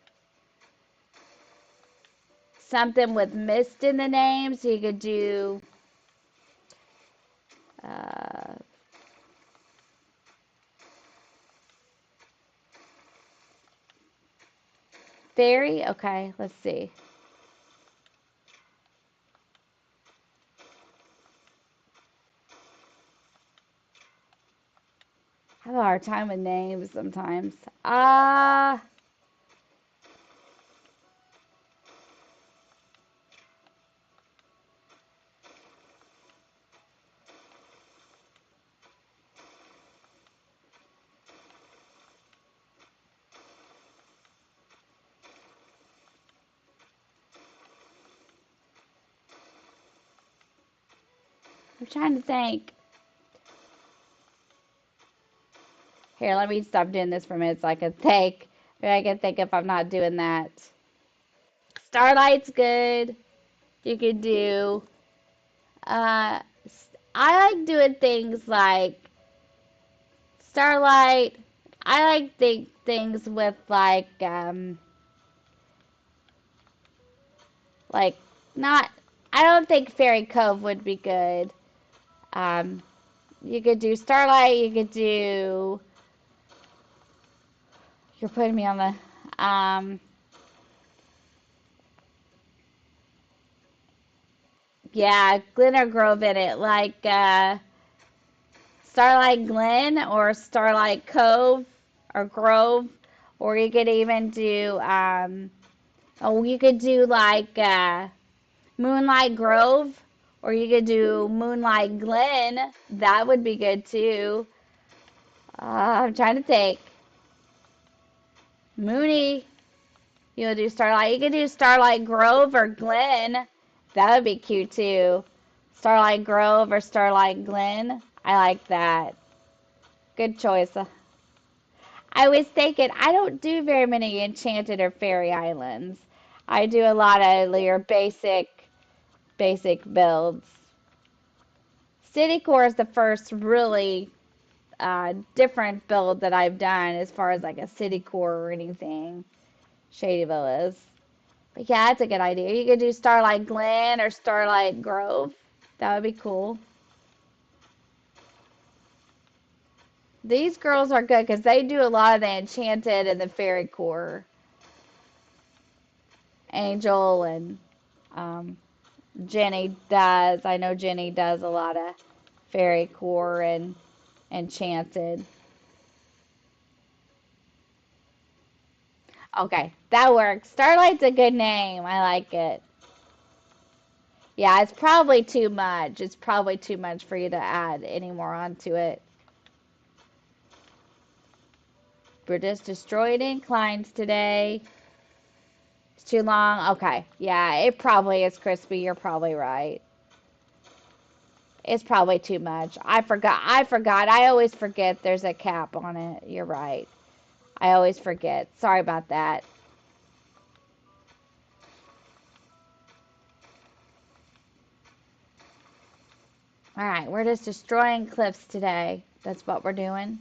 something with mist in the name. So you could do uh, fairy. Okay, let's see. I have a hard time with names sometimes. I'm trying to think. Here, let me stop doing this for a minute so I can think. Maybe I can think if I'm not doing that. Starlight's good. You could do. Uh, I like doing things like Starlight. I like things with like not. I don't think Fairy Cove would be good. Um, you could do Starlight. You could do. You're putting me on the. Yeah, Glen or Grove in it, like Starlight Glen or Starlight Cove or Grove, or you could even do oh, you could do like Moonlight Grove, or you could do Moonlight Glen. That would be good too. I'm trying to think. Mooney, you'll do Starlight. You could do Starlight Grove or Glen. That would be cute too. Starlight Grove or Starlight Glen. I like that. Good choice. I was thinking, I don't do very many enchanted or fairy islands. I do a lot of your basic builds. City Core is the first really different build that I've done as far as like a city core or anything. Shadyville is. But yeah, that's a good idea. You could do Starlight Glen or Starlight Grove. That would be cool. These girls are good because they do a lot of the enchanted and the fairy core. Angel and um, Jenny does. I know Jenny does a lot of fairy core and enchanted. Okay, that works. Starlight's a good name. I like it. Yeah, it's probably too much. It's probably too much for you to add any more onto it. We're just destroyed inclines today. It's too long. Okay. Yeah, it probably is crispy. You're probably right. It's probably too much. I forgot. I forgot. I always forget there's a cap on it. You're right. I always forget. Sorry about that. All right, we're just destroying cliffs today. That's what we're doing.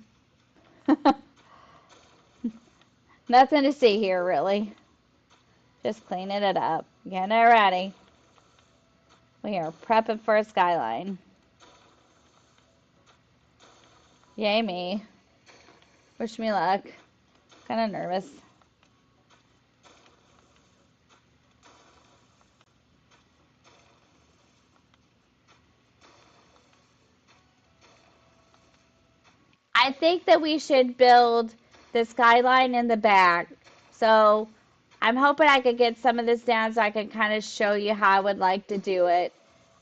Nothing to see here, really. Just cleaning it up. Getting it ready. We are prepping for a skyline. Yay me. Wish me luck. Kind of nervous. I think that we should build the skyline in the back. So I'm hoping I could get some of this down so I can kind of show you how I would like to do it.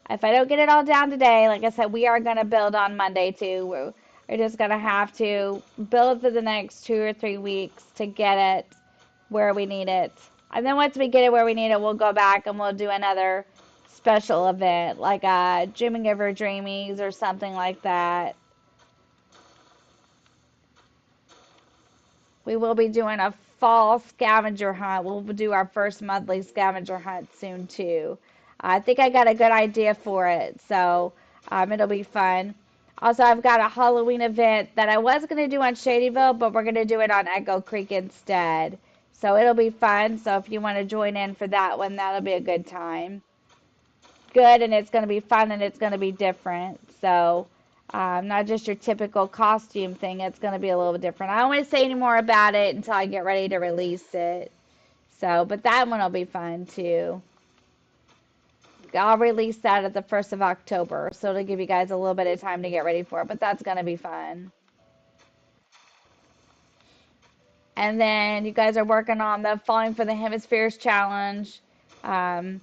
If I don't get it all down today, like I said, we are going to build on Monday too. We're just going to have to build for the next 2 or 3 weeks to get it where we need it. And then once we get it where we need it, we'll go back and we'll do another special event like Dreaming of Her Dreamies or something like that. We will be doing a fall scavenger hunt. We'll do our first monthly scavenger hunt soon too. I think I got a good idea for it, so it'll be fun. Also, I've got a Halloween event that I was going to do on Shadyville, but we're going to do it on Echo Creek instead. So it'll be fun. So if you want to join in for that one, that'll be a good time. Good, and it's going to be fun, and it's going to be different. So not just your typical costume thing. It's going to be a little bit different. I don't want to say any more about it until I get ready to release it. So, but that one will be fun too. I'll release that at the 1st of October, so it'll give you guys a little bit of time to get ready for it, but that's going to be fun. And then you guys are working on the Falling for the Hemispheres challenge. Um,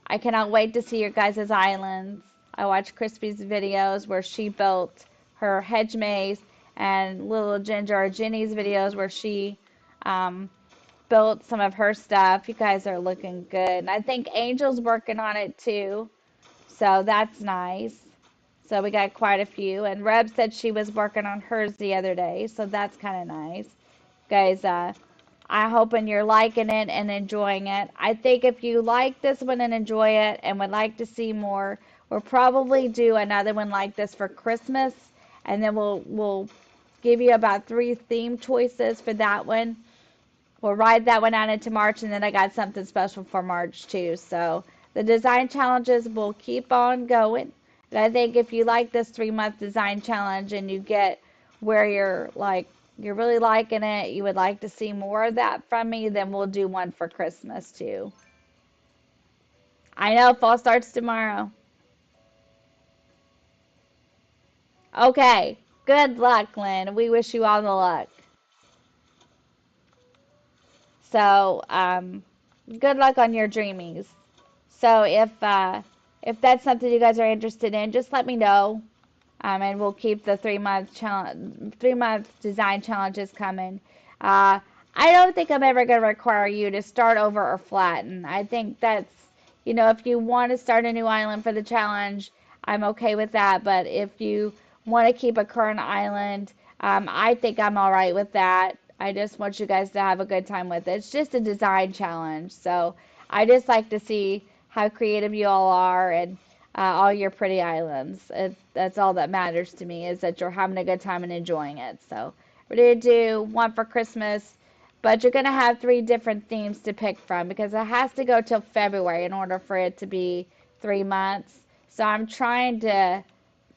I cannot wait to see your guys' islands. I watched Crispy's videos where she built her hedge maze, and Little Ginger or Jenny's videos where she um, built some of her stuff. You guys are looking good. And I think Angel's working on it too. So that's nice. So we got quite a few. And Reb said she was working on hers the other day, so that's kind of nice. Guys, I'm hoping you're liking it and enjoying it. I think if you like this one and enjoy it and would like to see more, we'll probably do another one like this for Christmas, and then we'll give you about 3 theme choices for that one. We'll ride that one out into March, and then I got something special for March too. So the design challenges will keep on going. And I think if you like this 3-month design challenge and you get where you're really liking it, you would like to see more of that from me, then we'll do one for Christmas too. I know fall starts tomorrow. Okay. Good luck, Lynn. We wish you all the luck. So, good luck on your dreamies. So if that's something you guys are interested in, just let me know. And we'll keep the 3-month challenge, 3-month design challenges coming. I don't think I'm ever going to require you to start over or flatten. I think that's, if you want to start a new island for the challenge, I'm okay with that. But if you want to keep a current island, I think I'm all right with that. I just want you guys to have a good time with it. It's just a design challenge. So I just like to see how creative you all are and all your pretty islands. That's all that matters to me is that you're having a good time and enjoying it. So we're going to do one for Christmas, but you're going to have 3 different themes to pick from because it has to go till February in order for it to be 3 months. So I'm trying to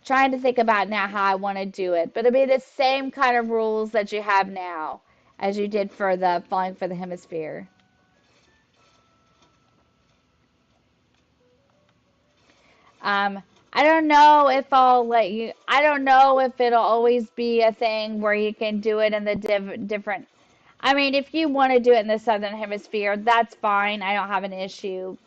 think about now how I want to do it, but it'll be the same kind of rules that you have now as you did for the Falling for the Hemisphere. I don't know if I'll let you. I don't know if it'll always be a thing where you can do it in the different. I mean, if you want to do it in the Southern Hemisphere, that's fine. I don't have an issue.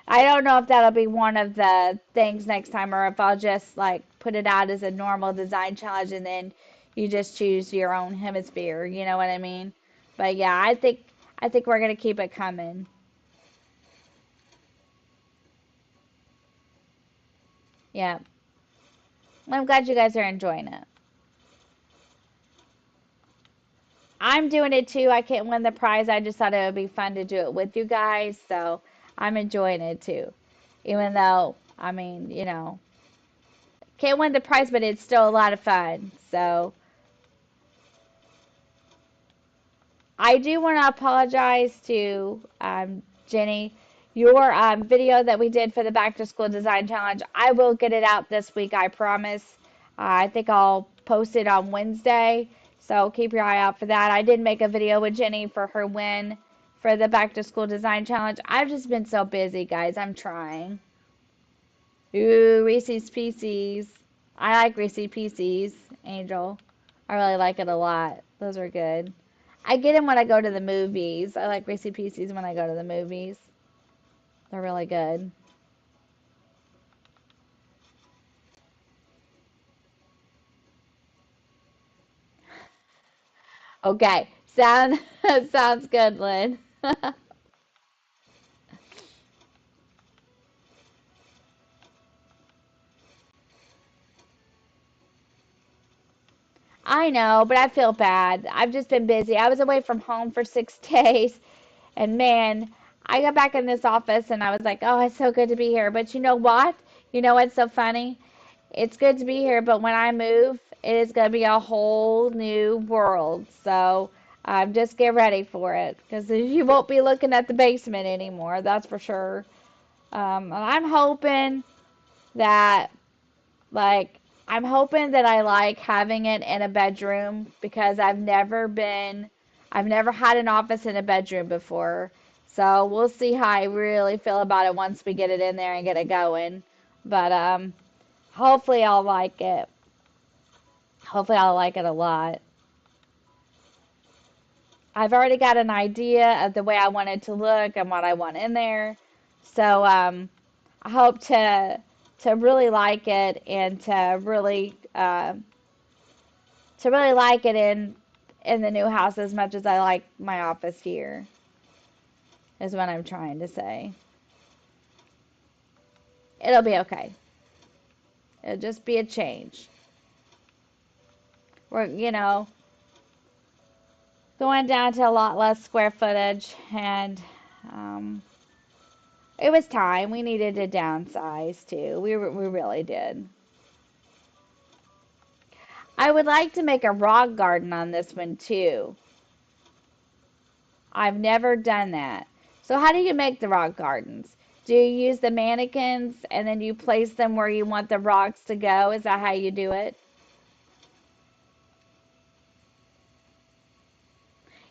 I don't know if that'll be one of the things next time or if I'll just like put it out as a normal design challenge and then you just choose your own hemisphere. You know what I mean? But yeah, I think we're gonna keep it coming. Yeah. I'm glad you guys are enjoying it. I'm doing it too. I can't win the prize. I just thought it would be fun to do it with you guys. So I'm enjoying it too. Even though, I mean, can't win the prize, but it's still a lot of fun. So I do want to apologize to Jenny. Your video that we did for the Back to School Design Challenge, I will get it out this week, I promise. I think I'll post it on Wednesday, so keep your eye out for that. I did make a video with Jenny for her win for the Back to School Design Challenge. I've just been so busy, guys. I'm trying. Ooh, Reese's Pieces. I like Reese's Pieces, Angel. I really like it a lot. Those are good. I get them when I go to the movies. I like Reese's Pieces when I go to the movies. They're really good. Okay, sounds good, Lynn. I know, but I feel bad. I've just been busy. I was away from home for 6 days, and man, I got back in this office and I was like, oh, it's so good to be here. But you know what? You know what's so funny? It's good to be here, but when I move, it is going to be a whole new world. So just get ready for it because you won't be looking at the basement anymore. That's for sure. I'm hoping that like I'm hoping that I like having it in a bedroom because I've never had an office in a bedroom before. So we'll see how I really feel about it once we get it in there and get it going. But hopefully I'll like it. Hopefully I'll like it a lot. I've already got an idea of the way I want it to look and what I want in there. So I hope to really like it and to really like it in the new house as much as I like my office here is what I'm trying to say. It'll be okay. It'll just be a change. We're, going down to a lot less square footage, and um, it was time. We needed to downsize too. We really did. I would like to make a rock garden on this one too. I've never done that. So how do you make the rock gardens? Do you use the mannequins and then you place them where you want the rocks to go? Is that how you do it?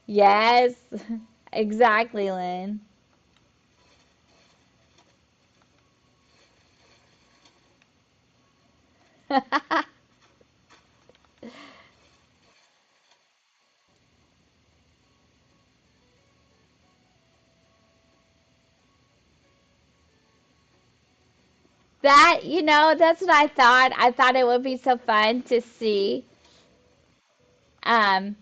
Yes, exactly, Lynn. That, that's what I thought. I thought it would be so fun um,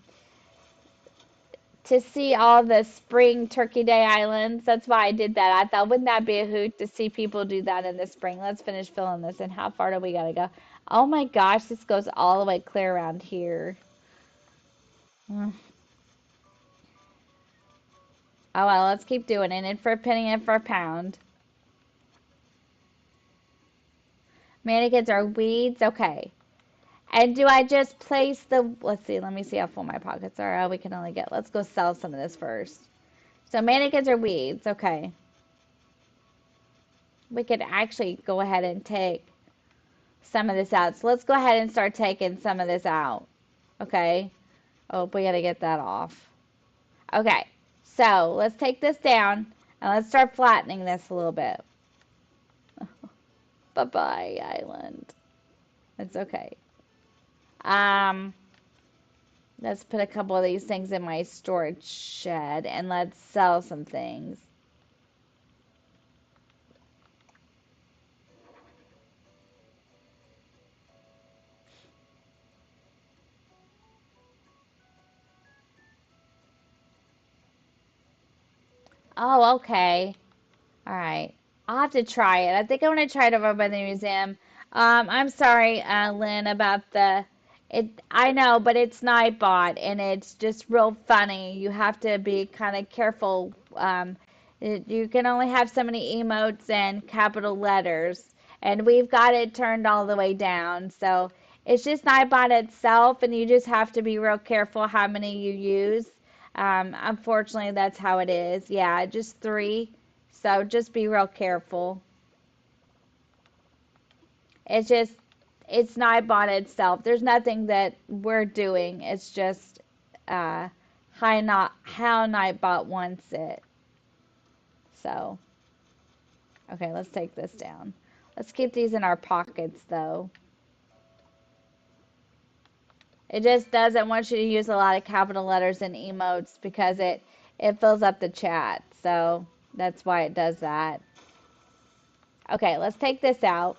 to see all the spring Turkey Day islands. That's why I did that. I thought, wouldn't that be a hoot to see people do that in the spring? Let's finish filling this. And how far do we gotta go? Oh my gosh, this goes all the way clear around here. Mm. Oh well, let's keep doing it. In for a penny, in for a pound. Mannequins are weeds. Okay. And do I just place let's see, let me see how full my pockets are. Oh, we can only let's go sell some of this first. So mannequins are weeds. Okay. We could actually go ahead and take some of this out. So let's go ahead and start taking some of this out. Okay. Oh, we got to get that off. Okay. So let's take this down and let's start flattening this a little bit. Bye-bye, island. It's okay. Um, let's put a couple of these things in my storage shed and let's sell some things. Oh, okay. All right. I'll have to try it. I think I want to try it over by the museum. I'm sorry, Lynn, about it. I know, but it's Nightbot, and it's just real funny. You have to be kind of careful. You can only have so many emotes and capital letters, and we've got it turned all the way down. So it's just Nightbot itself, and you just have to be real careful how many you use. Unfortunately, that's how it is. Yeah, just three. So just be real careful. It's just, it's Nightbot itself. There's nothing that we're doing. It's just how Nightbot wants it. So, okay, let's take this down. Let's keep these in our pockets, though. It just doesn't want you to use a lot of capital letters and emotes because it fills up the chat. So that's why it does that. Okay, let's take this out.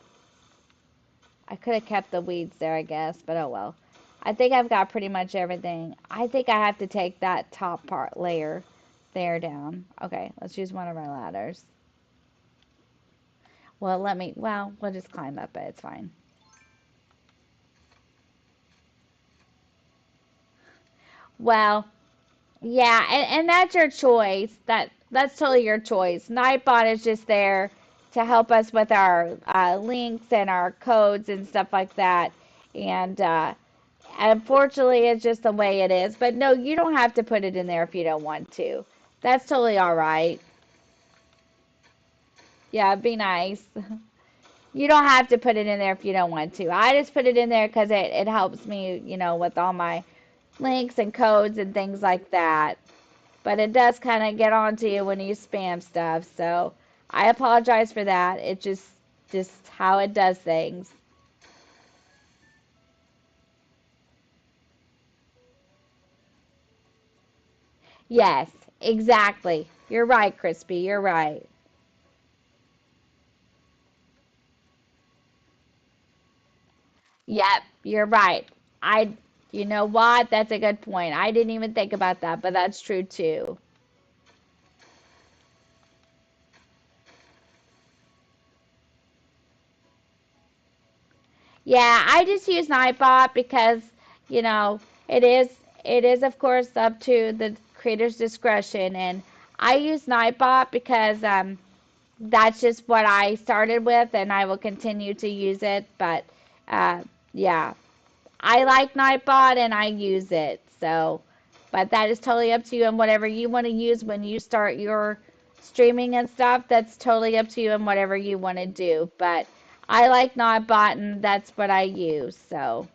I could have kept the weeds there, I guess, but oh well. I think I've got pretty much everything. I think I have to take that top part layer there down. Okay, let's use one of our ladders. Well, we'll just climb up it. It's fine. Well, yeah, and that's your choice. That's totally your choice. Nightbot is just there to help us with our links and our codes and stuff like that. And unfortunately, it's just the way it is. But no, you don't have to put it in there if you don't want to. That's totally all right. Yeah, be nice. You don't have to put it in there if you don't want to. I just put it in there because it helps me, with all my links and codes and things like that. But it does kind of get onto you when you spam stuff. So I apologize for that. It's just how it does things. Yes, exactly. You're right, Crispy. You're right. Yep, you're right. You know what? That's a good point. I didn't even think about that, but that's true too. Yeah, I just use Nightbot because, you know, it is it is of course up to the creator's discretion, and I use Nightbot because that's just what I started with, and I will continue to use it. But uh, yeah, I like Nightbot and I use it. So, but that is totally up to you, and whatever you want to use when you start your streaming and stuff, that's totally up to you and whatever you want to do. But I like Nightbot and that's what I use. So,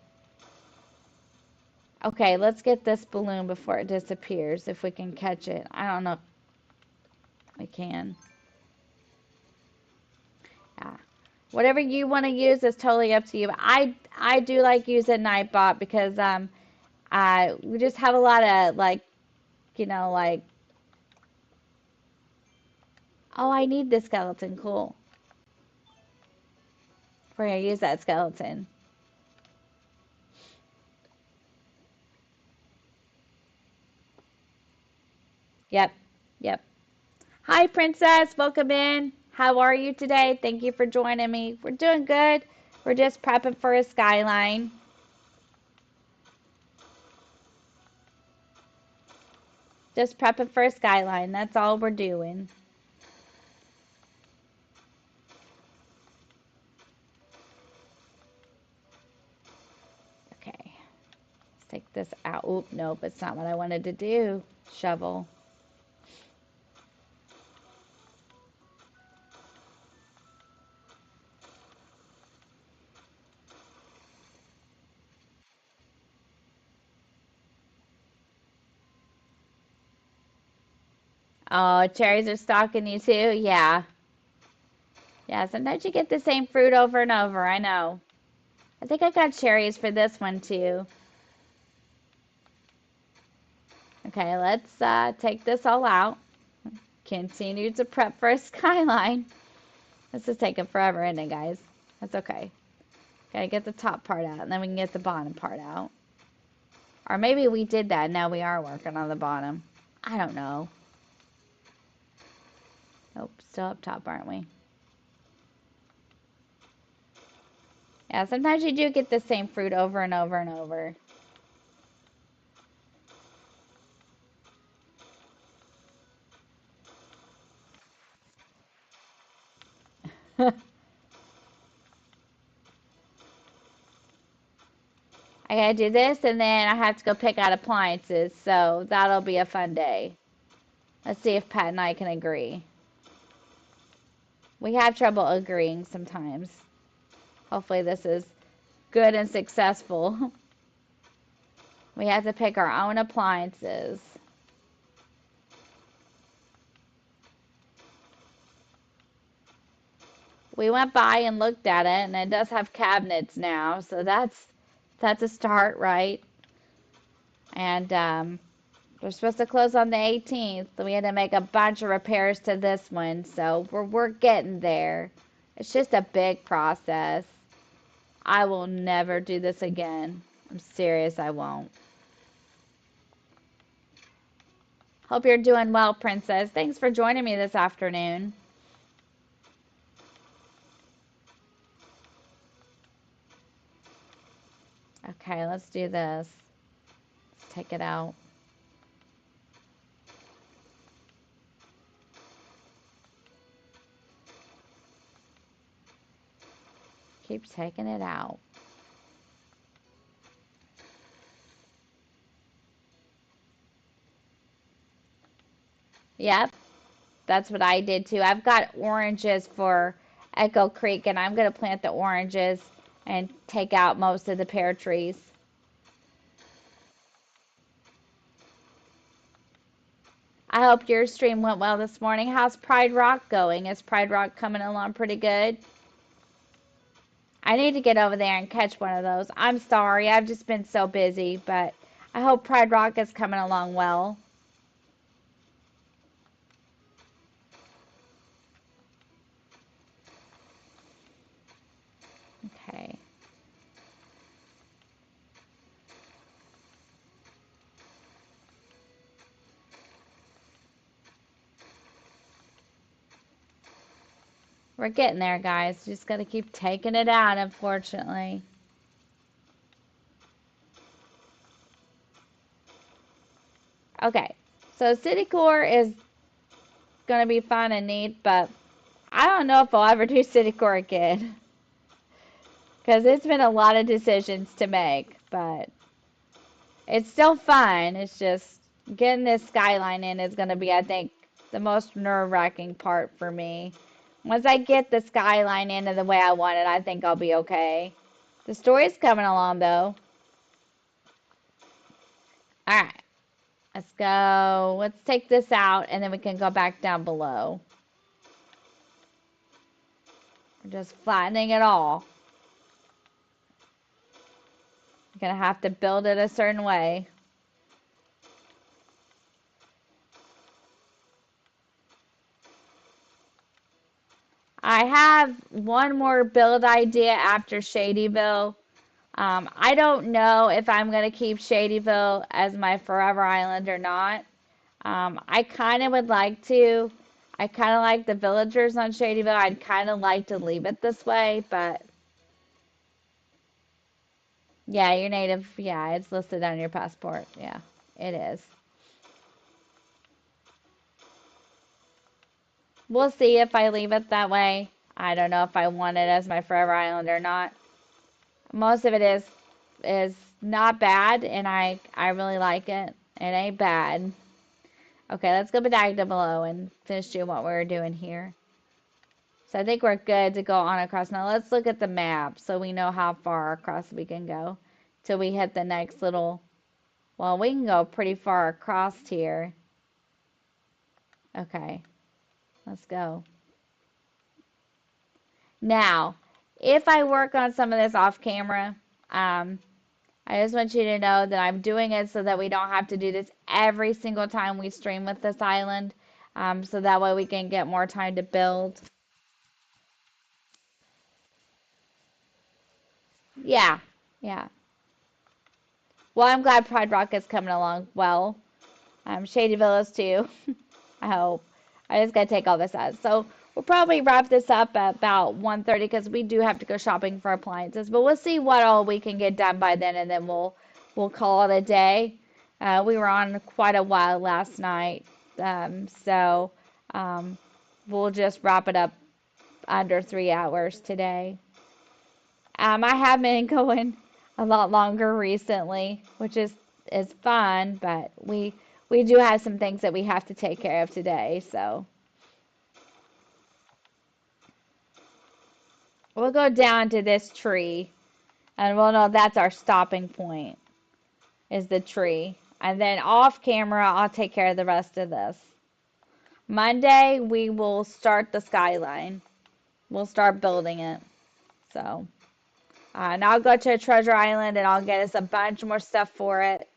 okay, let's get this balloon before it disappears if we can catch it. I don't know if we can. Yeah. Whatever you want to use is totally up to you. I do like using Nightbot because we just have a lot of like, like, oh, I need this skeleton. Cool. We're gonna use that skeleton. Yep. Yep. Hi, Princess. Welcome in. How are you today? Thank you for joining me. We're doing good. We're just prepping for a skyline. Just prepping for a skyline. That's all we're doing. Okay. Let's take this out. Oop, nope, it's not what I wanted to do. Shovel. Oh, cherries are stalking you too? Yeah. Yeah, sometimes you get the same fruit over and over. I know. I think I got cherries for this one too. Okay, let's take this all out. Continue to prep for a skyline. This is taking forever, isn't it, guys? That's okay. Gotta get the top part out, and then we can get the bottom part out. Or maybe we did that, now we are working on the bottom. I don't know. Nope, still up top, aren't we? Yeah, sometimes you do get the same fruit over and over and over. I gotta do this, and then I have to go pick out appliances, so that'll be a fun day. Let's see if Pat and I can agree. We have trouble agreeing sometimes. Hopefully this is good and successful. We have to pick our own appliances. We went by and looked at it, and it does have cabinets now, so that's a start, right? And we're supposed to close on the 18th. So we had to make a bunch of repairs to this one, so we're getting there. It's just a big process. I will never do this again. I'm serious, I won't. Hope you're doing well, Princess. Thanks for joining me this afternoon. Okay, let's do this. Let's take it out. Keep taking it out. Yep, that's what I did too. I've got oranges for Echo Creek, and I'm going to plant the oranges and take out most of the pear trees. I hope your stream went well this morning. How's Pride Rock going? Is Pride Rock coming along pretty good? I need to get over there and catch one of those. I'm sorry, I've just been so busy, but I hope Pride Rock is coming along well. Okay. We're getting there, guys. Just got to keep taking it out, unfortunately. Okay, so city core is gonna be fun and neat, but I don't know if I'll ever do city core again because it's been a lot of decisions to make, but it's still fun. It's just getting this skyline in is gonna be, I think, the most nerve-wracking part for me. Once I get the skyline in the way I want it, I think I'll be okay. The story's coming along though. All right, let's go. Let's take this out and then we can go back down below. We're just flattening it all. You're gonna have to build it a certain way. I have one more build idea after Shadyville. I don't know if I'm going to keep Shadyville as my forever island or not. I kind of would like to. I kind of like the villagers on Shadyville. I'd kind of like to leave it this way, but yeah, you're native. Yeah, it's listed on your passport. Yeah, it is. We'll see if I leave it that way. I don't know if I want it as my forever island or not. Most of it is not bad, and I really like it. It ain't bad. Okay, let's go back down below and finish doing what we're doing here. So I think we're good to go on across. Now let's look at the map so we know how far across we can go till we hit the next little. Well, we can go pretty far across here. Okay, let's go. Now, if I work on some of this off camera, I just want you to know that I'm doing it so that we don't have to do this every single time we stream with this island. So that way we can get more time to build. Yeah, yeah. Well, I'm glad Pride Rock is coming along well. Shadyville is too. I hope. I just gotta take all this out. So we'll probably wrap this up at about 1:30 because we do have to go shopping for appliances. But we'll see what all we can get done by then, and then we'll call it a day. We were on quite a while last night, so we'll just wrap it up under 3 hours today. I have been going a lot longer recently, which is fun, but we do have some things that we have to take care of today, so we'll go down to this tree, and we'll know that's our stopping point, is the tree. And then off camera, I'll take care of the rest of this. Monday, we will start the skyline. We'll start building it. So, and I'll go to a treasure island and I'll get us a bunch more stuff for it.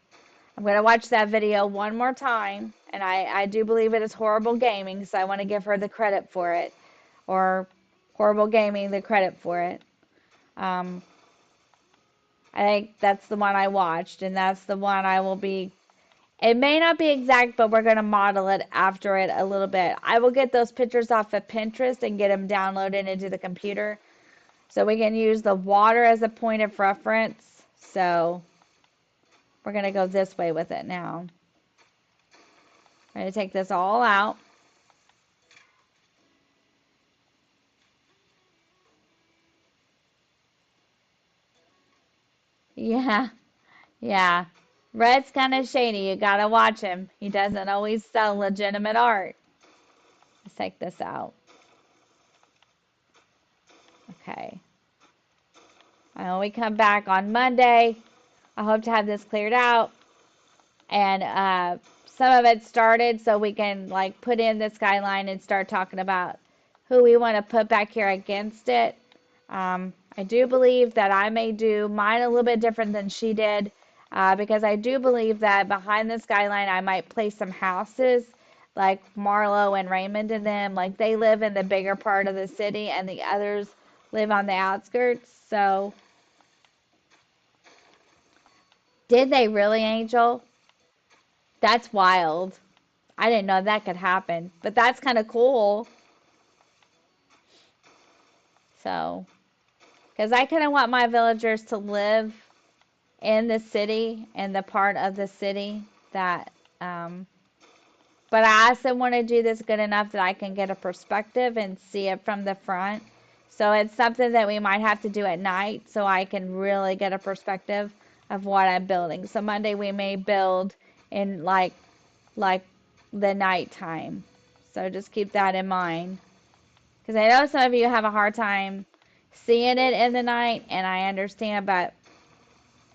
I'm going to watch that video one more time. And I do believe it is Horrible Gaming, so I want to give her the credit for it. Or Horrible Gaming the credit for it. I think that's the one I watched, and that's the one I will be. It may not be exact, but we're going to model it after it a little bit. I will get those pictures off of Pinterest and get them downloaded into the computer. So we can use the water as a point of reference. So we're going to go this way with it now. I'm going to take this all out. Yeah, yeah. Red's kind of shady. You got to watch him. He doesn't always sell legitimate art. Let's take this out. Okay. And when we come back on Monday, I hope to have this cleared out. And some of it started so we can like put in the skyline and start talking about who we want to put back here against it. I do believe that I may do mine a little bit different than she did because I do believe that behind the skyline I might place some houses like Marlowe and Raymond in them. Like they live in the bigger part of the city and the others live on the outskirts. So did they really, Angel? That's wild. I didn't know that could happen, but that's kind of cool. So, because I kind of want my villagers to live in the city, in the part of the city that Um, but I also want to do this good enough that I can get a perspective and see it from the front. So it's something that we might have to do at night so I can really get a perspective of what I'm building. So Monday we may build in like the nighttime. So just keep that in mind. Because I know some of you have a hard time seeing it in the night, and I understand, but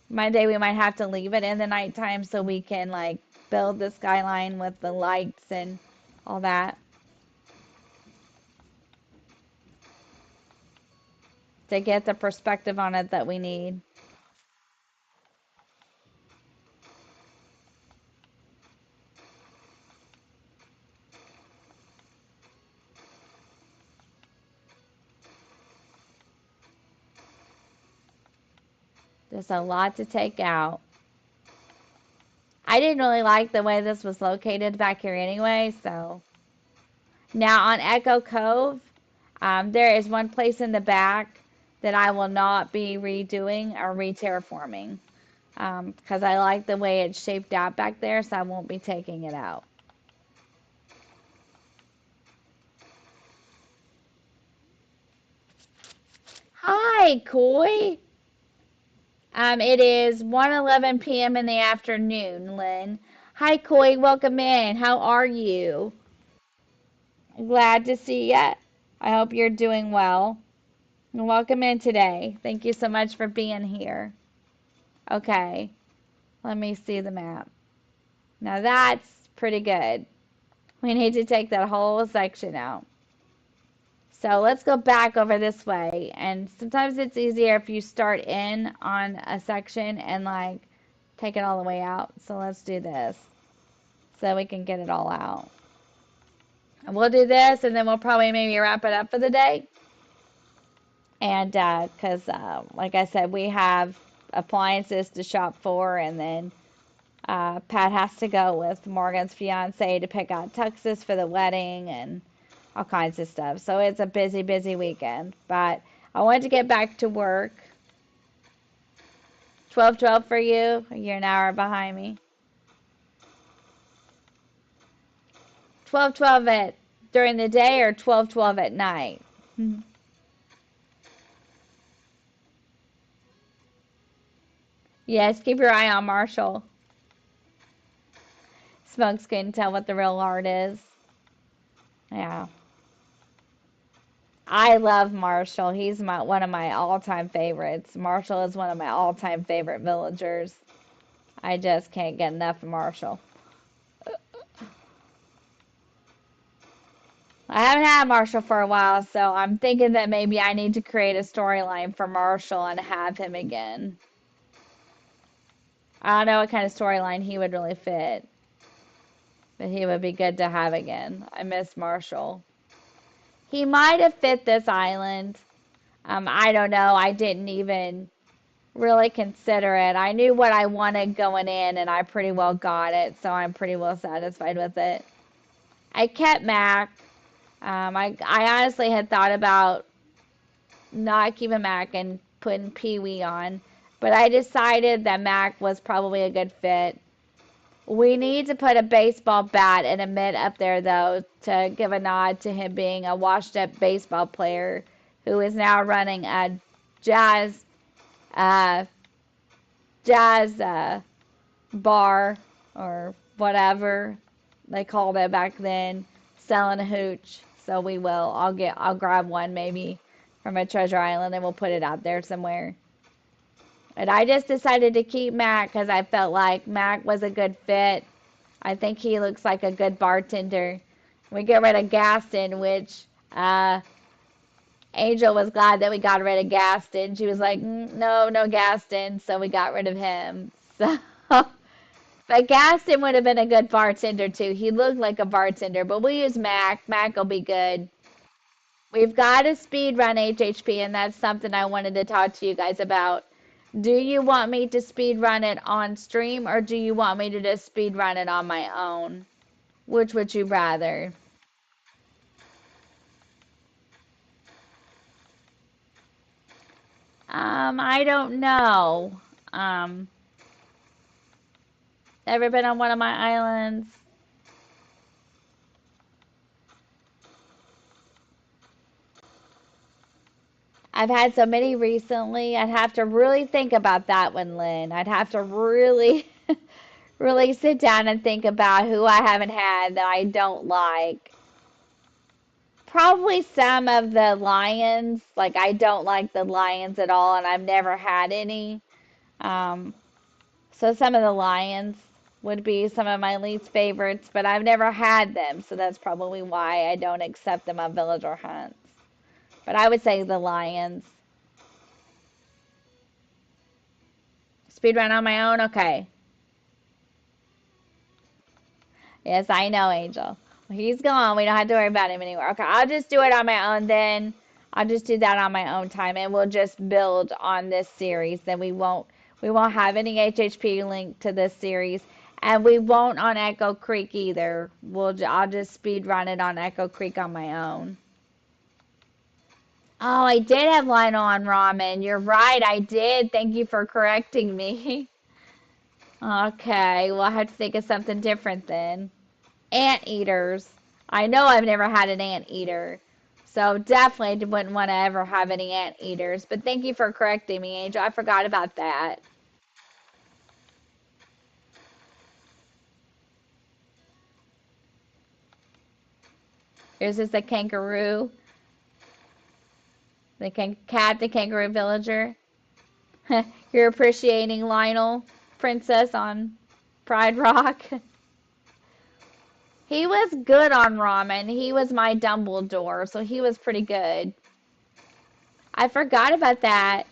Monday we might have to leave it in the nighttime so we can like build the skyline with the lights and all that to get the perspective on it that we need. There's a lot to take out. I didn't really like the way this was located back here anyway, so. Now on Echo Cove, there is one place in the back that I will not be redoing or re-terraforming because I like the way it's shaped out back there, so I won't be taking it out. Hi, Coy. It is 1:11 p.m. in the afternoon, Lynn. Hi, Coy. Welcome in. How are you? Glad to see you. I hope you're doing well. Welcome in today. Thank you so much for being here. Okay, let me see the map. Now that's pretty good. We need to take that whole section out. So let's go back over this way. And sometimes it's easier if you start in on a section and like take it all the way out. So let's do this so we can get it all out. And we'll do this and then we'll probably maybe wrap it up for the day. And because, like I said, we have appliances to shop for, and then Pat has to go with Morgan's fiance to pick out tuxes for the wedding and all kinds of stuff. So it's a busy, busy weekend. But I wanted to get back to work. 12:12 for you. You're an hour behind me. 12:12 at during the day or 12:12 at night. Yes, keep your eye on Marshall. Smokes couldn't tell what the real art is. Yeah. I love Marshall. He's one of my all-time favorites. Marshall is one of my all-time favorite villagers. I just can't get enough of Marshall. I haven't had Marshall for a while, so I'm thinking that maybe I need to create a storyline for Marshall and have him again. I don't know what kind of storyline he would really fit, but he would be good to have again. I miss Marshall. He might have fit this island. I don't know. I didn't even really consider it. I knew what I wanted going in, and I pretty well got it, so I'm pretty well satisfied with it. I kept Mac. I honestly had thought about not keeping Mac and putting Pee Wee on, but I decided that Mac was probably a good fit. We need to put a baseball bat and a mitt up there, though, to give a nod to him being a washed up baseball player who is now running a jazz uh, jazz bar or whatever they called it back then, selling a hooch. So we will. I'll grab one maybe from a treasure island and we'll put it out there somewhere. And I just decided to keep Mac because I felt like Mac was a good fit. I think he looks like a good bartender. We get rid of Gaston, which Angel was glad that we got rid of Gaston. She was like, no, no Gaston. So we got rid of him. So, but Gaston would have been a good bartender too. He looked like a bartender, but we'll use Mac. Mac will be good. We've got to speed run HHP, and that's something I wanted to talk to you guys about. Do you want me to speed run it on stream, or do you want me to just speed run it on my own? Which would you rather? I don't know. Um, Ever been on one of my islands? I've had so many recently. I'd have to really think about that one, Lynn. I'd have to really, really sit down and think about who I haven't had that I don't like. Probably some of the lions. Like, I don't like the lions at all, and I've never had any. Um, so some of the lions would be some of my least favorites, but I've never had them, so that's probably why I don't accept them on villager hunts. But I would say the lions. Speed run on my own? Okay. Yes, I know, Angel. He's gone. We don't have to worry about him anymore. Okay, I'll just do it on my own then. I'll just do that on my own time, and we'll just build on this series. Then we won't have any HHP linked to this series, and we won't on Echo Creek either. I'll just speed run it on Echo Creek on my own. Oh, I did have Lionel on ramen. You're right, I did. Thank you for correcting me. Okay, well, I have to think of something different then. Anteaters. I know I've never had an anteater. So definitely wouldn't want to ever have any anteaters. But thank you for correcting me, Angel. I forgot about that. Here's just a kangaroo. The kangaroo villager. You're appreciating Lionel, Princess on Pride Rock. He was good on ramen. He was my Dumbledore, so he was pretty good. I forgot about that.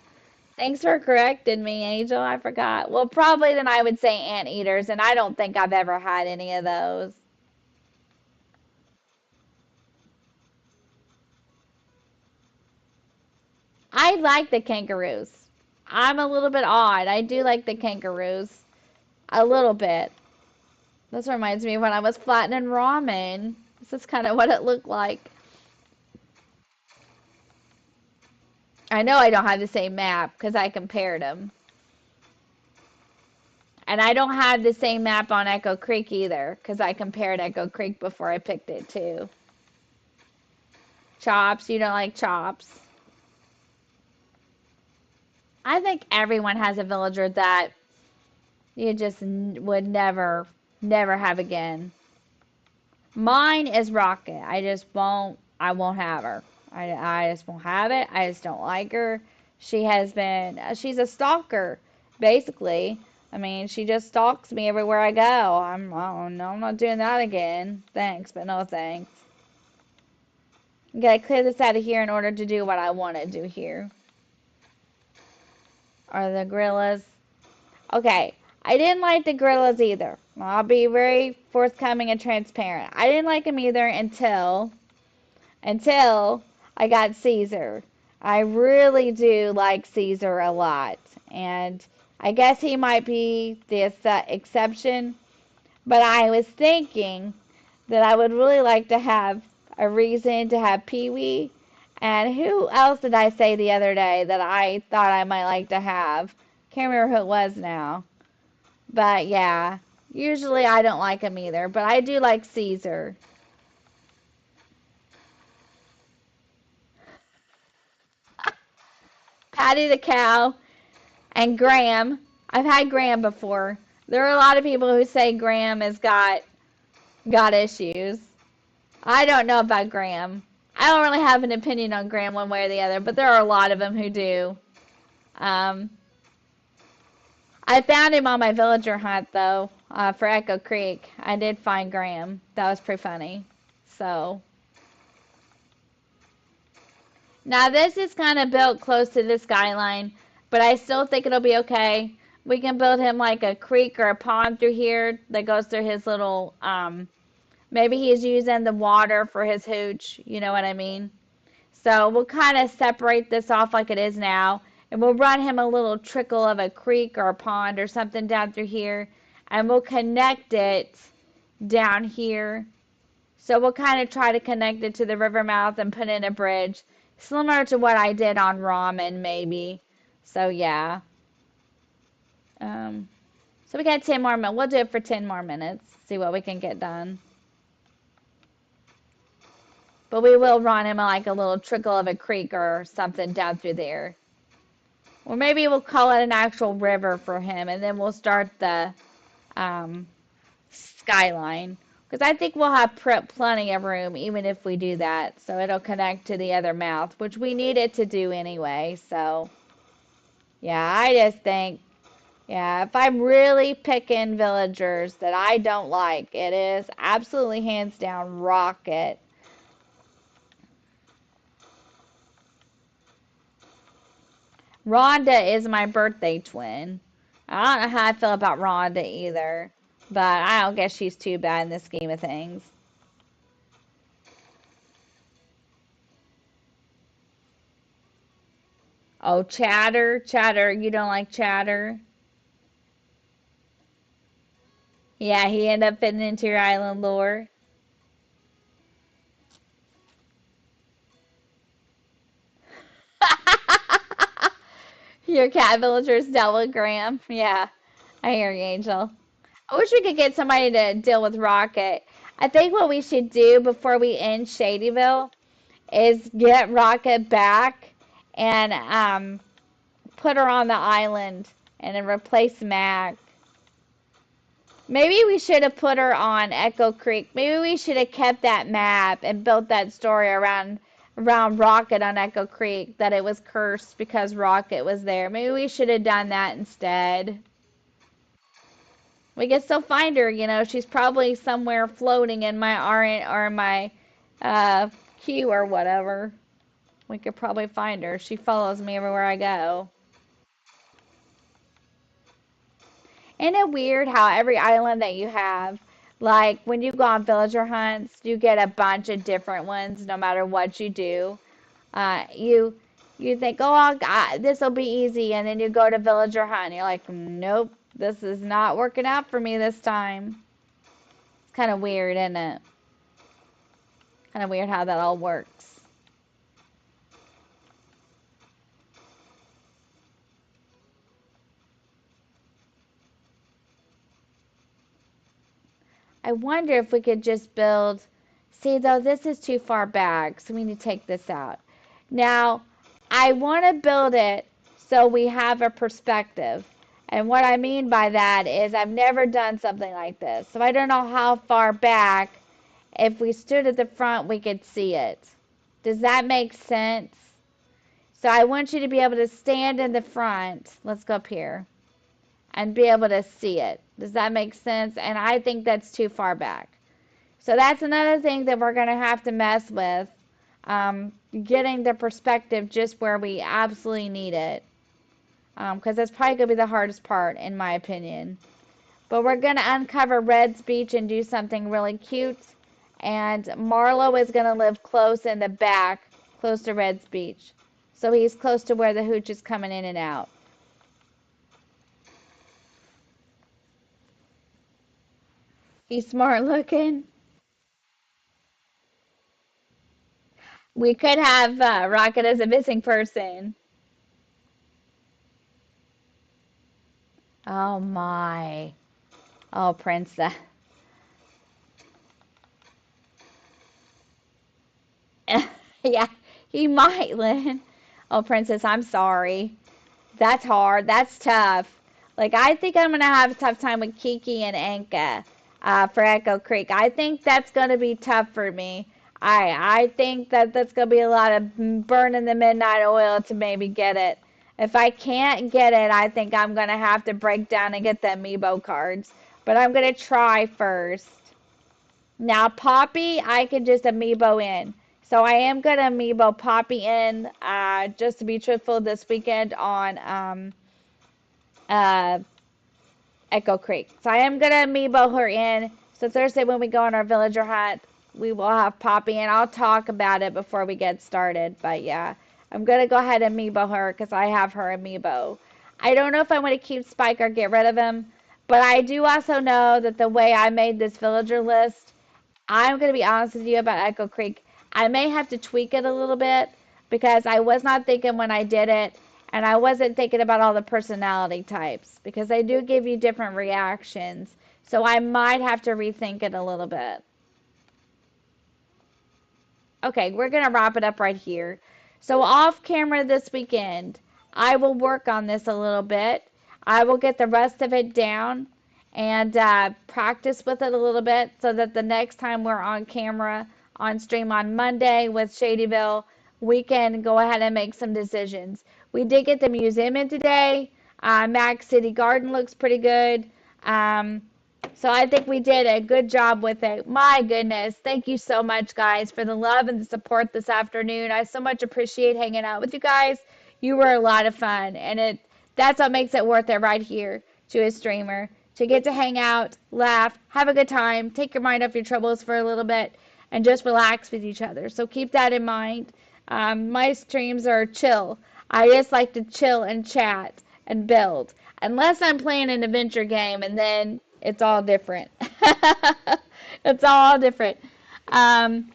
Thanks for correcting me, Angel. I forgot. Well, probably then I would say anteaters, and I don't think I've ever had any of those. I like the kangaroos. I'm a little bit odd. I do like the kangaroos. A little bit. This reminds me of when I was flattening ramen. This is kind of what it looked like. I know I don't have the same map because I compared them. And I don't have the same map on Echo Creek either because I compared Echo Creek before I picked it too. Chops, you don't like chops. I think everyone has a villager that you just would never have again. Mine is Rocket. I won't have her. I just won't have it. I just don't like her. She's a stalker, basically. I mean, she just stalks me everywhere I go. Oh no, I'm not doing that again. Thanks, but no thanks. I gotta clear this out of here in order to do what I want to do here. Are the gorillas? Okay, I didn't like the gorillas either. I'll be very forthcoming and transparent. I didn't like them either until I got Caesar. I really do like Caesar a lot, and I guess he might be the exception. But I was thinking that I would really like to have a reason to have Pee Wee. And who else did I say the other day that I thought I might like to have? Can't remember who it was now. But yeah, usually I don't like him either. But I do like Caesar. Patty the cow and Graham. I've had Graham before. There are a lot of people who say Graham has got issues. I don't know about Graham. I don't really have an opinion on Graham one way or the other, but there are a lot of them who do. Um, I found him on my villager hunt though, for Echo Creek. I did find Graham. That was pretty funny. So now this is kind of built close to the skyline, but I still think it'll be okay. We can build him like a creek or a pond through here that goes through his little, maybe he's using the water for his hooch, you know what I mean? So we'll kind of separate this off like it is now, and we'll run him a little trickle of a creek or a pond or something down through here, and we'll connect it down here. So we'll kind of try to connect it to the river mouth and put in a bridge, similar to what I did on ramen, maybe. So yeah. Um, So we got 10 more minutes. We'll do it for 10 more minutes. See what we can get done. But we will run him like a little trickle of a creek or something down through there. Or maybe we'll call it an actual river for him, and then we'll start the um, skyline. Because I think we'll have plenty of room even if we do that. So it'll connect to the other mouth, which we need it to do anyway. So, yeah, I just think, yeah, if I'm really picking villagers that I don't like, it is absolutely hands down Rocket. Rhonda is my birthday twin. I don't know how I feel about Rhonda either, but I don't guess she's too bad in the scheme of things. Oh, Chatter, Chatter, you don't like Chatter? Yeah, he ended up fitting into your island lore. Your cat villager's telegram. Yeah, I hear you, Angel. I wish we could get somebody to deal with Rocket. I think what we should do before we end Shadyville is get Rocket back and put her on the island and then replace Mac. Maybe we should have put her on Echo Creek. Maybe we should have kept that map and built that story around Rocket on Echo Creek, that it was cursed because Rocket was there. Maybe we should have done that instead. We can still find her, you know. She's probably somewhere floating in my RN or my queue or whatever. We could probably find her. She follows me everywhere I go. Isn't it weird how every island that you have, like when you go on villager hunts, you get a bunch of different ones no matter what you do. You think, oh, this will be easy, and then you go to villager hunt, and you're like, nope, this is not working out for me this time. It's kind of weird, isn't it? Kind of weird how that all works. I wonder if we could just build. See, though, this is too far back, so we need to take this out. Now, I want to build it so we have a perspective. And what I mean by that is I've never done something like this. So I don't know how far back, if we stood at the front, we could see it. Does that make sense? So I want you to be able to stand in the front. Let's go up here. And be able to see it. Does that make sense? And I think that's too far back. So that's another thing that we're going to have to mess with. Getting the perspective just where we absolutely need it. Because that's probably going to be the hardest part, in my opinion. But we're going to uncover Red's Beach and do something really cute. And Marlo is going to live close in the back, close to Red's Beach. So he's close to where the hooch is coming in and out. He's smart looking. We could have Rocket as a missing person. Oh my. Oh, Princess. Yeah, he might, Lynn. Oh, Princess, I'm sorry. That's hard. That's tough. Like, I think I'm going to have a tough time with Kiki and Anka for Echo Creek. I think that's going to be tough for me. I think that that's going to be a lot of burning the midnight oil to maybe get it. If I can't get it, I think I'm going to have to break down and get the amiibo cards. But I'm going to try first. Now, Poppy, I can just amiibo in. So I am going to amiibo Poppy in, just to be truthful, this weekend on uh, Echo Creek. So I am going to amiibo her in. So Thursday when we go on our villager hunt, we will have Poppy, and I'll talk about it before we get started. But yeah, I'm going to go ahead and amiibo her because I have her amiibo. I don't know if I want to keep Spike or get rid of him, but I do also know that the way I made this villager list, I'm going to be honest with you about Echo Creek. I may have to tweak it a little bit because I was not thinking when I did it And I wasn't thinking about all the personality types because they do give you different reactions. So I might have to rethink it a little bit. Okay, we're going to wrap it up right here. So, off camera this weekend, I will work on this a little bit. I will get the rest of it down and practice with it a little bit so that the next time we're on camera on stream on Monday with Shadyville, we can go ahead and make some decisions. We did get the museum in today. Mac City Garden looks pretty good. Um, so I think we did a good job with it. My goodness. Thank you so much, guys, for the love and the support this afternoon. I so much appreciate hanging out with you guys. You were a lot of fun, and that's what makes it worth it right here to a streamer. To get to hang out, laugh, have a good time, take your mind off your troubles for a little bit, and just relax with each other. So keep that in mind. My streams are chill. I just like to chill and chat and build. Unless I'm playing an adventure game, and then it's all different. It's all different. Um,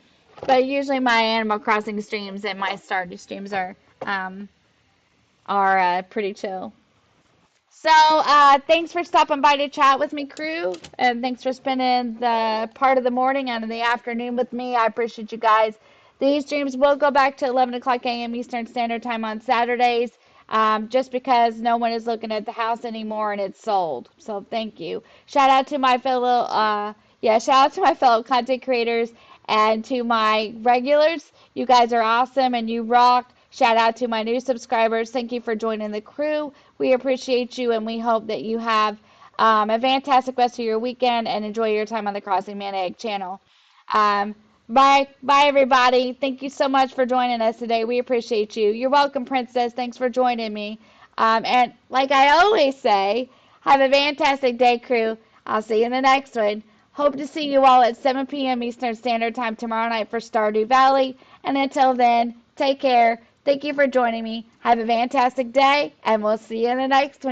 but usually my Animal Crossing streams and my Stardew streams are pretty chill. So, thanks for stopping by to chat with me, crew, and thanks for spending the part of the morning and the afternoon with me. I appreciate you guys. These streams will go back to 11 o'clock a.m. Eastern Standard Time on Saturdays, just because no one is looking at the house anymore and it's sold. So, thank you. Shout out to my fellow content creators and to my regulars. You guys are awesome and you rock. Shout out to my new subscribers. Thank you for joining the crew. We appreciate you, and we hope that you have a fantastic rest of your weekend and enjoy your time on the Crossing Man Egg channel. Um, bye, everybody. Thank you so much for joining us today. We appreciate you. You're welcome, Princess. Thanks for joining me. And like I always say, have a fantastic day, crew. I'll see you in the next one. Hope to see you all at 7 p.m. Eastern Standard Time tomorrow night for Stardew Valley. And until then, take care. Thank you for joining me. Have a fantastic day, and we'll see you in the next one.